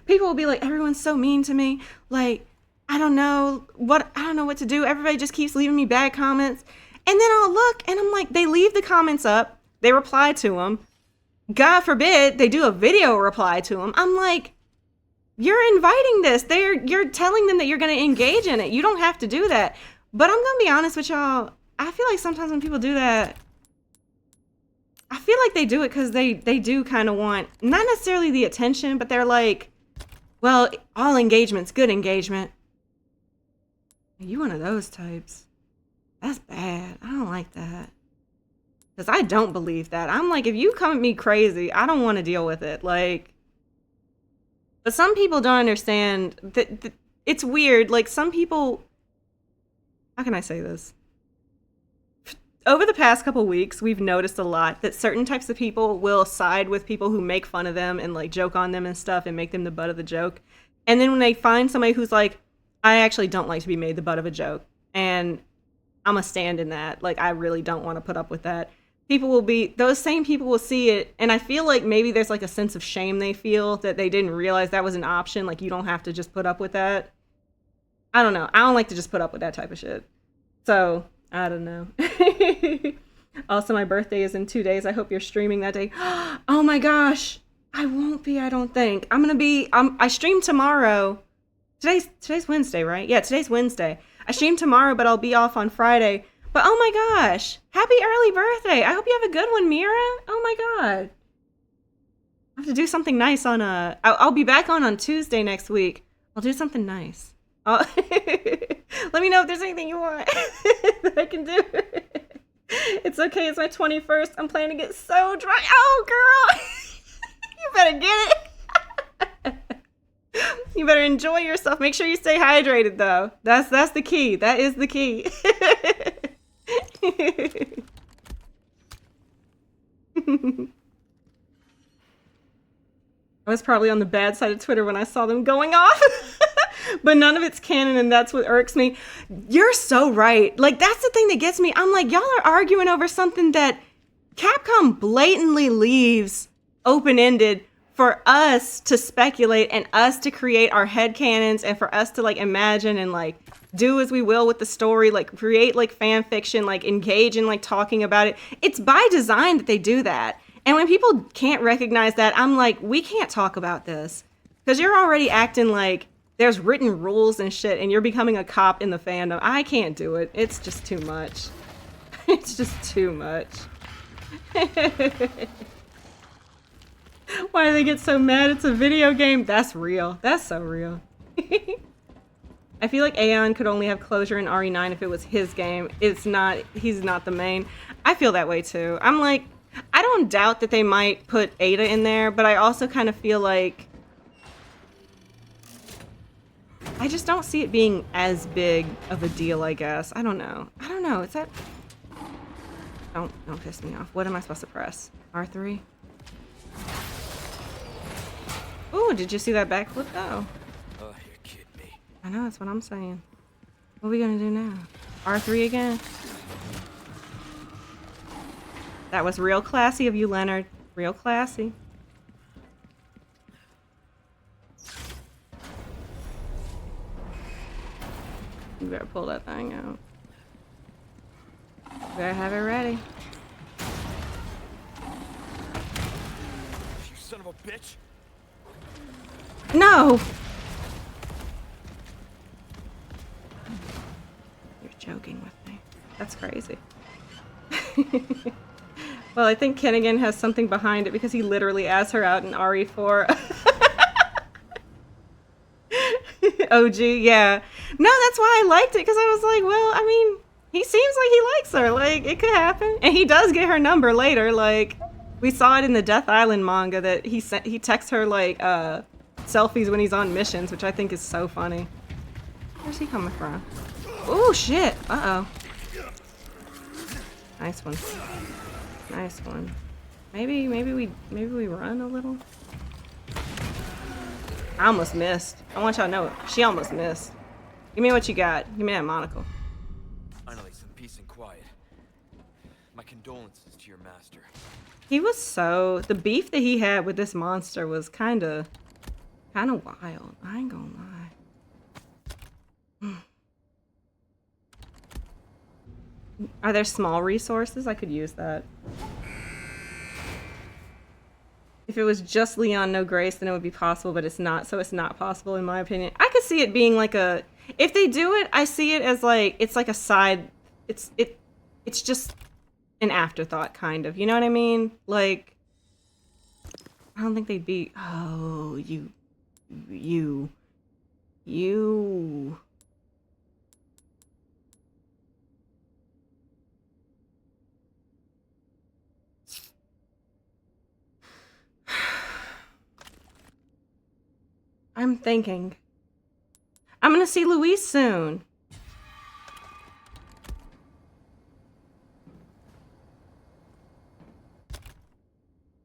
People will be like, everyone's so mean to me. Like, I don't know what to do. Everybody just keeps leaving me bad comments. And then I'll look and I'm like, they leave the comments up. They reply to them. God forbid they do a video reply to them. I'm like, you're inviting this. You're telling them that you're going to engage in it. You don't have to do that. But I'm going to be honest with y'all. I feel like sometimes when people do that, I feel like they do it because they do kind of want, not necessarily the attention, but they're like, well, all engagement's good engagement. You one of those types. That's bad. I don't like that. Because I don't believe that. I'm like, if you come at me crazy, I don't want to deal with it. Like, but some people don't understand that it's weird. Like, some people, how can I say this? Over the past couple weeks, we've noticed a lot that certain types of people will side with people who make fun of them and like joke on them and stuff and make them the butt of the joke. And then when they find somebody who's like, I actually don't like to be made the butt of a joke. And I'm a stand in that. Like, I really don't want to put up with that. Those same people will see it. And I feel like maybe there's like a sense of shame they feel that they didn't realize that was an option. Like, you don't have to just put up with that. I don't know. I don't like to just put up with that type of shit. So, I don't know. Also, my birthday is in 2 days. I hope you're streaming that day. Oh my gosh. I won't be, I don't think. I stream tomorrow. Today's Wednesday, right? Yeah, today's Wednesday. I stream tomorrow, but I'll be off on Friday. But oh my gosh, happy early birthday. I hope you have a good one, Mira. Oh my god. I have to do something nice on I'll be back on Tuesday next week. I'll do something nice. Let me know if there's anything you want that I can do. It's okay, it's my 21st. I'm planning to get so dry. Oh girl. You better get it. You better enjoy yourself. Make sure you stay hydrated, though. That's the key. That is the key. I was probably on the bad side of Twitter when I saw them going off. But none of it's canon, and that's what irks me. You're so right. Like, that's the thing that gets me. I'm like, y'all are arguing over something that Capcom blatantly leaves open-ended for us to speculate and us to create our headcanons and for us to like imagine and like do as we will with the story, like create like fan fiction, like engage in like talking about it. It's by design that they do that. And when people can't recognize that, I'm like, we can't talk about this because you're already acting like there's written rules and shit and you're becoming a cop in the fandom. I can't do it. It's just too much. It's just too much. Why do they get so mad? It's a video game. That's real. That's so real. I feel like Aeon could only have closure in RE9 if it was his game. It's not. He's not the main. I feel that way too. I'm like, I don't doubt that they might put Ada in there, but I also kind of feel like I just don't see it being as big of a deal, I guess. I don't know. I don't know. Is that... Don't piss me off. What am I supposed to press? R3? Ooh, did you see that backflip though? Oh, you're kidding me. I know, that's what I'm saying. What are we gonna do now? R3 again? That was real classy of you, Leonard. Real classy. You better pull that thing out. You better have it ready. You son of a bitch! No! You're joking with me. That's crazy. Well, I think Kennigan has something behind it because he literally asked her out in RE4. OG, yeah. No, that's why I liked it because I was like, well, I mean, he seems like he likes her. Like, it could happen. And he does get her number later. Like, we saw it in the Death Island manga that he texts her, like, selfies when he's on missions, which I think is so funny. Where's he coming from? Oh, shit. Uh-oh. Nice one. Nice one. Maybe we run a little. I almost missed. I want y'all to know it. She almost missed. Give me what you got. Give me that monocle. Finally, some peace and quiet. My condolences to your master. He was so... The beef that he had with this monster was kind of wild. I ain't gonna lie. Are there small resources? I could use that. If it was just Leon, no Grace, then it would be possible, but it's not, so it's not possible in my opinion. I could see it being like a... If they do it, I see it as like... It's like a side... It's just an afterthought, kind of. You know what I mean? Like... I don't think they'd be... Oh, you... I'm thinking. I'm gonna see Luis soon.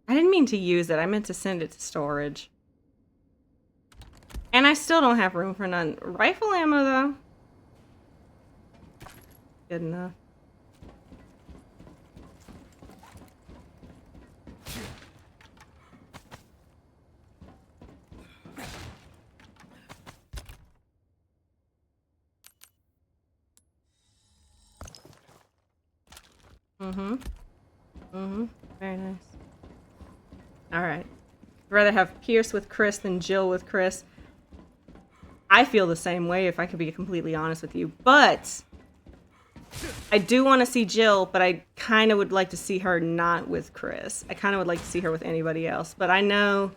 I didn't mean to use it. I meant to send it to storage. And I still don't have room for none. Rifle ammo, though. Good enough. Very nice. Alright. I'd rather have Pierce with Chris than Jill with Chris. I feel the same way, if I could be completely honest with you. But I do want to see Jill, but I kind of would like to see her not with Chris. I kind of would like to see her with anybody else. But I know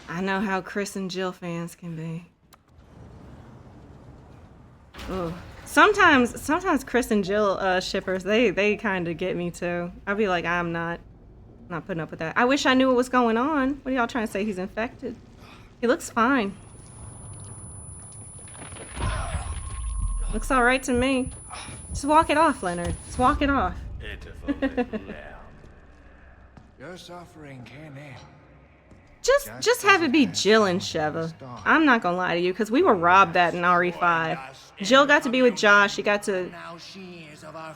how Chris and Jill fans can be. Ugh. Sometimes Chris and Jill shippers, they kind of get me too. I'll be like, I'm not putting up with that. I wish I knew what was going on. What are y'all trying to say? He's infected. He looks fine. Looks all right to me. Just walk it off, Leonard. Just walk it off. Your suffering can end. Just have it be Jill and Sheva. I'm not gonna lie to you, because we were robbed that in RE5. Jill got to be with Josh. She got to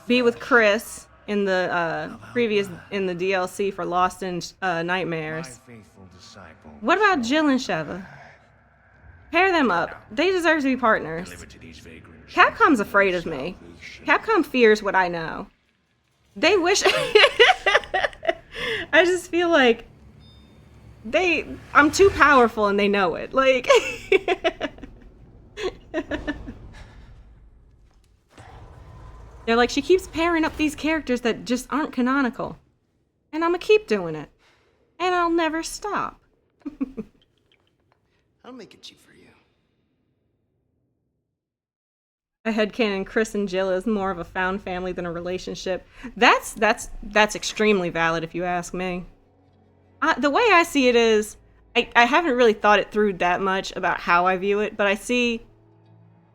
be with Chris. in the in the DLC for Lost in Nightmares. What about Jill and Sheva? Pair them up. They deserve to be partners. Capcom's afraid of me. Capcom fears what I know. They wish. I just feel like I'm too powerful and they know it. Like. They're like, she keeps pairing up these characters that just aren't canonical. And I'm gonna keep doing it. And I'll never stop. I'll make it cheap for you. A headcanon Chris and Jill is more of a found family than a relationship. That's extremely valid if you ask me. The way I see it is, I haven't really thought it through that much about how I view it, but I see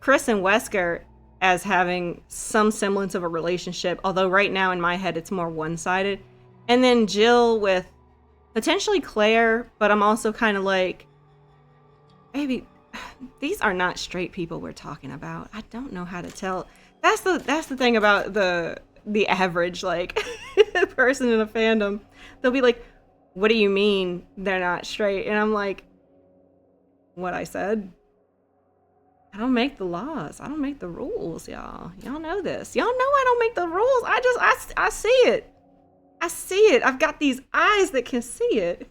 Chris and Wesker as having some semblance of a relationship, although right now in my head it's more one-sided. And then Jill with potentially Claire, but I'm also kind of like, baby, these are not straight people we're talking about. I don't know how to tell. That's the thing about the average like person in a fandom. They'll be like, what do you mean they're not straight? And I'm like, what I said. I don't make the laws. I don't make the rules, y'all. Y'all know this. Y'all know I don't make the rules. I see it. I see it. I've got these eyes that can see it.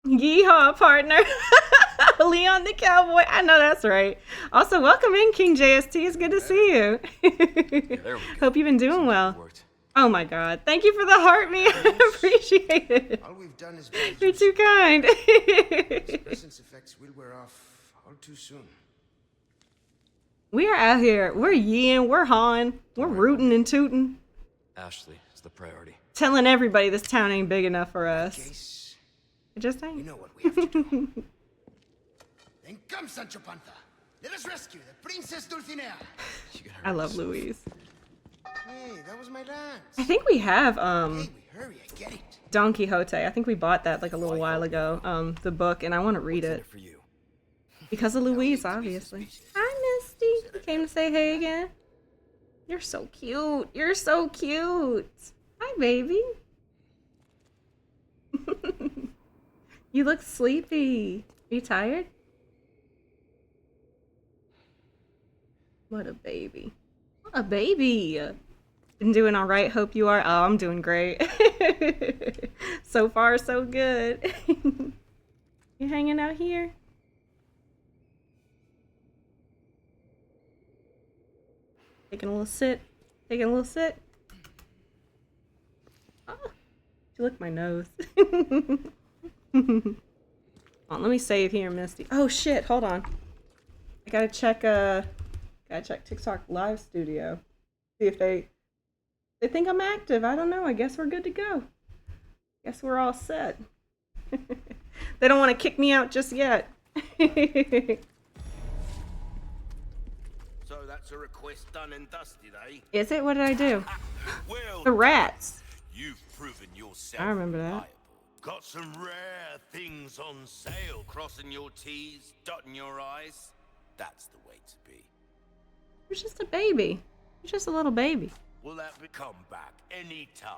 Yeehaw, partner. Leon the Cowboy. I know that's right. Also, welcome in, King JST. It's good to see you. There we go. Hope you've been doing well. It worked. Oh my god. Thank you for the heart, me. I appreciate it. All we've done is You're too kind. presence effects will wear off all too soon. We are out here. We're yeeing. We're hawing. We're rooting and tooting. Ashley is the priority. Telling everybody this town ain't big enough for us. Case, It just we ain't. know what we have to do. Then come, Sancho Panza. Let us rescue the Princess Dulcinea. I love Louise. Hey, that was my lance. I think we have Hey, we hurry, I get it. Don Quixote. I think we bought that like a little while ago. The book, and I want to read it For you. because of Louise, obviously. Hi, Misty. You came to say hey again. You're so cute. You're so cute. Hi, baby. You look sleepy. Are you tired? What a baby. What a baby. Been doing all right. Hope you are. Oh, I'm doing great. So far, so good. You hanging out here? Taking a little sit. Taking a little sit. Oh, you licked my nose. Hold on, let me save here, Misty. Oh shit, hold on. I gotta check TikTok Live Studio. See if they think I'm active. I don't know. I guess we're good to go. Guess we're all set. They don't want to kick me out just yet. So that's a request done and dusted, eh? Is it? What did I do? Well, The rats. you've proven yourself. I remember that. reliable. Got some rare things on sale. Crossing your T's, dotting your I's. That's the way to be. You're just a baby. You're just a little baby. Will that come back anytime?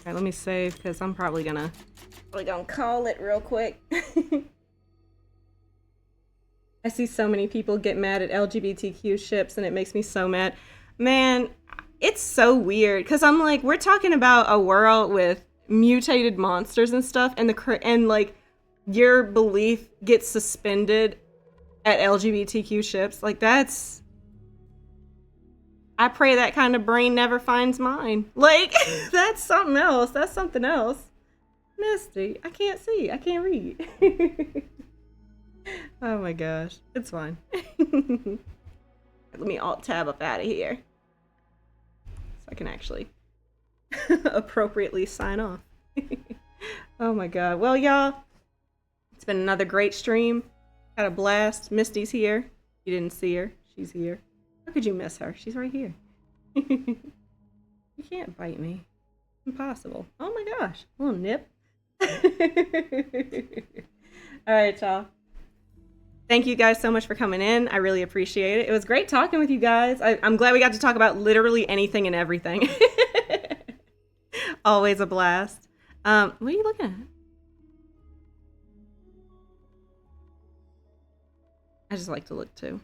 Alright, let me save because I'm probably gonna call it real quick. I see so many people get mad at LGBTQ ships and it makes me so mad. Man, it's so weird because I'm like, we're talking about a world with mutated monsters and stuff, and like your belief gets suspended at LGBTQ ships. Like that's, I pray that kind of brain never finds mine. Like that's something else. That's something else. Misty, I can't see. I can't read. Oh my gosh. It's fine. Let me alt tab up out of here so I can actually appropriately sign off. Oh my god. Well, y'all, it's been another great stream. Had a blast. Misty's here. You didn't see her. She's here. How could you miss her? She's right here. You can't bite me. Impossible. Oh my gosh. A little nip. Alright, y'all. Thank you guys so much for coming in. I really appreciate it. It was great talking with you guys. I'm glad we got to talk about literally anything and everything. Always a blast. What are you looking at? I just like to look too.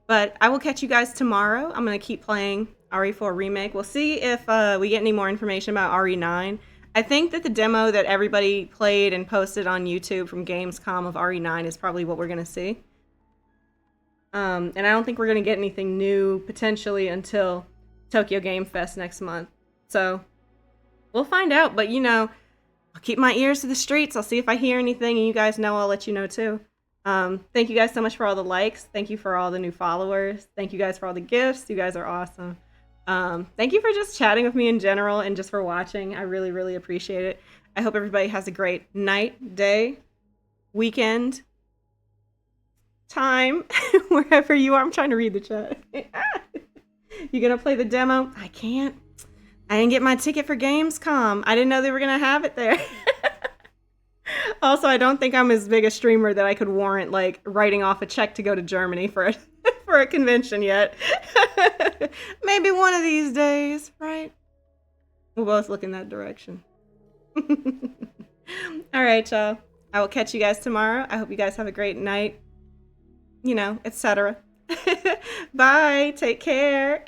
But I will catch you guys tomorrow. I'm going to keep playing RE4 Remake. We'll see if we get any more information about RE9. I think that the demo that everybody played and posted on YouTube from Gamescom of RE9 is probably what we're going to see. And I don't think we're going to get anything new potentially until Tokyo Game Fest next month. So we'll find out. But, you know, I'll keep my ears to the streets. I'll see if I hear anything, and you guys know, I'll let you know too. Thank you guys so much for all the likes. Thank you for all the new followers. Thank you guys for all the gifts. You guys are awesome. Thank you for just chatting with me in general and just for watching. I really, really appreciate it. I hope everybody has a great night, day, weekend, time, wherever you are. I'm trying to read the chat. You gonna play the demo? I can't. I didn't get my ticket for Gamescom. I didn't know they were gonna have it there. Also, I don't think I'm as big a streamer that I could warrant like writing off a check to go to Germany for a for a convention yet. Maybe one of these days, right? We'll both look in that direction. All right, y'all. I will catch you guys tomorrow. I hope you guys have a great night. You know, etc. Bye. Take care.